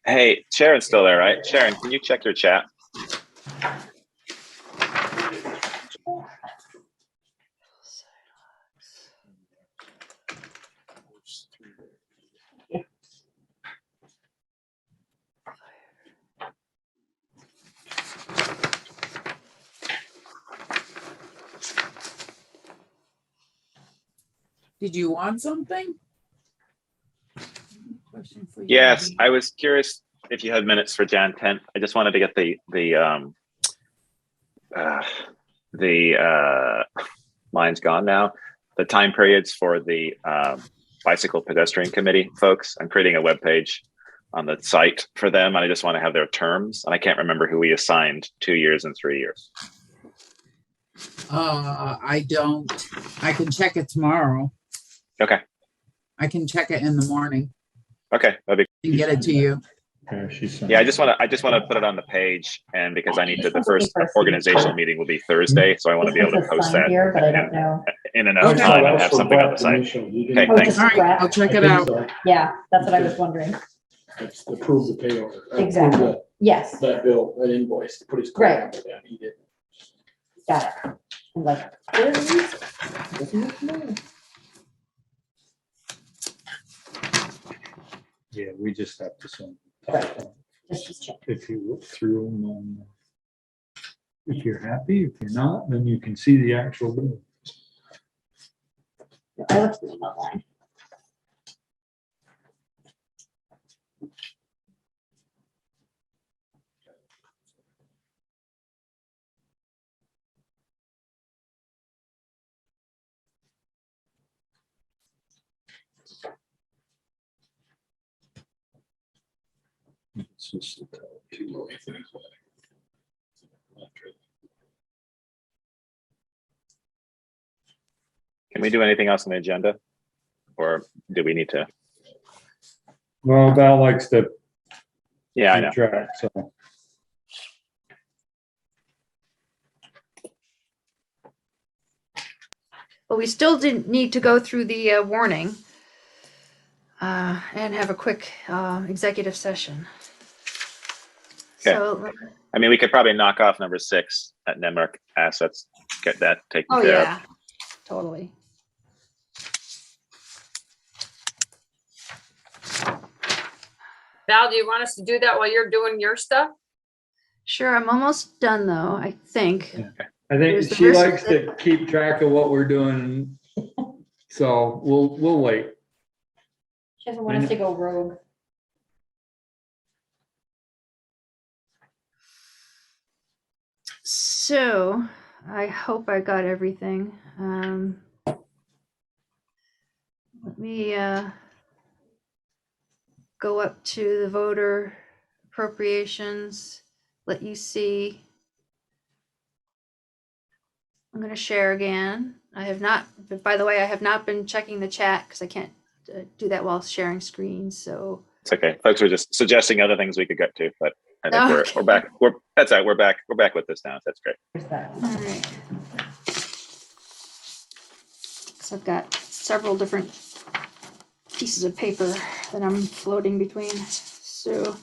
D: Hey, Sharon's still there, right? Sharon, can you check your chat?
K: Did you want something? Question for you.
D: Yes, I was curious if you had minutes for Jan 10th. I just wanted to get mine's gone now. The time periods for the bicycle pedestrian committee folks. I'm creating a web page on the site for them, and I just want to have their terms. And I can't remember who we assigned 2 years and 3 years.
K: I don't. I can check it tomorrow.
D: Okay.
K: I can check it in the morning
D: Okay, that'd be.
K: and get it to you.
D: Yeah, I just want to put it on the page, and because I need to, the first organizational meeting will be Thursday, so I want to be able to post that
E: here, but I don't know.
D: in enough time and have something on the site. Okay,
E: Oh,
D: thanks.
E: just
K: All right,
E: scrap.
K: I'll check it out.
M: Yeah,
E: that's what I was wondering.
U: It's to approve the pay order.
E: Exactly. Yes,
U: That bill, that invoice, put his.
E: Right.
U: number down. He did.
E: got it. I'm like, where is this? Doesn't look familiar.
A: Yeah, we just have to send.
E: Right. Just check.
A: If you look through them, if you're happy, if you're not, then you can see the actual bill.
E: I looked through them online.
A: It's just to tell you.
D: Can we do anything else on the agenda, or do we need to?
A: Well, Val likes to.
D: Yeah, I know.
A: keep track, so.
B: But we still didn't need to go through the warning and have a quick executive session.
D: Okay.
B: So,
D: I mean, we could probably knock off number 6 at Netmark assets, get that taken
B: oh
D: care
B: yeah,
D: of.
B: totally.
G: Val, do you want us to do that while you're doing your stuff?
B: Sure, I'm almost done though, I think.
A: I
B: There's
A: think
B: the
A: she
B: risk
A: likes to keep track of what we're doing. So we'll wait.
E: She doesn't want us to go rogue.
B: So I hope I got everything. Let me go up to the voter appropriations, let you see. I'm going to share again. I have not, but by the way, I have not been checking the chat because I can't do that while sharing screens. So
D: It's okay. Folks were just suggesting other things we could get to, but I think
B: Okay.
D: we're back. That's all right. We're back with this now. That's great.
E: Where's that?
B: all right. So I've got several different pieces of paper that I'm floating between. So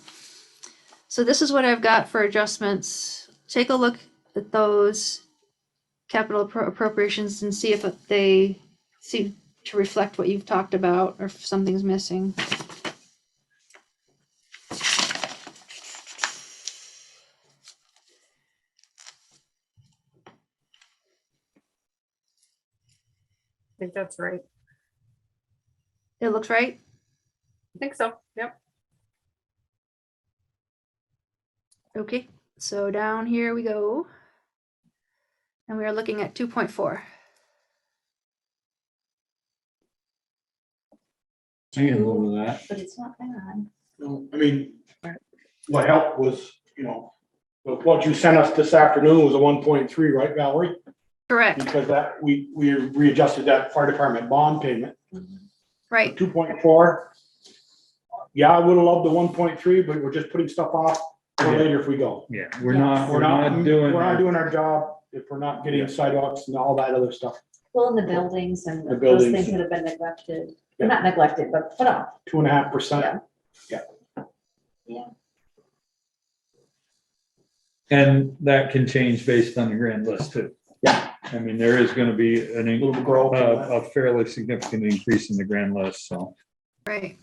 B: this is what I've got for adjustments. Take a look at those capital appropriations and see if they seem to reflect what you've talked about or if something's missing.
G: I think that's right.
B: It looks right.
G: I think so. Yep.
B: Okay, so down here we go. And we are looking at 2.4.
A: I can live with that.
E: But it's not bad.
U: No, I mean, what helped was, what you sent us this afternoon was a 1.3, right, Valerie?
B: Correct.
U: Because that, we readjusted that fire department bond payment.
B: Right.
U: 2.4. Yeah, I would have loved the 1.3, but we're just putting stuff off for later if we go.
A: Yeah, we're not doing.
U: We're not doing our job if we're not getting sidewalks and all that other stuff.
E: Well, in the buildings and
U: The
E: those
U: buildings.
E: things that have been neglected, not neglected, but put off.
U: 2.5%.
E: Yeah.
A: And that can change based on the grand list too.
U: Yeah.
A: I mean, there is gonna be
U: Little growth.
A: a fairly significant increase in the grand list, so.
B: Right.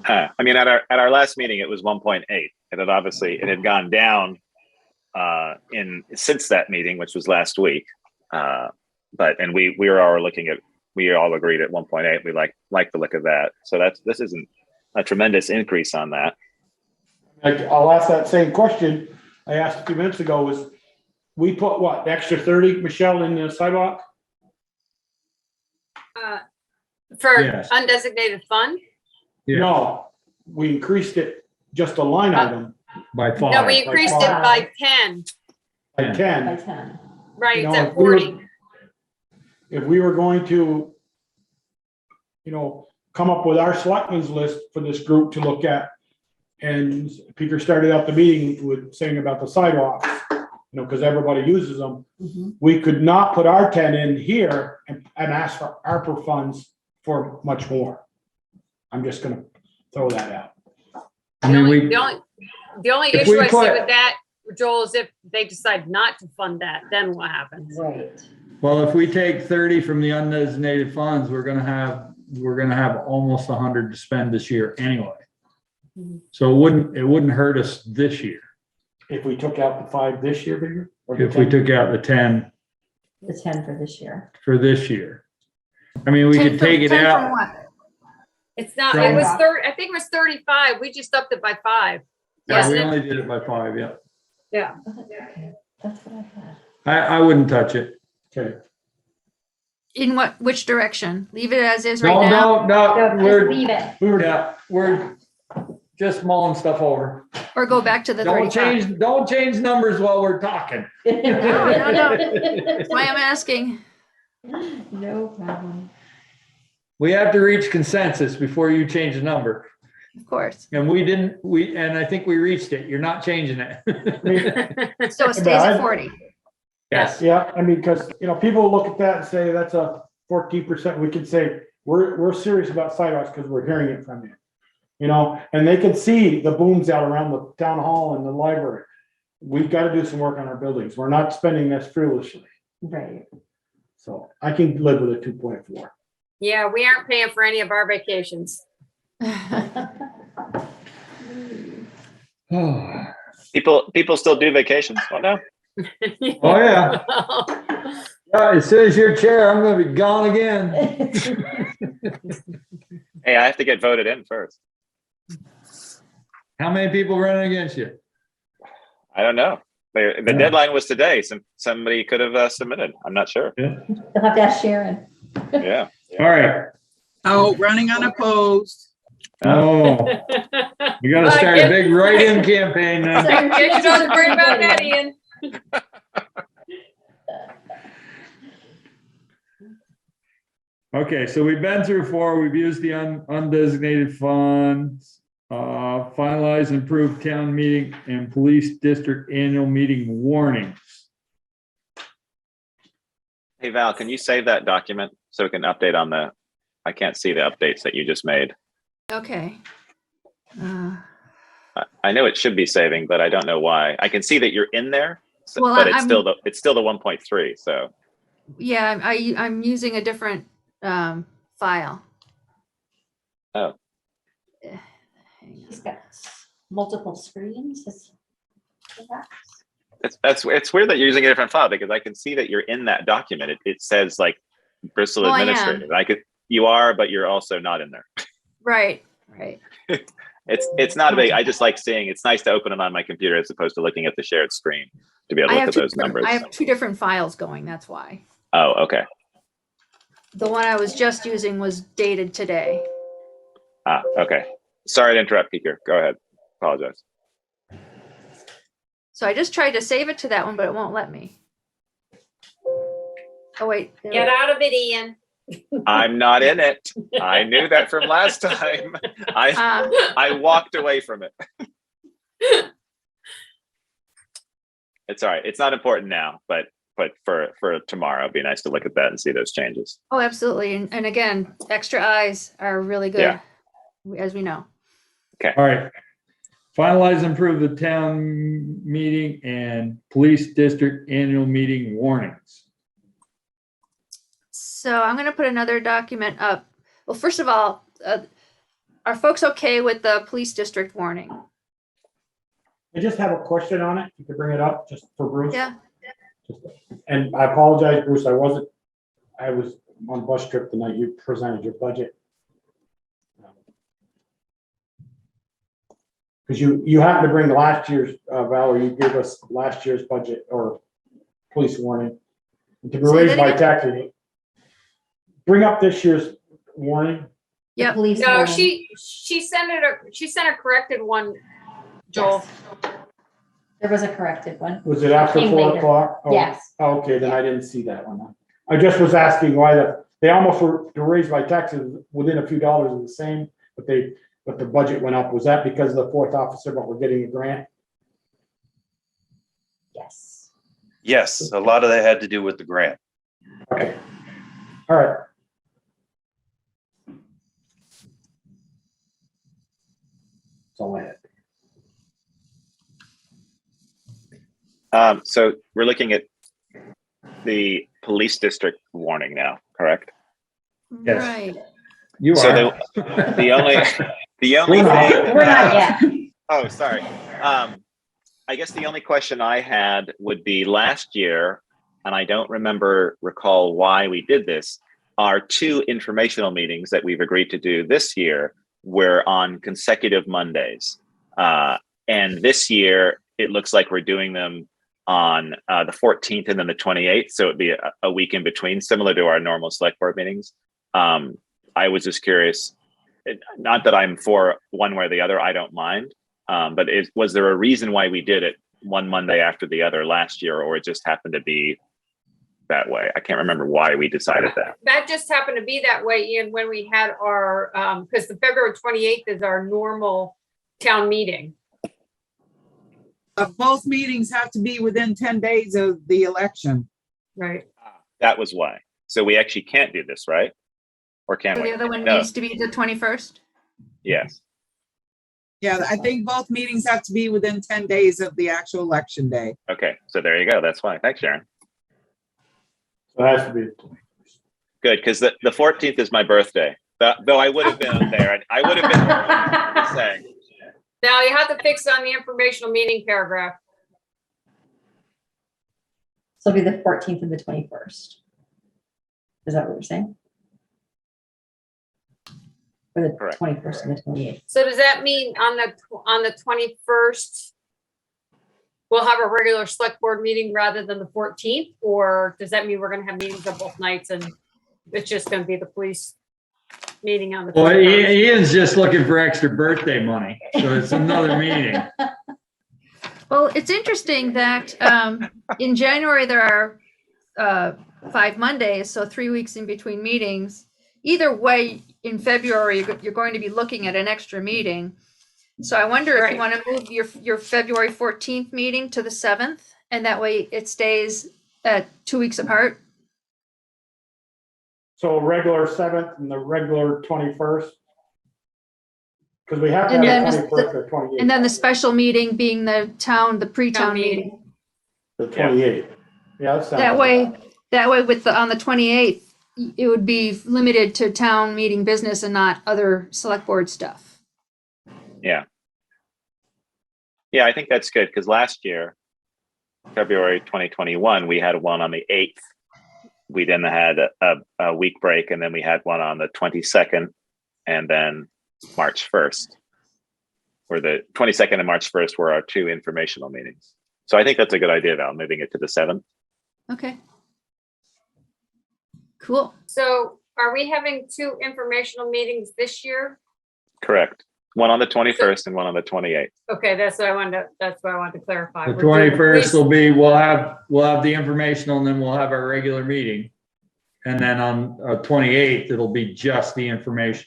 D: I mean, at our last meeting, it was 1.8. It had gone down since that meeting, which was last week. And we all agreed at 1.8. We like the look of that. So this isn't a tremendous increase on that.
U: I'll ask that same question I asked a few minutes ago. Was we put what, the extra 30, Michelle, in the sidewalk?
G: For
A: Yes.
G: undesignated fund?
A: Yeah.
U: No, we increased it just a line item
A: By
G: No,
A: 5.
G: we increased it by 10.
U: by
E: By
U: 10.
E: 10.
G: Right,
U: You
G: it's
U: know,
G: at 40.
U: If we were going to, come up with our selectmen's list for this group to look at, and Peter started out the meeting with saying about the sidewalks, because everybody uses them. We could not put our 10 in here and ask for ARPA funds for much more. I'm just gonna throw that out.
A: I mean,
G: The only
A: if
G: issue
A: we
G: I see
A: put-
G: with that, Joel, is if they decide not to fund that, then what happens?
E: Right.
A: Well, if we take 30 from the undesignated funds, we're gonna have almost 100 to spend this year anyway. So it wouldn't hurt us this year
U: If we took out the 5 this year, bigger? or the
A: if we
U: 10?
A: took out the 10
E: The 10 for this year.
A: for this year. I mean, we
B: 10
A: could
B: from-
A: take it
B: 10 from
A: out.
B: what?
G: It's not,
A: From-
G: it was 30, I think it was 35. We just upped it by 5.
A: Yeah, we
G: Wasn't it?
A: only did it by 5, yeah.
G: Yeah.
E: Okay, that's what I thought.
A: I wouldn't touch it.
U: Okay.
B: In which direction? Leave it as is right
A: No,
B: now?
A: no,
E: No, just
A: we're,
E: leave it.
A: we're just mulling stuff over.
B: Or go back to the
A: Don't
B: 35?
A: change numbers while we're talking.
B: No. That's why I'm asking.
E: No problem.
A: We have to reach consensus before you change the number.
B: Of course.
A: And and I think we reached it. You're not changing it.
B: So it stays at 40.
A: Yes.
U: Yeah, I mean, because, people look at that and say, that's a 14%. We could say, we're serious about sidewalks because we're hearing it from you. And they can see the booms out around the town hall and the library. We've got to do some work on our buildings. We're not spending this foolishly.
E: Right.
U: So I can live with a 2.4.
G: Yeah, we aren't paying for any of our vacations.
D: People still do vacations. Oh no.
A: Oh, yeah. As soon as you're chair, I'm gonna be gone again.
D: Hey, I have to get voted in first.
A: How many people running against you?
D: I don't know. The deadline was today. Somebody could have submitted. I'm not sure.
E: You'll have to ask Sharon.
D: Yeah.
A: All right.
K: Oh, running unopposed.
A: Oh, we gotta start a big write-in campaign then.
G: Get you don't worry about that, Ian.
A: Okay, so we've been through 4. We've used the undesignated funds. Finalize and approve town meeting and police district annual meeting warnings.
D: Hey Val, can you save that document so we can update on I can't see the updates that you just made.
B: Okay.
D: I know it should be saving, but I don't know why. I can see that you're in there,
B: Well,
D: but it's still the 1.3. So
B: Yeah, I'm using a different file.
D: oh,
E: He's got multiple screens.
D: it's weird that you're using a different file because I can see that you're in that document. It says like Bristol
B: Oh, I am.
D: administrative. You are, but you're also not in there.
B: Right.
D: It's not big. I just like seeing. It's nice to open it on my computer as opposed to looking at the shared screen to be able to look at those numbers.
B: I have 2 different files going. That's why.
D: Oh, okay.
B: The one I was just using was dated today.
D: Okay. Sorry to interrupt, Peter. Go ahead. Apologize.
B: So I just tried to save it to that one, but it won't let me. Oh, wait.
G: Get out of it, Ian.
D: I'm not in it. I knew that from last time. I walked away from it. It's all right. It's not important now, but but for tomorrow, it'd be nice to look at that and see those changes.
B: Oh, absolutely. And again, extra eyes are really good, as we know.
D: Okay.
A: All right. Finalize and approve the town meeting and police district annual meeting warnings.
B: So I'm going to put another document up. Well, first of all, are folks okay with the police district warning?
U: I just have a question on it. You could bring it up just for Bruce.
B: Yeah.
U: And I apologize, Bruce, I was on a bus trip the night you presented your budget. Because you happened to bring last year's, Valerie, you gave us last year's budget or police warning. To be raised by taxes. Bring up this year's warning.
B: Yeah.
G: No, she sent a corrected one, Joel.
E: There was a corrected one.
U: Was it after
E: Came
U: 4
E: later.
U: o'clock? Oh,
E: Yes.
U: Okay, then I didn't see that one. I just was asking why they almost were raised by taxes within a few dollars of the same, but the budget went up. Was that because of the 4th officer, but we're getting a grant?
E: Yes.
J: Yes, a lot of that had to do with the grant.
U: Okay. All right. That's all I had.
D: So we're looking at the police district warning now, correct?
A: Yes.
B: Right.
A: You
D: So
A: are.
D: the only
A: We're not.
D: thing.
E: We're not yet.
D: Oh, sorry. I guess the only question I had would be last year, and I don't recall why we did this. Our 2 informational meetings that we've agreed to do this year were on consecutive Mondays, and this year it looks like we're doing them on the 14th and then the 28th. So it'd be a week in between, similar to our normal select board meetings. I was just curious, not that I'm for one way or the other, I don't mind. But was there a reason why we did it one Monday after the other last year, or it just happened to be that way? I can't remember why we decided that.
G: That just happened to be that way, Ian, when we had our, because the February 28th is our normal town meeting.
K: Both meetings have to be within 10 days of the election.
G: Right.
D: That was why. So we actually can't do this, right? Or can
B: So
D: we?
B: the other one
D: No.
B: needs to be the 21st.
D: Yes.
K: Yeah, I think both meetings have to be within 10 days of the actual election day.
D: Okay. So there you go. That's why. Thanks, Sharon.
U: So it has to be.
D: Good, because the 14th is my birthday. Though I would have been there. I would have been just saying.
G: Now you have to fix on the informational meeting paragraph.
E: So it'll be the 14th and the 21st. Is that what you're saying? Or the
D: Correct.
E: 21st and the 28th?
G: So does that mean on the 21st, we'll have a regular select board meeting rather than the 14th? Or does that mean we're gonna have meetings on both nights and it's just gonna be the police meeting on the
A: Well,
G: 21st?
A: Ian's just looking for extra birthday money, so it's another meeting.
B: Well, it's interesting that in January there are 5 Mondays, so 3 weeks in between meetings. Either way, in February, you're going to be looking at an extra meeting. So I wonder if you want to move your February 14th meeting to the 7th, and that way it stays at 2 weeks apart.
U: So a regular 7th and the regular 21st? Because we have to
B: And
U: have
B: then
U: the 21st or 28th.
B: And then the special meeting being the pre-town meeting.
U: The 28th. Yeah, that sounds.
B: That way with on the 28th, it would be limited to town meeting business and not other select board stuff.
D: Yeah. Yeah, I think that's good because last year, February 2021, we had one on the 8th. We then had a week break, and then we had one on the 22nd, and then March 1st. Or the 22nd and March 1st were our 2 informational meetings. So I think that's a good idea, Val, moving it to the 7th.
B: Okay. Cool.
G: So are we having 2 informational meetings this year?
D: Correct. One on the 21st and one on the 28th.
G: Okay, that's what I wanted to clarify.
A: The
G: We're doing
A: 21st will be, we'll have the informational, and then we'll have our regular meeting. And then on 28th, it'll be just the information.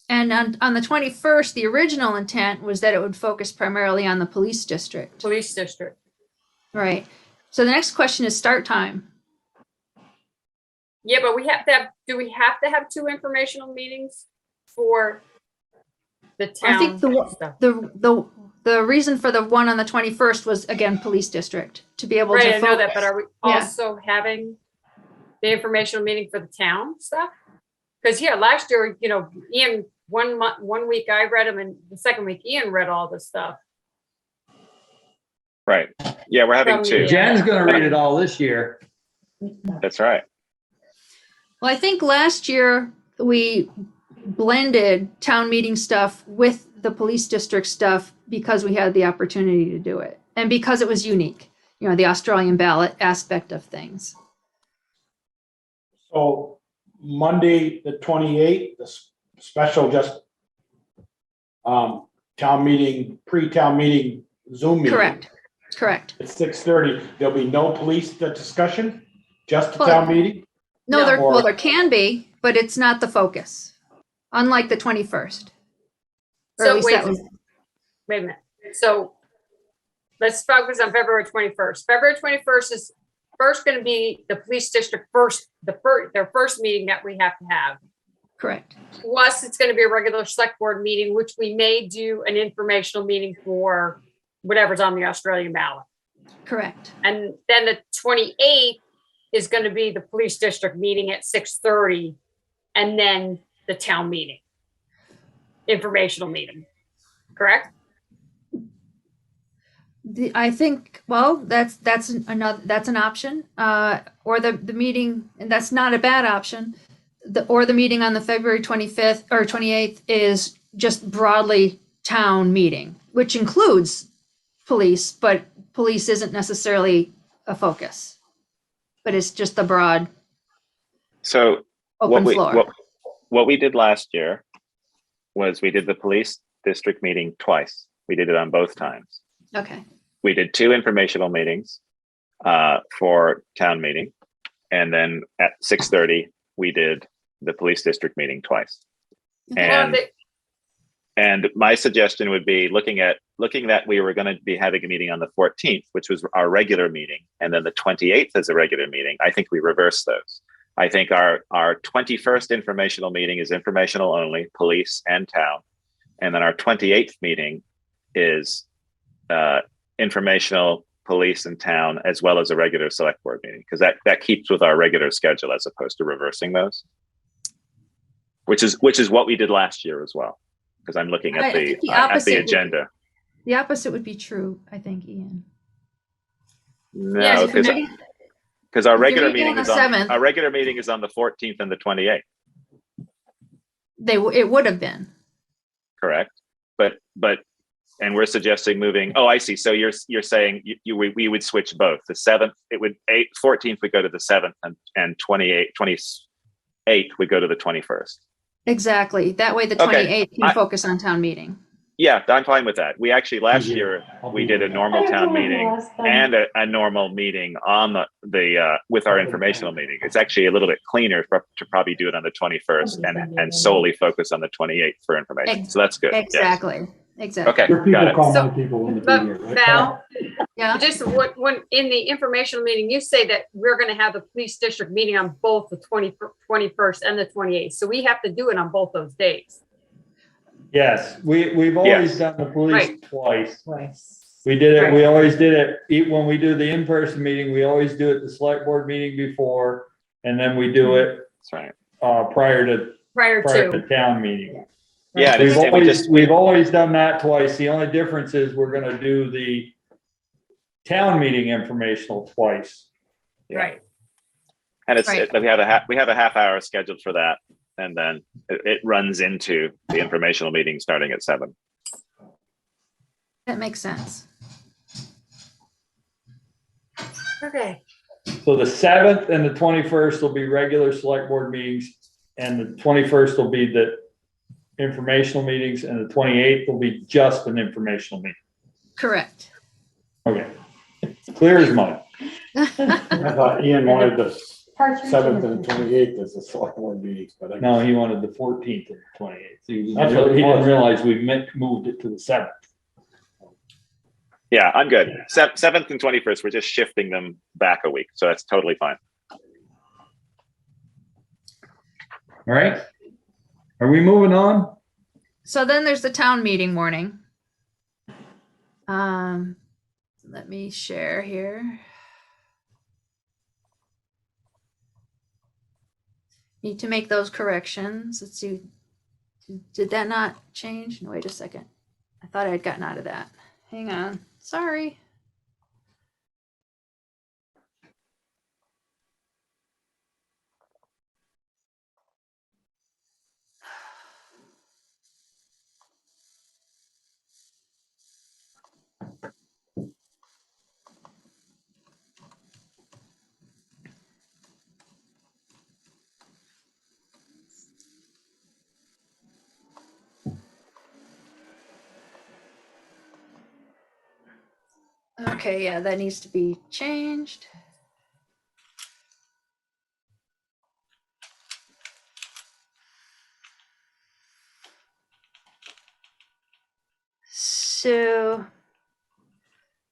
B: And on the 21st, the original intent was that it would focus primarily on the police district.
G: Police district.
B: Right. So the next question is start time.
G: Yeah, but do we have to have 2 informational meetings for the town?
B: I think the reason for the one on the 21st was, again, police district, to be able
G: Right,
B: to
G: I know that,
B: focus.
G: but are we
B: Yeah.
G: also having the informational meeting for the town stuff? Because yeah, last year, Ian, 1 week I read them, and the second week Ian read all the stuff.
D: Right. Yeah, we're having
G: From
D: 2.
G: the,
A: Jen's gonna read it all this year.
D: That's right.
B: Well, I think last year we blended town meeting stuff with the police district stuff because we had the opportunity to do it and because it was unique, the Australian ballot aspect of things.
U: So Monday, the 28th, the special just town meeting, pre-town meeting Zoom meeting.
B: Correct.
U: At 6:30, there'll be no police discussion, just the
B: Well,
U: town meeting?
B: No,
U: Or-
B: there can be, but it's not the focus, unlike the 21st. Or at
G: So
B: least
G: wait
B: that was,
G: a minute. So let's focus on February 21st. February 21st is first going to be the police district their first meeting that we have to have.
B: correct.
G: Plus, it's going to be a regular select board meeting, which we may do an informational meeting for whatever's on the Australian ballot.
B: Correct.
G: And then the 28th is going to be the police district meeting at 6:30, and then the town meeting, informational meeting. Correct?
B: I think, well, that's an option, or the meeting, and that's not a bad option. The meeting on the February 25th or 28th is just broadly town meeting, which includes police, but police isn't necessarily a focus, but it's just the broad
D: So
B: open floor.
D: what we did last year was we did the police district meeting twice. We did it on both times.
B: Okay.
D: We did 2 informational meetings for town meeting. And then at 6:30, we did the police district meeting twice. And my suggestion would be looking that we were going to be having a meeting on the 14th, which was our regular meeting. And then the 28th is a regular meeting. I think we reverse those. I think our 21st informational meeting is informational only, police and town. And then our 28th meeting is informational, police and town, as well as a regular select board meeting, because that keeps with our regular schedule as opposed to reversing those, which is what we did last year as well. Because I'm looking at the agenda.
B: The opposite would be true, I think, Ian.
D: No, because our regular meeting is on
B: 7th.
D: our regular meeting is on the 14th and the 28th.
B: It would have been.
D: Correct, but and we're suggesting moving. Oh, I see. So you're saying we would switch both. The 7th, 14th would go to the 7th, and 28th would go to the 21st.
B: Exactly. That way the 28th can focus on town meeting.
D: Yeah, I'm fine with that. We actually last year we did a normal town meeting and a normal meeting on the with our informational meeting. It's actually a little bit cleaner to probably do it on the 21st and solely focus on the 28th for information. So that's good.
B: Exactly.
D: Yes.
B: Exactly.
D: Okay,
U: Your people
D: got it.
U: call my people when
G: But
U: to be here, right?
G: Val,
B: Yeah.
G: just when in the informational meeting, you say that we're going to have the police district meeting on both the 21st and the 28th. So we have to do it on both those days.
A: Yes, we've always done the police
G: Right.
A: twice.
E: Twice.
A: We did it,
G: Right.
A: we always did it, when we do the in-person meeting, we always do it the select board meeting before, and then we do it
D: That's right.
A: prior to
G: Prior to.
A: town meeting.
D: Yeah, and
A: We've always done that twice. The only difference is we're gonna do the town meeting informational twice.
G: Right.
D: And it's
G: Right.
D: we have a half hour scheduled for that, and then it runs into the informational meeting starting at 7.
B: That makes sense.
G: Okay.
A: So the 7th and the 21st will be regular select board meetings, and the 21st will be the informational meetings, and the 28th will be just an informational meeting.
B: Correct.
A: Okay, clear as mud.
U: I thought Ian wanted the 7th and the 28th as the select board meetings, but I
A: No, he wanted the 14th and 28th.
U: That's what it
A: He didn't
U: was.
A: realize we moved it to the 7th.
D: Yeah, I'm good. 7th and 21st, we're just shifting them back a week. So that's totally fine.
A: All right. Are we moving on?
B: So then there's the town meeting morning. Let me share here. Need to make those corrections. Let's see. Did that not change? No, wait a second. I thought I had gotten out of that. Hang on. Sorry. Okay, yeah, that needs to be changed. So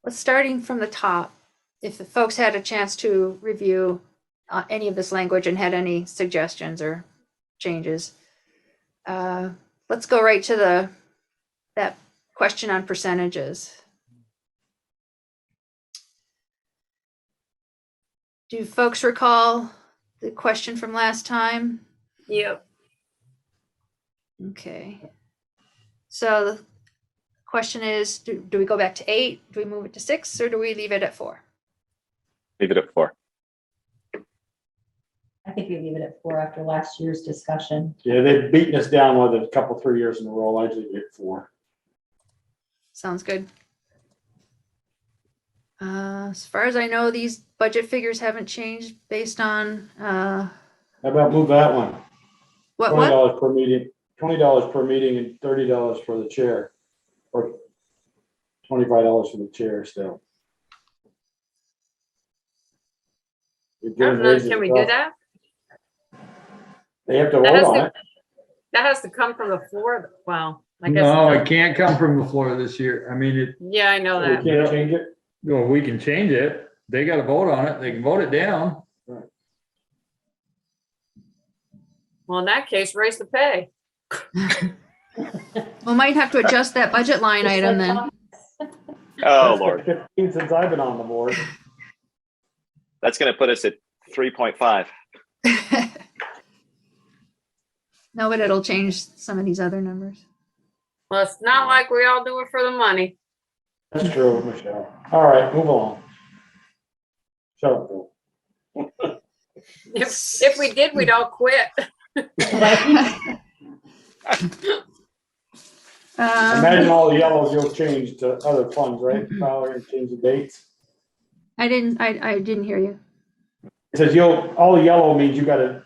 B: let's starting from the top. If the folks had a chance to review any of this language and had any suggestions or changes, let's go right to that question on percentages. Do folks recall the question from last time?
G: Yep.
B: Okay. So the question is, do we go back to 8? Do we move it to 6, or do we leave it at 4?
D: Leave it at 4.
E: I think we leave it at 4 after last year's discussion.
U: Yeah, they've beaten us down with it a couple, 3 years in a row. I leave it at 4.
B: Sounds good. As far as I know, these budget figures haven't changed based on
U: How about move that one?
B: what?
U: $20 per meeting, $20 per meeting and $30 for the chair. Or $25 for the chair still.
G: I don't know, can we do that?
U: They have to
G: That
U: vote
G: has
U: on
G: to-
U: it.
G: That has to come from the floor. Well, I guess.
A: No, it can't come from the floor this year. I mean,
G: Yeah, I know
U: We
G: that.
U: can't change it.
A: well, we can change it. They got to vote on it. They can vote it down.
G: Well, in that case, raise the pay.
B: We might have to adjust that budget line item then.
D: Oh,
U: That's
D: Lord.
U: 15 since I've been on the board.
D: That's going to put us at 3.5.
B: No, but it'll change some of these other numbers.
G: Well, it's not like we all do it for the money.
U: That's true, Michelle. All right, move along. Shut up, Bill.
G: If we did, we'd all quit.
U: Imagine all the yellows you'll change to other funds, right? Probably gonna change the dates.
B: I didn't hear you.
U: It says all the yellow means you gotta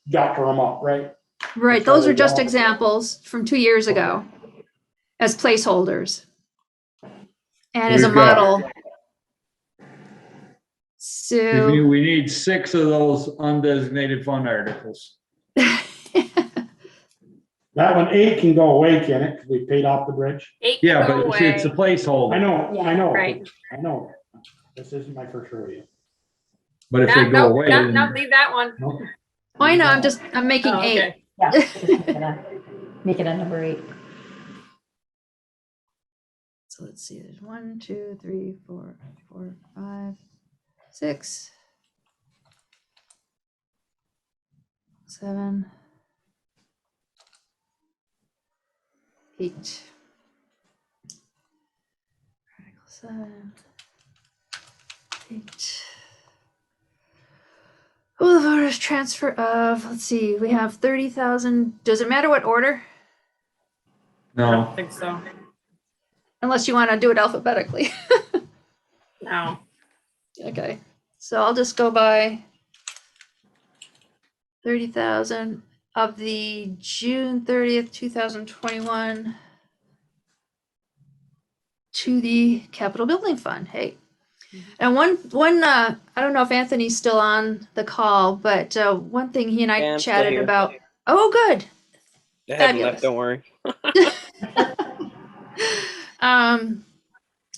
U: doctor them up, right?
B: Right, those are just examples from 2 years ago as placeholders. And as a
A: We've got-
B: model. So
A: We need 6 of those undesignated fund articles.
U: That one, 8 can go away, can it? 'Cause we paid off the bridge.
G: 8
A: Yeah,
G: go
A: but it's a
G: away.
A: placeholder.
U: I know.
G: Right.
U: I know. This isn't my first rodeo.
A: But if they go
G: No,
A: away,
G: no,
A: then-
G: leave that one.
B: why not? I'm making
G: Oh,
B: 8.
G: okay.
E: Yeah. Make it a number 8.
B: So let's see, there's 1, 2, 3, 4, 5, 6, 7, 8. Article 7, 8. Oh, the voters transfer of, let's see, we have 30,000. Does it matter what order?
G: I don't
A: No.
G: think so.
B: Unless you want to do it alphabetically.
G: No.
B: Okay, so I'll just go by 30,000 of the June 30th, 2021 to the Capital Building Fund. Hey. And one, I don't know if Anthony's still on the call, but one thing he and I
H: Yeah, I'm still
B: chatted
H: here.
B: about. Oh, good.
H: I haven't
B: Fabulous.
H: left, don't worry.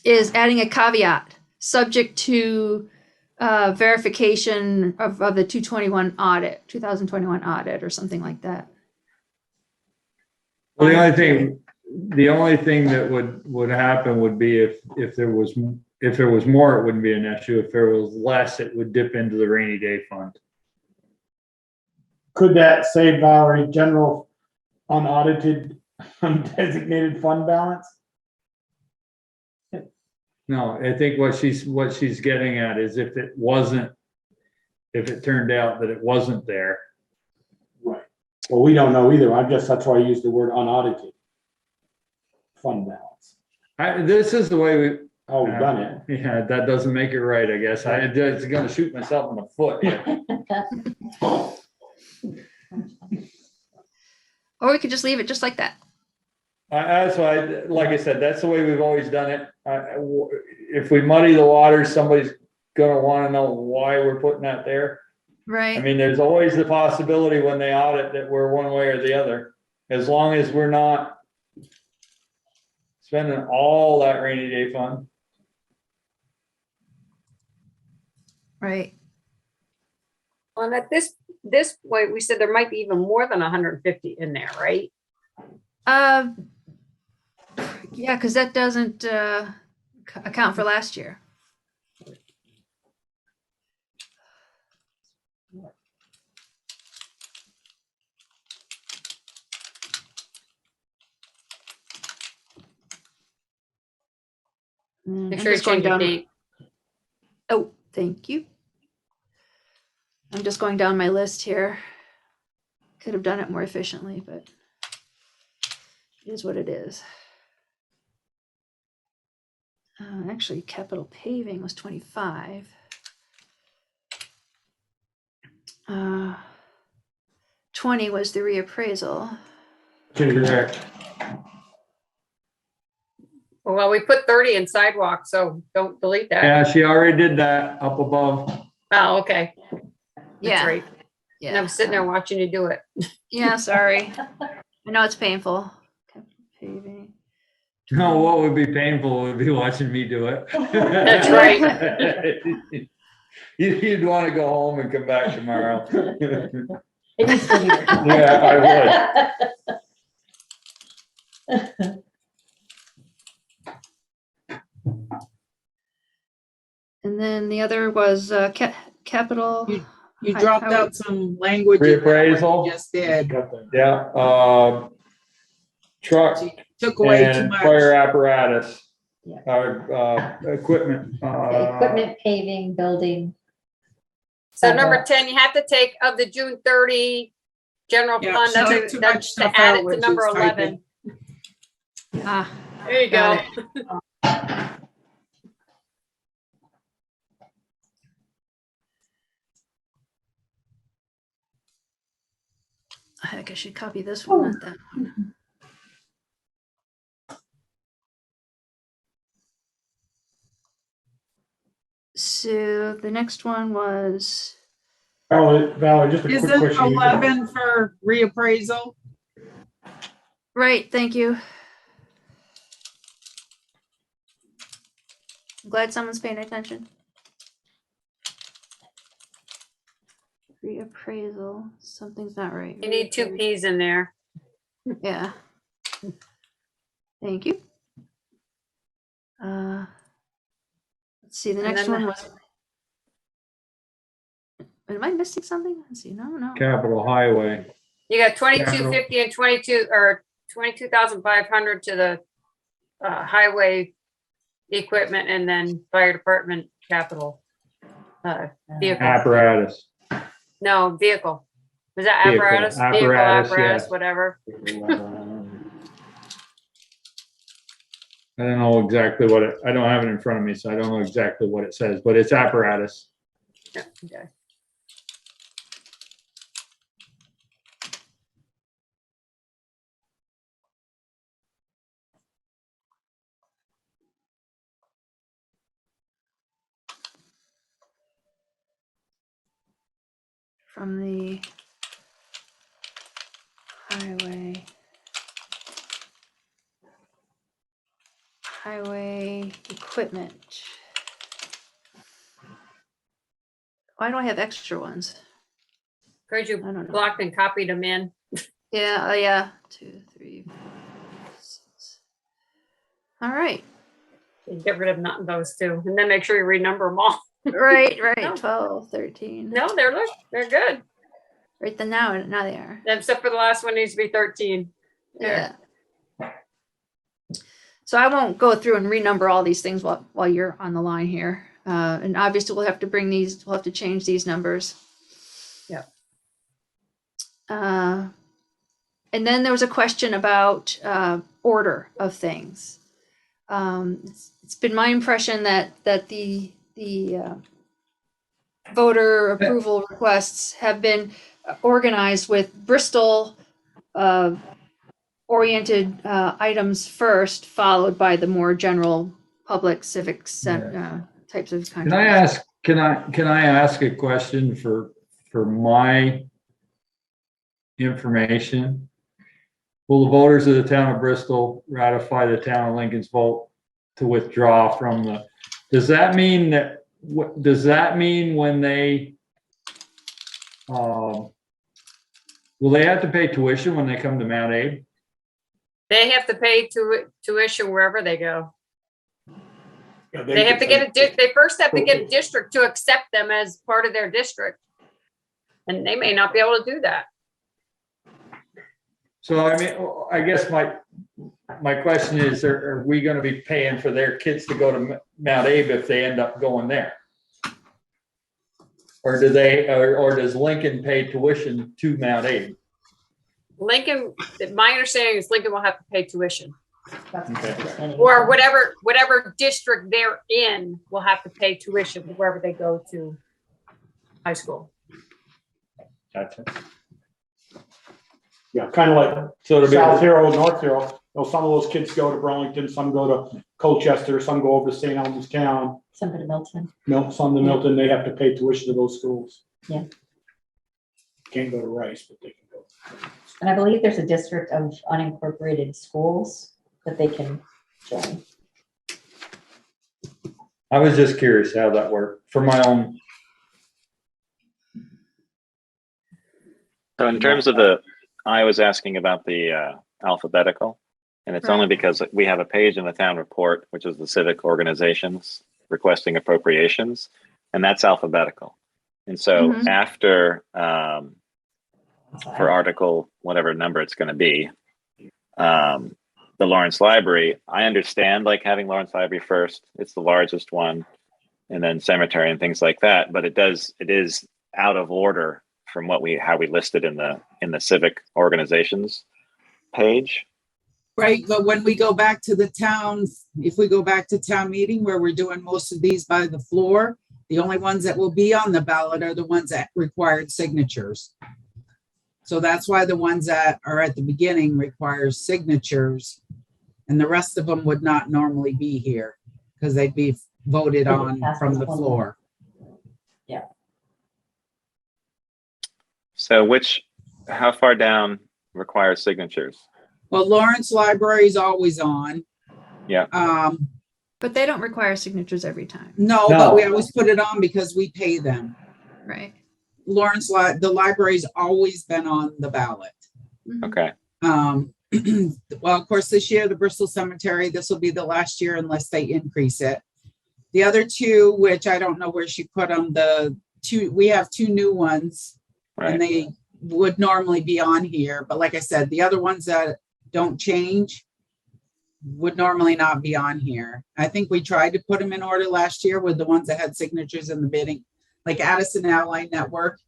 B: is adding a caveat, subject to verification of the 2021 audit or something like that.
A: Well, the only thing that would happen would be if there was more, it wouldn't be an issue. If there was less, it would dip into the rainy day fund.
U: Could that say, Valerie, general unaudited, undesignated fund balance?
A: No, I think what she's getting at is if it turned out that it wasn't there.
U: Right. Well, we don't know either. I guess that's why I used the word unaudited fund balance.
A: This is the way we.
U: Oh, we've done it.
A: Yeah, that doesn't make it right, I guess. I'm gonna shoot myself in the foot.
B: Or we could just leave it just like that.
A: That's why, like I said, that's the way we've always done it. If we muddy the water, somebody's gonna wanna know why we're putting that there.
B: Right.
A: I mean, there's always the possibility when they audit that we're one way or the other, as long as we're not spending all that rainy day fund.
B: Right.
G: Well, and at this point, we said there might be even more than 150 in there, right?
B: Yeah, because that doesn't account for last year.
G: Make
B: I'm
G: sure you
B: just going
G: change your
B: down.
G: date.
B: Oh, thank you. I'm just going down my list here. Could have done it more efficiently, but it is what it is. Actually, capital paving was 25. 20 was the reappraisal.
A: Correct.
G: Well, we put 30 in sidewalk, so don't delete that.
A: Yeah, she already did that up above.
G: Oh, okay.
B: Yeah.
G: That's right.
B: Yeah.
G: And I'm sitting there watching you do it.
B: Yeah, sorry. I know it's painful. Capital paving.
A: No, what would be painful would be watching me do it.
G: That's right.
A: You'd want to go home and come back tomorrow.
E: It needs to be recorded.
A: Yeah, I would.
B: And then the other was capital.
K: You dropped
B: highway.
K: out some language. in that one
A: Reappraisal?
K: you Just did.
A: Yeah, truck
K: Took away too
A: and
K: much.
A: fire apparatus.
E: Yeah.
A: Equipment.
E: Equipment, paving, building.
G: So number 10, you have to take of the June 30 general
K: Yeah,
G: fund,
K: she took
G: that's
K: too much
G: to
K: stuff
G: add
K: out
G: it to
K: when she
G: number
K: was
G: 11.
B: Ah,
G: There you go.
B: got Heck, I should copy this one, not that one. So the next one was,
U: Valerie, just a quick
K: Isn't
U: question.
K: 11 for reappraisal?
B: right, thank you. I'm glad someone's paying attention. Reappraisal, something's not right.
G: You need 2 Ps in there.
B: Yeah. Thank you. Let's see, the
G: And
B: next
G: then
B: one was. Am I missing something? Let's see, no.
A: Capital highway.
G: You got 2250 and 22,500 to the highway equipment, and then fire department capital vehicle.
A: Apparatus.
G: No, vehicle. Was that
A: Vehicle.
G: apparatus?
A: Apparatus,
G: Apparatus,
A: yes.
G: whatever.
A: I don't know exactly what I don't have it in front of me, so I don't know exactly what it says, but it's apparatus.
G: Yeah, okay.
B: From the highway equipment. equipment. Why do I have extra ones?
G: Because you
B: I don't know.
G: blocked and copied them in.
B: Yeah, oh yeah, 2, 3, 4, 6. All right.
G: Get rid of not those two, and then make sure you renumber them all.
B: Right,
G: No.
B: 12, 13.
G: No, they're good.
B: Right then now they are.
G: Except for the last one needs to be 13.
B: Yeah. So I won't go through and renumber all these things while you're on the line here. And obviously we'll have to change these numbers.
G: Yeah.
B: And then there was a question about order of things. It's been my impression that the voter approval requests have been organized with Bristol oriented items first, followed by the more general public civics types of content.
A: Can I ask a question for my information? Will the voters of the town of Bristol ratify the town of Lincoln's vote to withdraw from the, does that mean when they, will they have to pay tuition when they come to Mount Abe?
G: They have to pay tuition wherever they go.
U: Yeah,
G: They have to get they first have to get a district to accept them as part of their district. And they may not be able to do that.
A: So I mean, I guess my question is, are we going to be paying for their kids to go to Mount Abe if they end up going there? Or do they, or does Lincoln pay tuition to Mount Abe?
G: Lincoln, my understanding is Lincoln will have to pay tuition.
A: Okay.
G: Or whatever district they're in will have to pay tuition wherever they go to high school.
A: Gotcha.
U: Yeah, kind of like
A: So
U: South Hero, North Hero. You know, some of those kids go to Burlington, some go to Colchester, some go over to St. Albans Town.
E: Some to Milton.
U: Some to Milton, they have to pay tuition to those schools.
E: Yeah.
U: Can't go to Rice, but they can go.
E: And I believe there's a district of unincorporated schools that they can join.
A: I was just curious how that worked for my own.
D: So in terms of I was asking about the alphabetical, and it's only because we have a page in the town report, which is the civic organizations requesting appropriations, and that's alphabetical. And so after, for article, whatever number it's going to be, the Lawrence Library, I understand like having Lawrence Library first, it's the largest one, and then cemetery and things like that, but it is out of order from how we listed in the civic organizations page.
K: Right, but when we go back to the town, if we go back to town meeting where we're doing most of these by the floor, the only ones that will be on the ballot are the ones that required signatures. So that's why the ones that are at the beginning requires signatures, and the rest of them would not normally be here because they'd be voted on from the floor.
E: Yeah.
D: So how far down requires signatures?
K: Well, Lawrence Library is always on.
D: Yeah.
B: But they don't require signatures every time.
K: No, but we always put it on because we pay them.
B: Right.
K: Lawrence, the library's always been on the ballot.
D: Okay.
K: Well, of course, this year, the Bristol Cemetery, this will be the last year unless they increase it. The other two, which I don't know where she put them, we have two new ones.
D: Right.
K: And they would normally be on here. But like I said, the other ones that don't change would normally not be on here. I think we tried to put them in order last year with the ones that had signatures in the bidding, like Addison Ally Network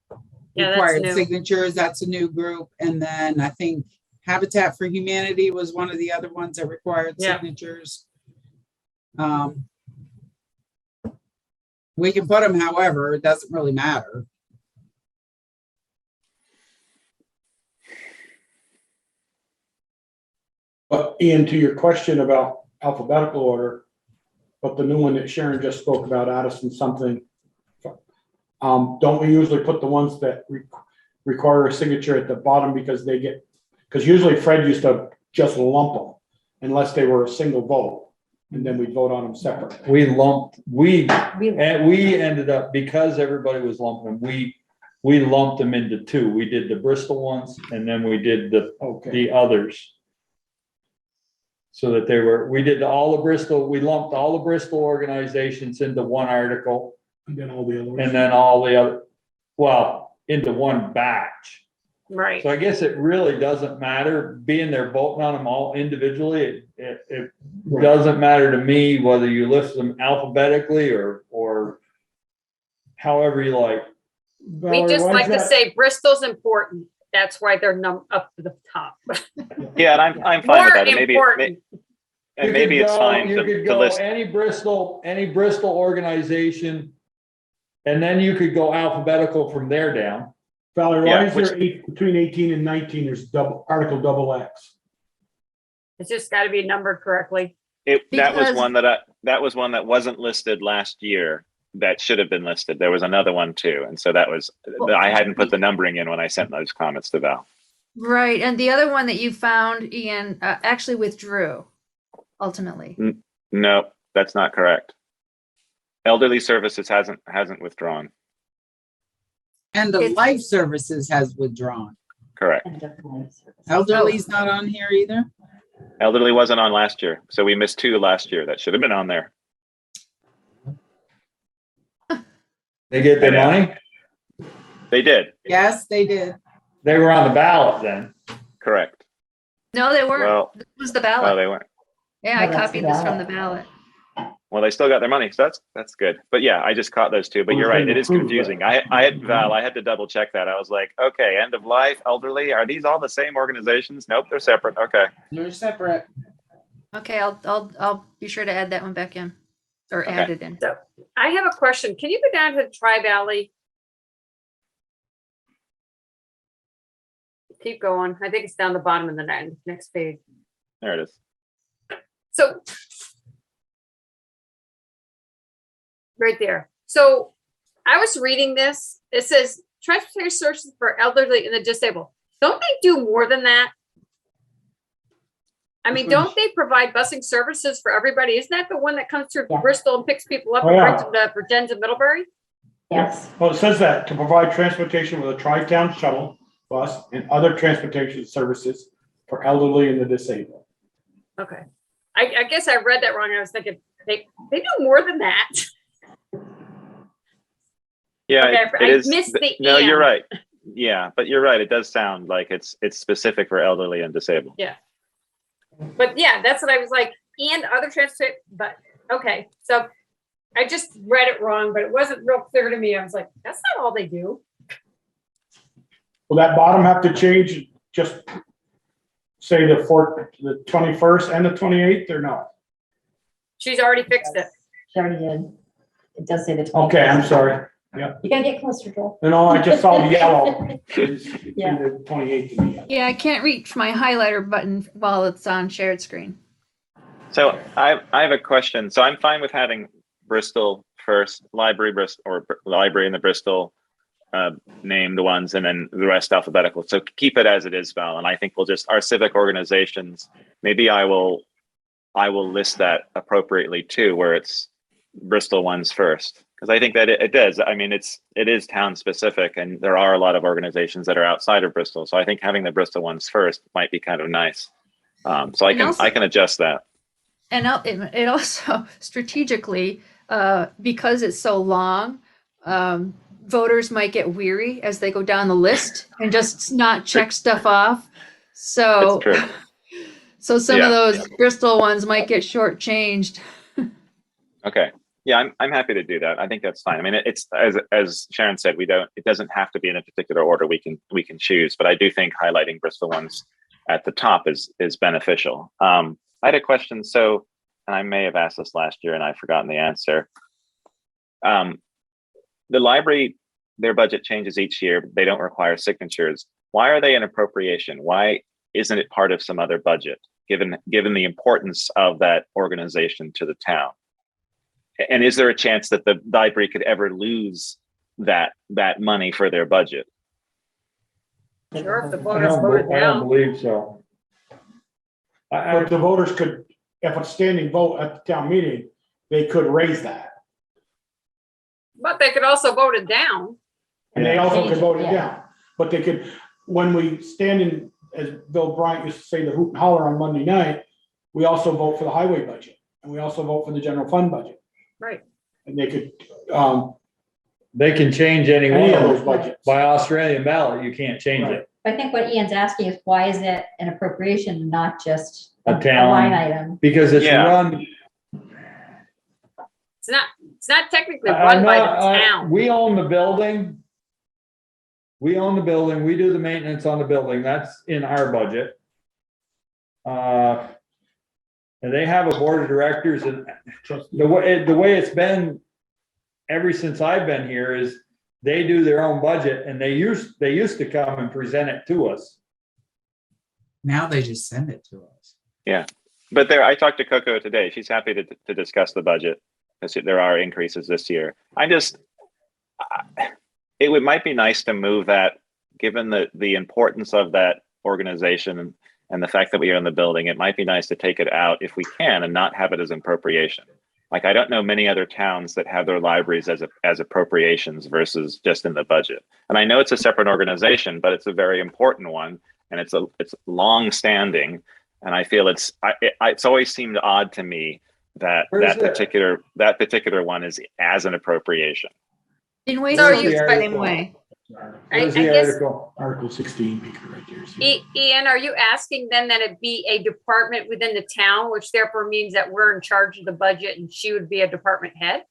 K: required signatures. That's a new group. And then I think Habitat for Humanity was one of the other ones that required signatures. We can put them however, it doesn't really matter.
U: But Ian, to your question about alphabetical order, but the new one that Sharon just spoke about, Addison something, don't we usually put the ones that require a signature at the bottom because usually Fred used to just lump them unless they were a single vote. and then we vote on them separately.
A: We ended up, because everybody was lumping, we lumped them into two. We did the Bristol ones and then we did the others. So that we lumped all the Bristol organizations into one article.
U: And then all the others.
A: And then all the other, into one batch.
G: Right.
A: So I guess it really doesn't matter, being there voting on them all individually, it doesn't matter to me whether you list them alphabetically or however you like.
G: We just like to say Bristol's important. That's why they're up to the top.
D: Yeah, and I'm fine with that. And
A: You
D: maybe
A: could
D: it's
A: go-
D: fine
A: You could
D: to
A: go
D: list.
A: any Bristol organization, and then you could go alphabetical from there down.
U: Valerie,
D: Yeah,
U: why is there between 18 and 19, there's Article XX?
G: It's just got to be numbered correctly.
D: That was one that wasn't listed last year. That should have been listed. There was another one too, and so I hadn't put the numbering in when I sent those comments to Val.
B: Right, and the other one that you found, Ian, actually withdrew, ultimately.
D: No, that's not correct. Elderly Services hasn't withdrawn.
K: And the life services has withdrawn.
D: Correct.
K: Elderly's not on here either.
D: Elderly wasn't on last year, so we missed 2 last year. That should have been on there.
A: They get their money?
D: They did.
K: Yes, they did.
A: They were on the ballot then.
D: Correct.
B: No, they weren't.
D: Well,
B: This was the ballot.
D: Oh, they weren't.
B: Yeah, I copied this from the ballot.
D: Well, they still got their money, so that's good. But yeah, I just caught those 2. But you're right, it is confusing. I had to double check that. I was like, okay, end of life, elderly, are these all the same organizations? Nope, they're separate. Okay.
K: They're separate.
B: Okay, I'll be sure to add that one back in, or add it in.
G: So I have a question. Can you go down to Tri-Valley? Keep going. I think it's down the bottom of the next page.
D: There it is.
G: So right there. So I was reading this. It says transportation services for elderly and the disabled. Don't they do more than that? I mean, don't they provide busing services for everybody? Isn't that the one that comes through Bristol and picks people up
U: Oh,
G: and
U: yeah.
G: brings them to Virgins and Middlebury?
E: Yes.
U: Well, it says that to provide transportation with a tri-town shuttle bus and other transportation services for elderly and the disabled.
G: Okay. I guess I read that wrong. I was thinking they do more than that.
D: Yeah,
G: Okay,
D: it is.
G: missed the
D: No,
G: and.
D: you're right. Yeah, but you're right. It does sound like it's specific for elderly and disabled.
G: Yeah. But yeah, that's what I was like, and other transport, but okay. So I just read it wrong, but it wasn't real clear to me. I was like, that's not all they do.
U: Will that bottom have to change, just say the 21st and the 28th or no?
G: She's already fixed it.
E: She already did. It does say the.
U: Okay, I'm sorry. Yeah.
E: You gotta get closer, Joel.
U: No, I just saw the yellow. It's
E: Yeah.
U: the 28th.
B: Yeah, I can't reach my highlighter button while it's on shared screen.
D: So I have a question. So I'm fine with having Bristol first, library and the Bristol name the ones, and then the rest alphabetical. So keep it as it is, Val. And I think we'll just, our civic organizations, maybe I will list that appropriately too, where it's Bristol ones first. Because I think that it does. I mean, it is town specific, and there are a lot of organizations that are outside of Bristol. So I think having the Bristol ones first might be kind of nice. So I can adjust that.
B: And it also strategically, because it's so long, voters might get weary as they go down the list and just not check stuff off. So, so some of those Bristol ones might get shortchanged.
D: Okay. Yeah, I'm happy to do that. I think that's fine. I mean, it's as Sharon said, it doesn't have to be in a particular order. We can choose, but I do think highlighting Bristol ones at the top is beneficial. I had a question. So, and I may have asked this last year and I've forgotten the answer. The library, their budget changes each year. But they don't require signatures. Why are they an appropriation? Why isn't it part of some other budget, given the importance of that organization to the town? And is there a chance that the library could ever lose that money for their budget?
G: Sure, if the voters voted
A: I don't
G: down.
A: believe so.
U: But the voters could if a standing vote at the town meeting, they could raise that.
G: But they could also vote it down.
U: And they also could vote it
E: Yeah.
U: down. But they could, when we stand in, as Bill Bryant used to say, the hoot and holler on Monday night, we also vote for the highway budget. And we also vote for the general fund budget.
G: Right.
U: And they could,
A: They can change any one
U: Any of
A: of
U: those
A: those
U: budgets.
A: by Australian ballot. You can't change it.
E: I think what Ian's asking is why is it an appropriation, not just
A: A
E: a
A: town-
E: line item?
A: Because it's
D: Yeah.
A: run.
G: It's not technically run by the town.
A: We own the building. We own the building. We do the maintenance on the building. That's in our budget. And they have a board of directors, and the way it's been ever since I've been here is they do their own budget, and they used to come and present it to us.
H: Now they just send it to us.
D: Yeah, but I talked to Coco today. She's happy to discuss the budget. There are increases this year. It might be nice to move that, given the importance of that organization and the fact that we are in the building. It might be nice to take it out if we can and not have it as appropriation. Like, I don't know many other towns that have their libraries as appropriations versus just in the budget. And I know it's a separate organization, but it's a very important one, and it's long standing. And I feel it's always seemed odd to me that that particular one is as an appropriation.
B: In ways,
G: So
B: it's
G: you-
B: the same way.
A: Where's
G: I
A: the
G: guess-
A: article?
U: Article 16, right there.
G: Ian, are you asking then that it be a department within the town, which therefore means that we're in charge of the budget and she would be a department head?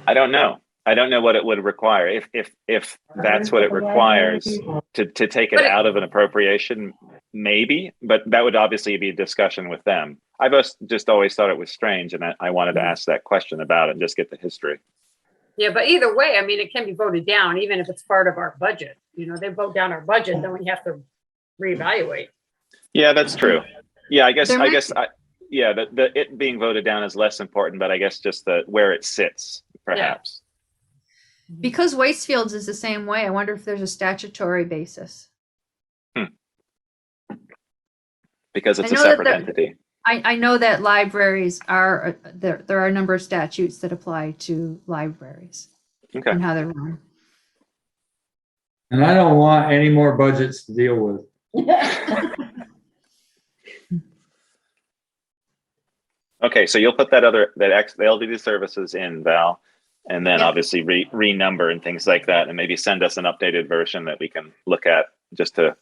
D: I don't know. I don't know what it would require. If that's what it requires to take it out of an appropriation, maybe, but that would obviously be a discussion with them. I've just always thought it was strange, and I wanted to ask that question about it and just get the history.
G: Yeah, but either way, I mean, it can be voted down, even if it's part of our budget. You know, they vote down our budget, then we have to reevaluate.
D: Yeah, that's true. Yeah, I guess
B: There might
D: it being voted down is less important, but I guess just where it sits, perhaps.
B: Because Wastefields is the same way, I wonder if there's a statutory basis.
D: Because it's
B: I
D: a
B: know that
D: separate
B: the-
D: entity.
B: I know that libraries are, there are a number of statutes that apply to libraries
D: Okay.
B: and how they're run.
A: And I don't want any more budgets to deal with.
D: Okay, so you'll put the LDD services in, Val, and then obviously renumber and things like that, and maybe send us an updated version that we can look at just to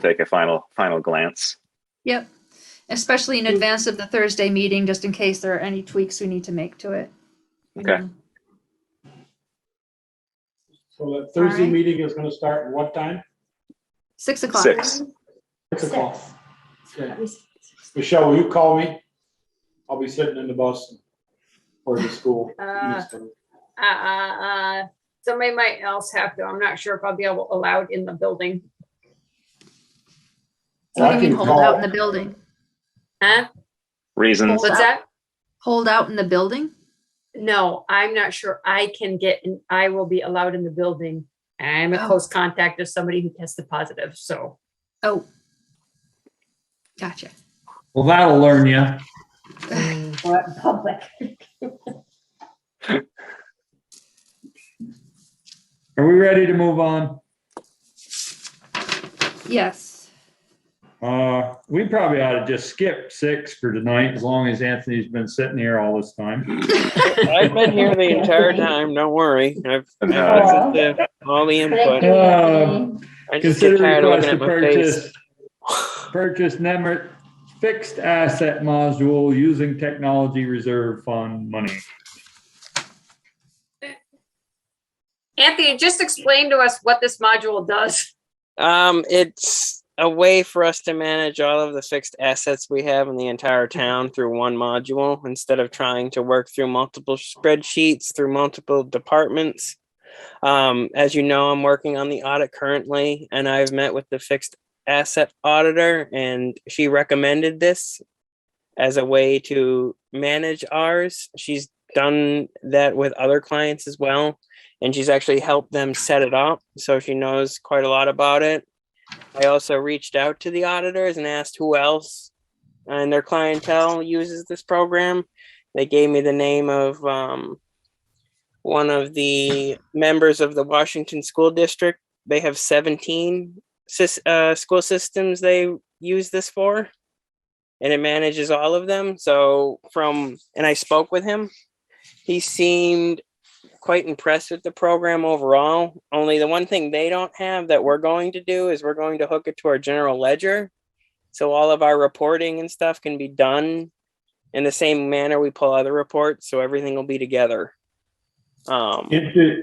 D: take a final glance.
B: Yep, especially in advance of the Thursday meeting, just in case there are any tweaks we need to make to it.
D: Okay.
U: So that Thursday
B: Alright.
U: meeting is gonna start at what time?
B: 6 o'clock.
D: 6.
U: 6 o'clock. Okay. Michelle, will you call me? I'll be sitting in the bus or the school.
G: Somebody might else have to. I'm not sure if I'll be allowed in the building.
B: What do you mean hold out in the building?
G: Huh?
D: Reasons.
G: What's that?
B: Hold out in the building?
G: No, I'm not sure I can get, and I will be allowed in the building. I'm a
B: Oh.
G: close contact of somebody who tested positive, so.
B: Oh. Gotcha.
A: Well, that'll learn you.
E: Or in public.
A: Are we ready to move on?
B: Yes.
A: We probably ought to just skip 6 for tonight, as long as Anthony's been sitting here all this time.
V: I've been here the entire time. Don't worry. I've listened to all the input. I just get
A: Consider
V: tired of
A: request
V: looking
A: to
V: at my face.
A: purchase NEMRIT fixed asset module using technology reserve fund money.
G: Anthony, just explain to us what this module does.
V: It's a way for us to manage all of the fixed assets we have in the entire town through one module instead of trying to work through multiple spreadsheets through multiple departments. As you know, I'm working on the audit currently, and I've met with the fixed asset auditor, and she recommended this as a way to manage ours. She's done that with other clients as well, and she's actually helped them set it up, so she knows quite a lot about it. I also reached out to the auditors and asked who else and their clientele uses this program. They gave me the name of one of the members of the Washington School District. They have 17 school systems they use this for, and it manages all of them. So and I spoke with him. He seemed quite impressed with the program overall. Only the one thing they don't have that we're going to do is we're going to hook it to our general ledger. So all of our reporting and stuff can be done in the same manner we pull other reports. So everything will be together.
U: Anthony,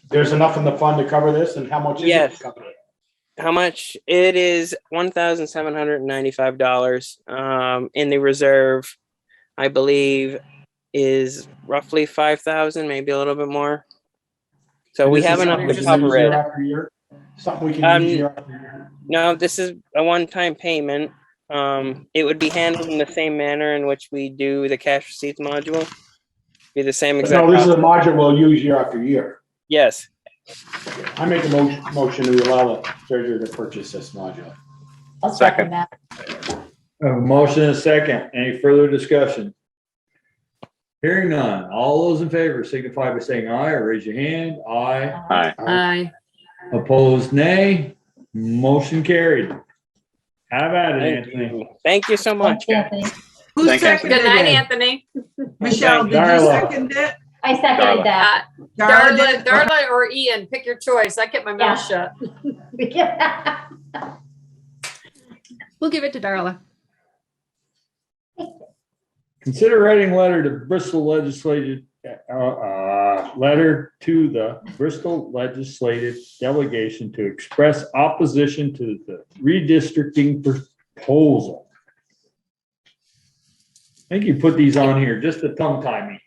U: there's enough in the fund to cover this, and how much is it to cover it?
V: How much? It is $1,795. In the reserve, I believe, is roughly 5,000, maybe a little bit more. So we have enough to cover it.
U: Something we can use year after year.
V: No, this is a one-time payment. It would be handled in the same manner in which we do the cash receipts module. Be the same exact.
U: No, this is a module we'll use year after year.
V: Yes.
U: I make a motion to allow the treasurer to purchase this module.
E: I'll second that.
A: A motion and a second. Any further discussion? Hearing none. All those in favor signify by saying aye or raise your hand. Aye.
D: Aye.
G: Aye.
A: Opposed, nay. Motion carried. Have at it, Anthony.
V: Thank you so much.
K: Who seconded
G: Good night,
K: it?
G: Anthony.
K: Michelle, did you
A: Darla.
K: second it?
E: I seconded that.
K: Darla did?
G: Darla or Ian, pick your choice. I kept my mouth shut.
B: We'll give it to Darla.
A: Consider writing letter to Bristol legislative, letter to the Bristol legislative delegation to express opposition to the redistricting proposal. I think you put these on here just to tongue tie me.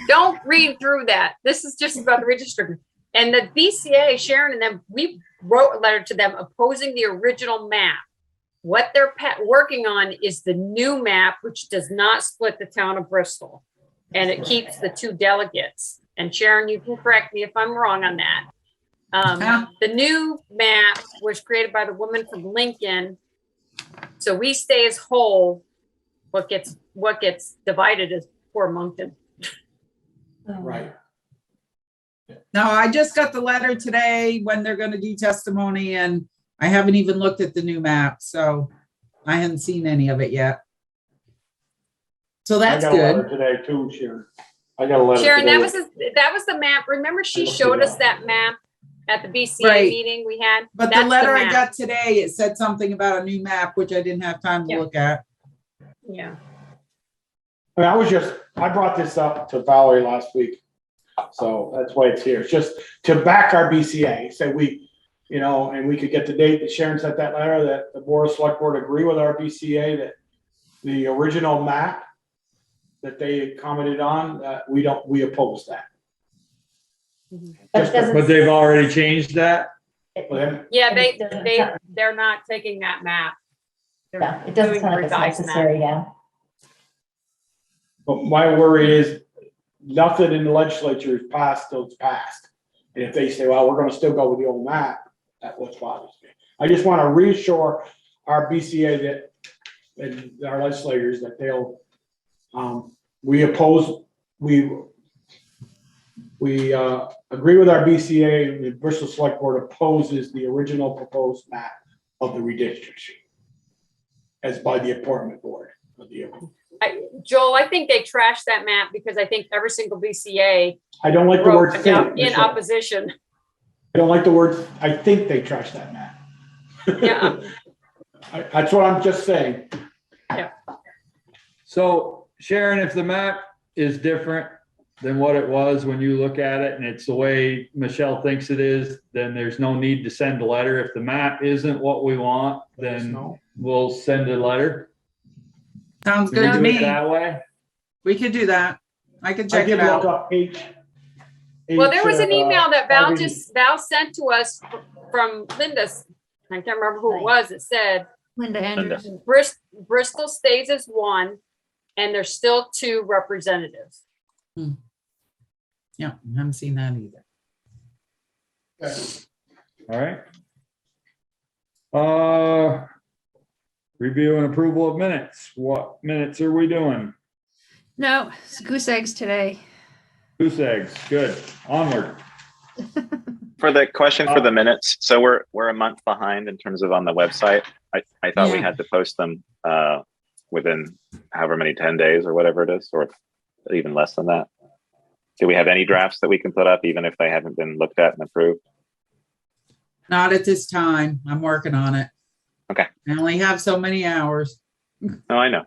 G: Don't read through that. This is just about the redistricting. And the BCA, Sharon and them, we wrote a letter to them opposing the original map. What they're working on is the new map, which does not split the town of Bristol. And it keeps the two delegates. And Sharon, you can correct me if I'm wrong on that. The new map was created by the woman from Lincoln. So we stay as whole. What gets divided is poor Moncton.
U: Right.
K: No, I just got the letter today when they're gonna do testimony, and I haven't even looked at the new map, so I haven't seen any of it yet. So that's
U: I got a letter
K: good.
U: today too, Sharon. I got a letter.
G: Sharon,
U: today.
G: that was the map. Remember she showed us that map at the BCA
K: Right.
G: meeting we had?
K: But
G: That's
K: the letter I
G: map.
K: got today, it said something about a new map, which I didn't have time to look at.
G: Yeah.
U: I mean, I brought this up to Valerie last week. So that's why it's here. It's just to back our BCA. So and we could get the date that Sharon sent that letter that the Board of Select Board agree with our BCA that the original map that they commented on, we oppose that.
A: But they've already changed that?
G: Yeah, they're not taking that map.
E: Yeah, it doesn't sound like it's necessary now.
U: But my worry is nothing in the legislature is passed till it's passed. And if they say, well, we're gonna still go with the old map, that's what bothers me. I just want to reassure our BCA that, and our legislators that they'll, we agree with our BCA, the Bristol Select Board opposes the original proposed map of the redistricting as by the appointment board of the.
G: Joel, I think they trashed that map because I think every single BCA.
U: I don't like the word think,
G: in
U: Michelle.
G: opposition.
U: I don't like the word, I think they trashed that map.
G: Yeah.
U: That's what I'm just saying.
G: Yeah.
A: So Sharon, if the map is different than what it was when you look at it and it's the way Michelle thinks it is, then there's no need to send a letter. If the map isn't what we want, then we'll send a letter.
K: Sounds
A: Can we
K: good to
A: do it
K: me.
A: that way?
K: We could do that. I can check
U: I did
K: it
U: look
K: out.
U: up
G: Well, there was an email that Val
U: RBD.
G: sent to us from Linda's. I can't remember who it was. It said
B: Linda Andrews.
G: Bristol stays as one, and there's still two representatives.
K: Yeah, I haven't seen that either.
A: All right. Review and approval of minutes. What minutes are we doing?
B: No, it's goose eggs today.
A: Goose eggs, good. Onward.
D: For the question for the minutes, so we're a month behind in terms of on the website. I thought we
K: Yeah.
D: had to post them within however many 10 days or whatever it is, or even less than that. Do we have any drafts that we can put up even if they haven't been looked at and approved?
K: Not at this time. I'm working on it.
D: Okay.
K: I only have so many hours.
D: Oh, I know.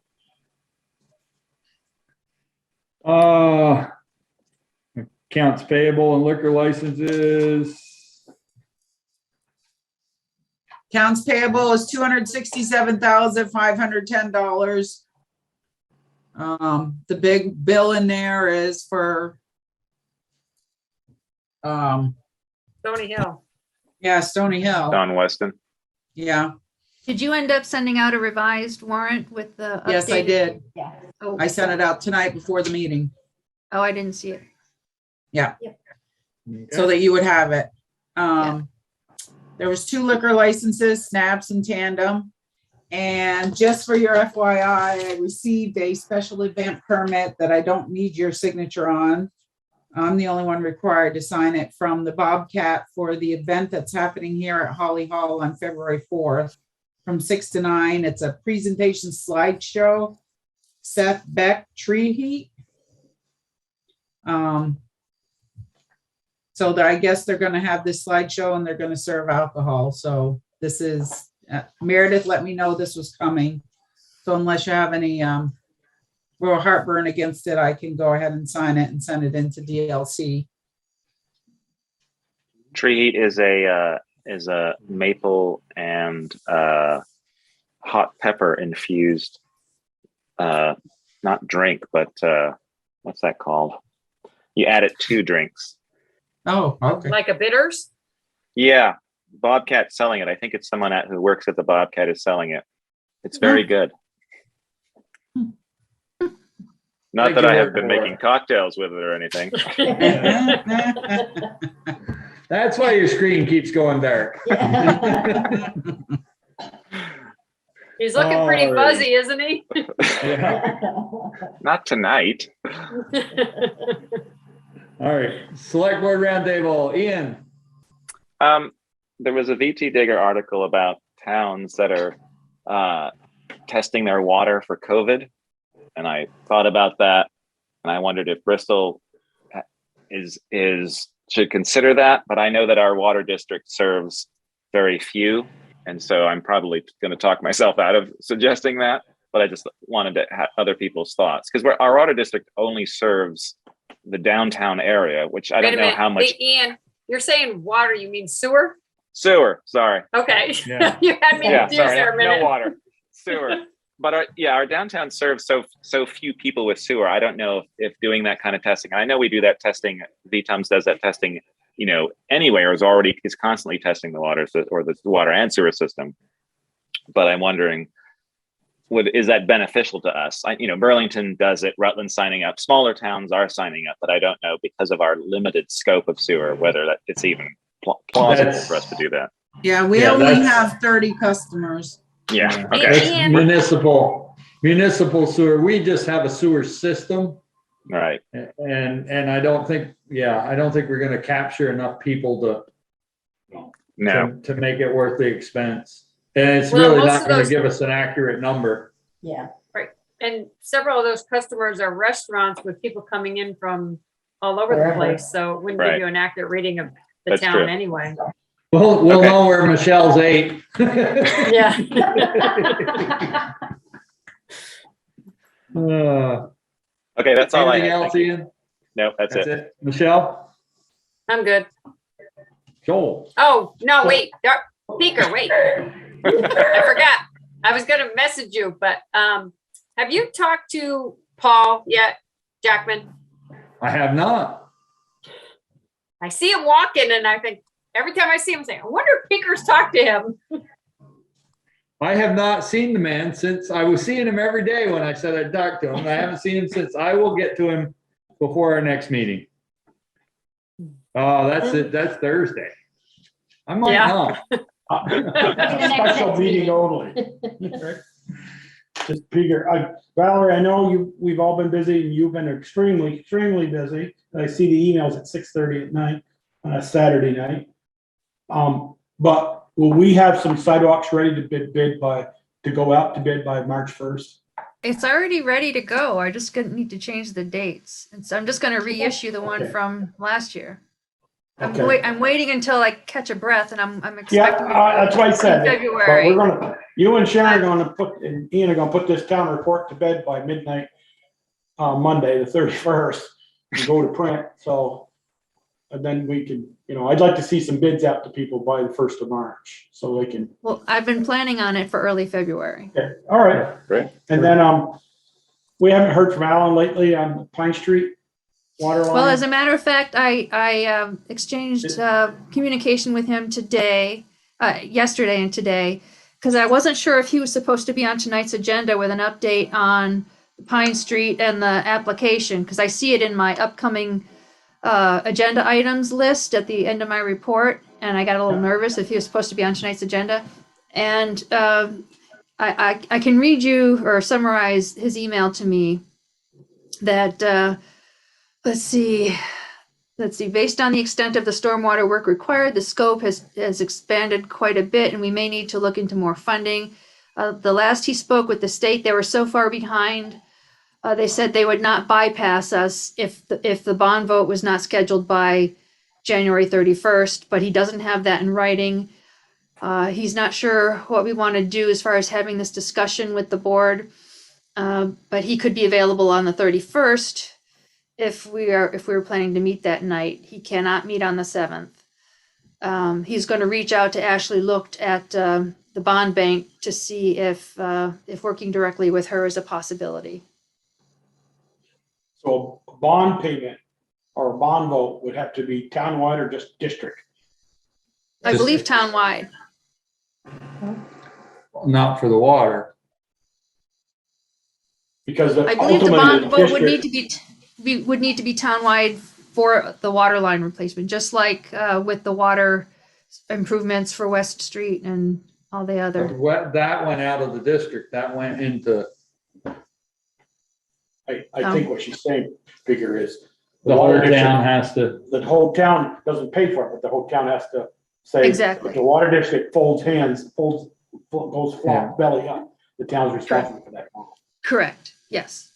A: Accounts payable and liquor licenses.
K: Accounts payable is $267,510. The big bill in there is for
G: Stony Hill.
K: yeah, Stony Hill.
D: Don Weston.
K: Yeah,
B: Did you end up sending out a revised warrant with the?
K: yes, I
B: updated-
K: did.
E: Yeah.
B: Oh,
K: I sent it out tonight before the meeting.
B: Oh, I didn't see it.
K: Yeah. So that you would have it. There was 2 liquor licenses, Snaps and Tandem. And just for your FYI, I received a special event permit that I don't need your signature on. I'm the only one required to sign it from the Bobcat for the event that's happening here at Holly Hall on February 4th from 6 to 9. It's a presentation slideshow. Seth Beck Tree Heat. So I guess they're going to have this slideshow and they're going to serve alcohol. So this is Meredith let me know this was coming. So unless you have any real heartburn against it, I can go ahead and sign it and send it into DLC.
D: Tree Heat is a maple and hot pepper infused not drink, but what's that called? You add it to drinks.
K: Oh, okay.
G: Like a bitters?
D: Yeah, Bobcat's selling it. I think it's someone who works at the Bobcat is selling it. It's very good. Not that I have been making cocktails with it or anything.
A: That's why your screen keeps going dark.
G: He's looking pretty
A: Alright.
G: fuzzy, isn't he?
D: Not tonight.
A: All right, select board roundtable, Ian.
D: There was a VT Digger article about towns that are testing their water for COVID. And I thought about that and I wondered if Bristol should consider that, but I know that our water district serves very few. And so I'm probably going to talk myself out of suggesting that, but I just wanted to have other people's thoughts because our water district only serves the downtown area, which I
G: Wait
D: don't
G: a
D: know
G: minute.
D: how much.
G: Hey, Ian, you're saying water, you mean sewer?
D: Sewer, sorry.
G: Okay.
A: Yeah.
G: You had me
D: Yeah,
G: confused
D: sorry,
G: there a minute.
D: no water, sewer. But our downtown serves so few people with sewer. I don't know if doing that kind of testing. I know we do that testing. VTUMS does that testing, anywhere is constantly testing the water or the water and sewer system. But I'm wondering, is that beneficial to us? Burlington does it. Rutland's signing up. Smaller towns are signing up, but I don't know because of our limited scope of sewer whether that it's even plausible for us to do that.
K: Yeah, we
A: Yeah,
K: only
A: that's-
K: have 30 customers.
D: Yeah. Okay.
A: That's municipal sewer. We just have a sewer system.
D: Right.
A: And I don't think we're gonna capture enough people to make it worth the expense. And it's
G: Well,
A: really
G: most
A: not
G: of
A: gonna
G: those-
A: give us an accurate number.
E: Yeah.
G: Right. And several of those customers are restaurants with people coming in from all over the
E: Wherever.
G: place. So it wouldn't
D: Right.
G: give you an accurate reading of the
D: That's
G: town
D: true.
G: anyway.
A: We'll
D: Okay.
A: know where Michelle's ate.
G: Yeah.
D: Okay, that's all I
A: Anything
D: have.
A: else,
D: Thank you.
A: Ian?
D: No, that's it.
A: Michelle?
G: I'm good.
A: Joel?
G: Oh, no, wait. Speaker, wait. I forgot. I was going to message you, but have you talked to Paul yet, Jackman?
A: I have not.
G: I see him walking and I think every time I see him, I wonder if Pinker's talked to him.
A: I have not seen the man since I was seeing him every day when I said I'd talk to him. I haven't seen him since. I will get to him before our next meeting. Oh, that's it. That's Thursday. I might
G: Yeah.
A: not.
U: Special meeting only. just figure, Valerie, I know we've all been busy and you've been extremely, extremely busy. I see the emails at 6:30 at night on a Saturday night. But will we have some sidewalks ready to go out to bid by March 1st?
B: It's already ready to go. I just need to change the dates. And so I'm just gonna reissue the one
U: Okay.
B: from last year.
U: Okay.
B: I'm waiting until I catch a breath and I'm
U: Yeah,
B: expecting.
U: that's what I said.
B: In February.
U: But you and Sharon and Ian are gonna put this town report to bed by midnight, Monday, the 31st, and go to print, so. And then we can, I'd like to see some bids out to people by the 1st of March, so they can.
B: Well, I've been planning on it for early February.
U: Okay, all right.
D: Great.
U: And then, we haven't heard from Alan lately on Pine Street water line.
B: Well, as a matter of fact, I exchanged communication with him yesterday and today, because I wasn't sure if he was supposed to be on tonight's agenda with an update on Pine Street and the application, because I see it in my upcoming agenda items list at the end of my report, and I got a little nervous if he was supposed to be on tonight's agenda. And I can read you or summarize his email to me that let's see, based on the extent of the stormwater work required, the scope has expanded quite a bit, and we may need to look into more funding. The last he spoke with the state, they were so far behind. They said they would not bypass us if the bond vote was not scheduled by January 31st, but he doesn't have that in writing. He's not sure what we want to do as far as having this discussion with the board, but he could be available on the 31st if we were planning to meet that night. He cannot meet on the 7th. He's going to reach out to Ashley Looked at the bond bank to see if working directly with her is a possibility.
U: So a bond payment or a bond vote would have to be townwide or just district?
B: I believe townwide.
A: Not for the water.
U: Because
B: I believe the bond vote would need to be townwide for the water line replacement, just like with the water improvements for West Street and all the other.
A: That went out of the district. That went into.
U: I think what she's saying, figure is.
A: The whole town has to.
U: The whole town doesn't pay for it, but the whole town has to say.
B: Exactly.
U: If the water district goes flat belly up, the town's responsible for that.
B: Correct, yes.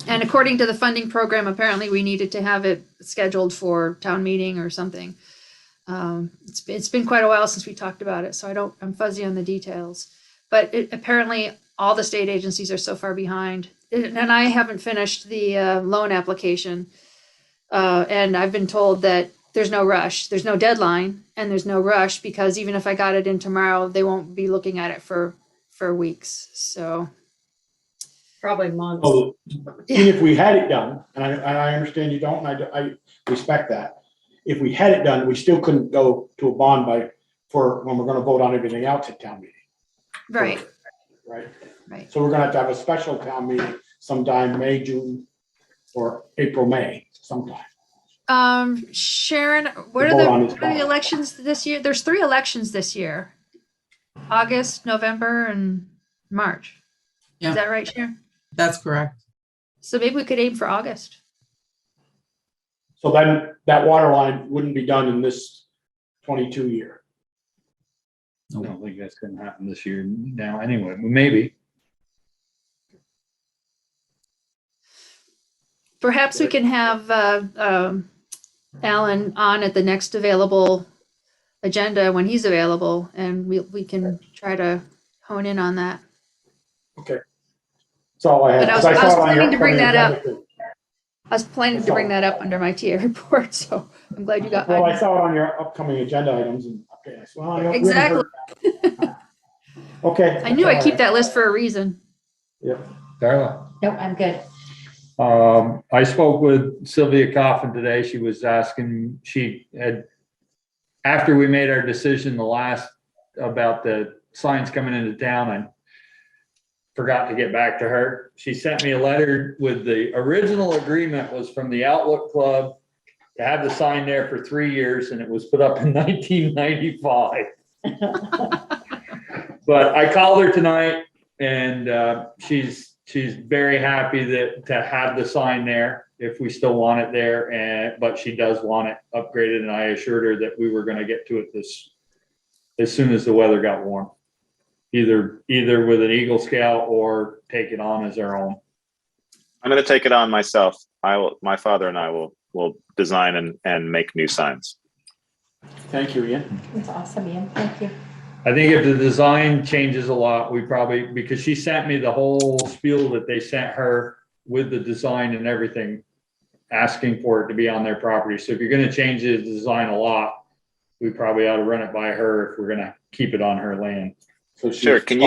B: And according to the funding program, apparently we needed to have it scheduled for town meeting or something. It's been quite a while since we talked about it, so I'm fuzzy on the details. But apparently all the state agencies are so far behind. And I haven't finished the loan application. And I've been told that there's no rush, there's no deadline, and there's no rush because even if I got it in tomorrow, they won't be looking at it for weeks, so.
G: Probably months.
U: Oh, even if we had it done, and I understand you don't, and I respect that. If we had it done, we still couldn't go to a bond for when we're gonna vote on everything else at town meeting.
B: Right.
U: Right. So we're gonna have to have a special town meeting sometime May, June, or April, May, sometime.
B: Sharon, what are the elections this year? There's 3 elections this year. August, November, and March.
H: Yeah.
B: Is that right, Sharon?
H: That's correct.
B: So maybe we could aim for August.
U: So then that water line wouldn't be done in this 22 year.
A: I don't think that's gonna happen this year now anyway, but maybe.
B: Perhaps we can have Alan on at the next available agenda when he's available, and we can try to hone in on that.
U: Okay. That's all I had.
B: But I was planning to bring that up. I was planning to bring that up under my TA report, so I'm glad you got.
U: Well, I saw it on your upcoming agenda items, and okay, so I don't
B: Exactly.
U: Really okay.
B: I knew I'd keep that list for a reason.
U: Yep.
A: Darla.
E: Nope, I'm good.
A: I spoke with Sylvia Coffin today. She was asking, after we made our decision about the signs coming into town, I forgot to get back to her. She sent me a letter with the original agreement was from the Outlook Club to have the sign there for 3 years, and it was put up in 1995. But I called her tonight and she's very happy to have the sign there if we still want it there, but she does want it upgraded, and I assured her that we were gonna get to it as soon as the weather got warm. Either with an Eagle Scout or take it on as our own.
D: I'm going to take it on myself. My father and I will design and make new signs.
U: Thank you, Ian.
E: That's awesome, Ian. Thank you.
A: I think if the design changes a lot, we probably, because she sent me the whole spiel that they sent her with the design and everything, asking for it to be on their property. So if you're gonna change the design a lot, we probably ought to run it by her if we're gonna keep it on her land.
U: So
D: Sure. Can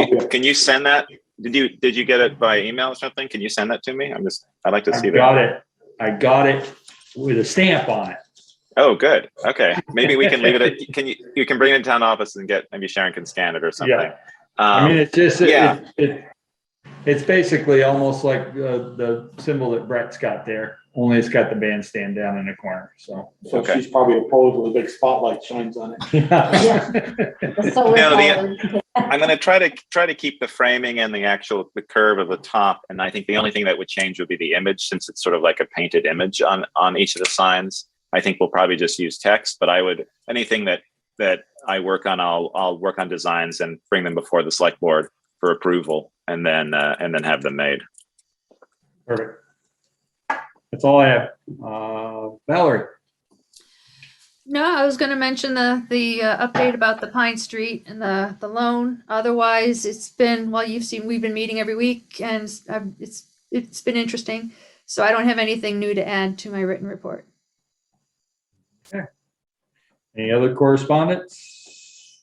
D: you send that? Did you get it by email or something? Can you send that to me? I'd like to see that.
A: I got it with a stamp on it.
D: Oh, good. Okay. Maybe we can leave it at, you can bring it to town office and maybe Sharon can scan it or something.
A: Yeah. I mean, it's just,
D: yeah.
A: it's basically almost like the symbol that Brett's got there, only it's got the bandstand down in the corner, so.
U: So
D: Okay.
U: she's probably opposed with a big spotlight shines on it.
D: I'm going to try to keep the framing and the curve of the top. And I think the only thing that would change would be the image, since it's sort of like a painted image on each of the signs. I think we'll probably just use text, but anything that I work on, I'll work on designs and bring them before the select board for approval, and then have them made.
A: Perfect. That's all I have. Valerie.
B: No, I was gonna mention the update about the Pine Street and the loan. Otherwise, it's been, well, we've been meeting every week, and it's been interesting. So I don't have anything new to add to my written report.
A: Okay. Any other correspondence?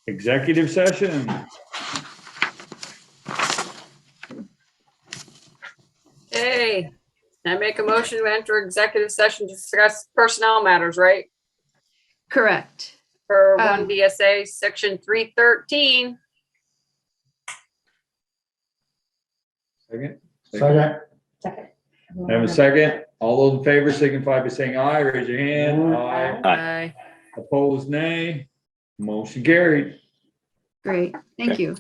A: Executive session.
G: Hey, I make a motion to enter executive session to discuss personnel matters, right?
B: Correct.
G: For 1 VSA section 313.
A: Second.
U: Second.
A: Have a second. All those in favor signify by saying aye. Raise your hand. Aye.
G: Aye.
A: Opposed, nay. Motion carried.
B: Great. Thank
D: Okay.
B: you.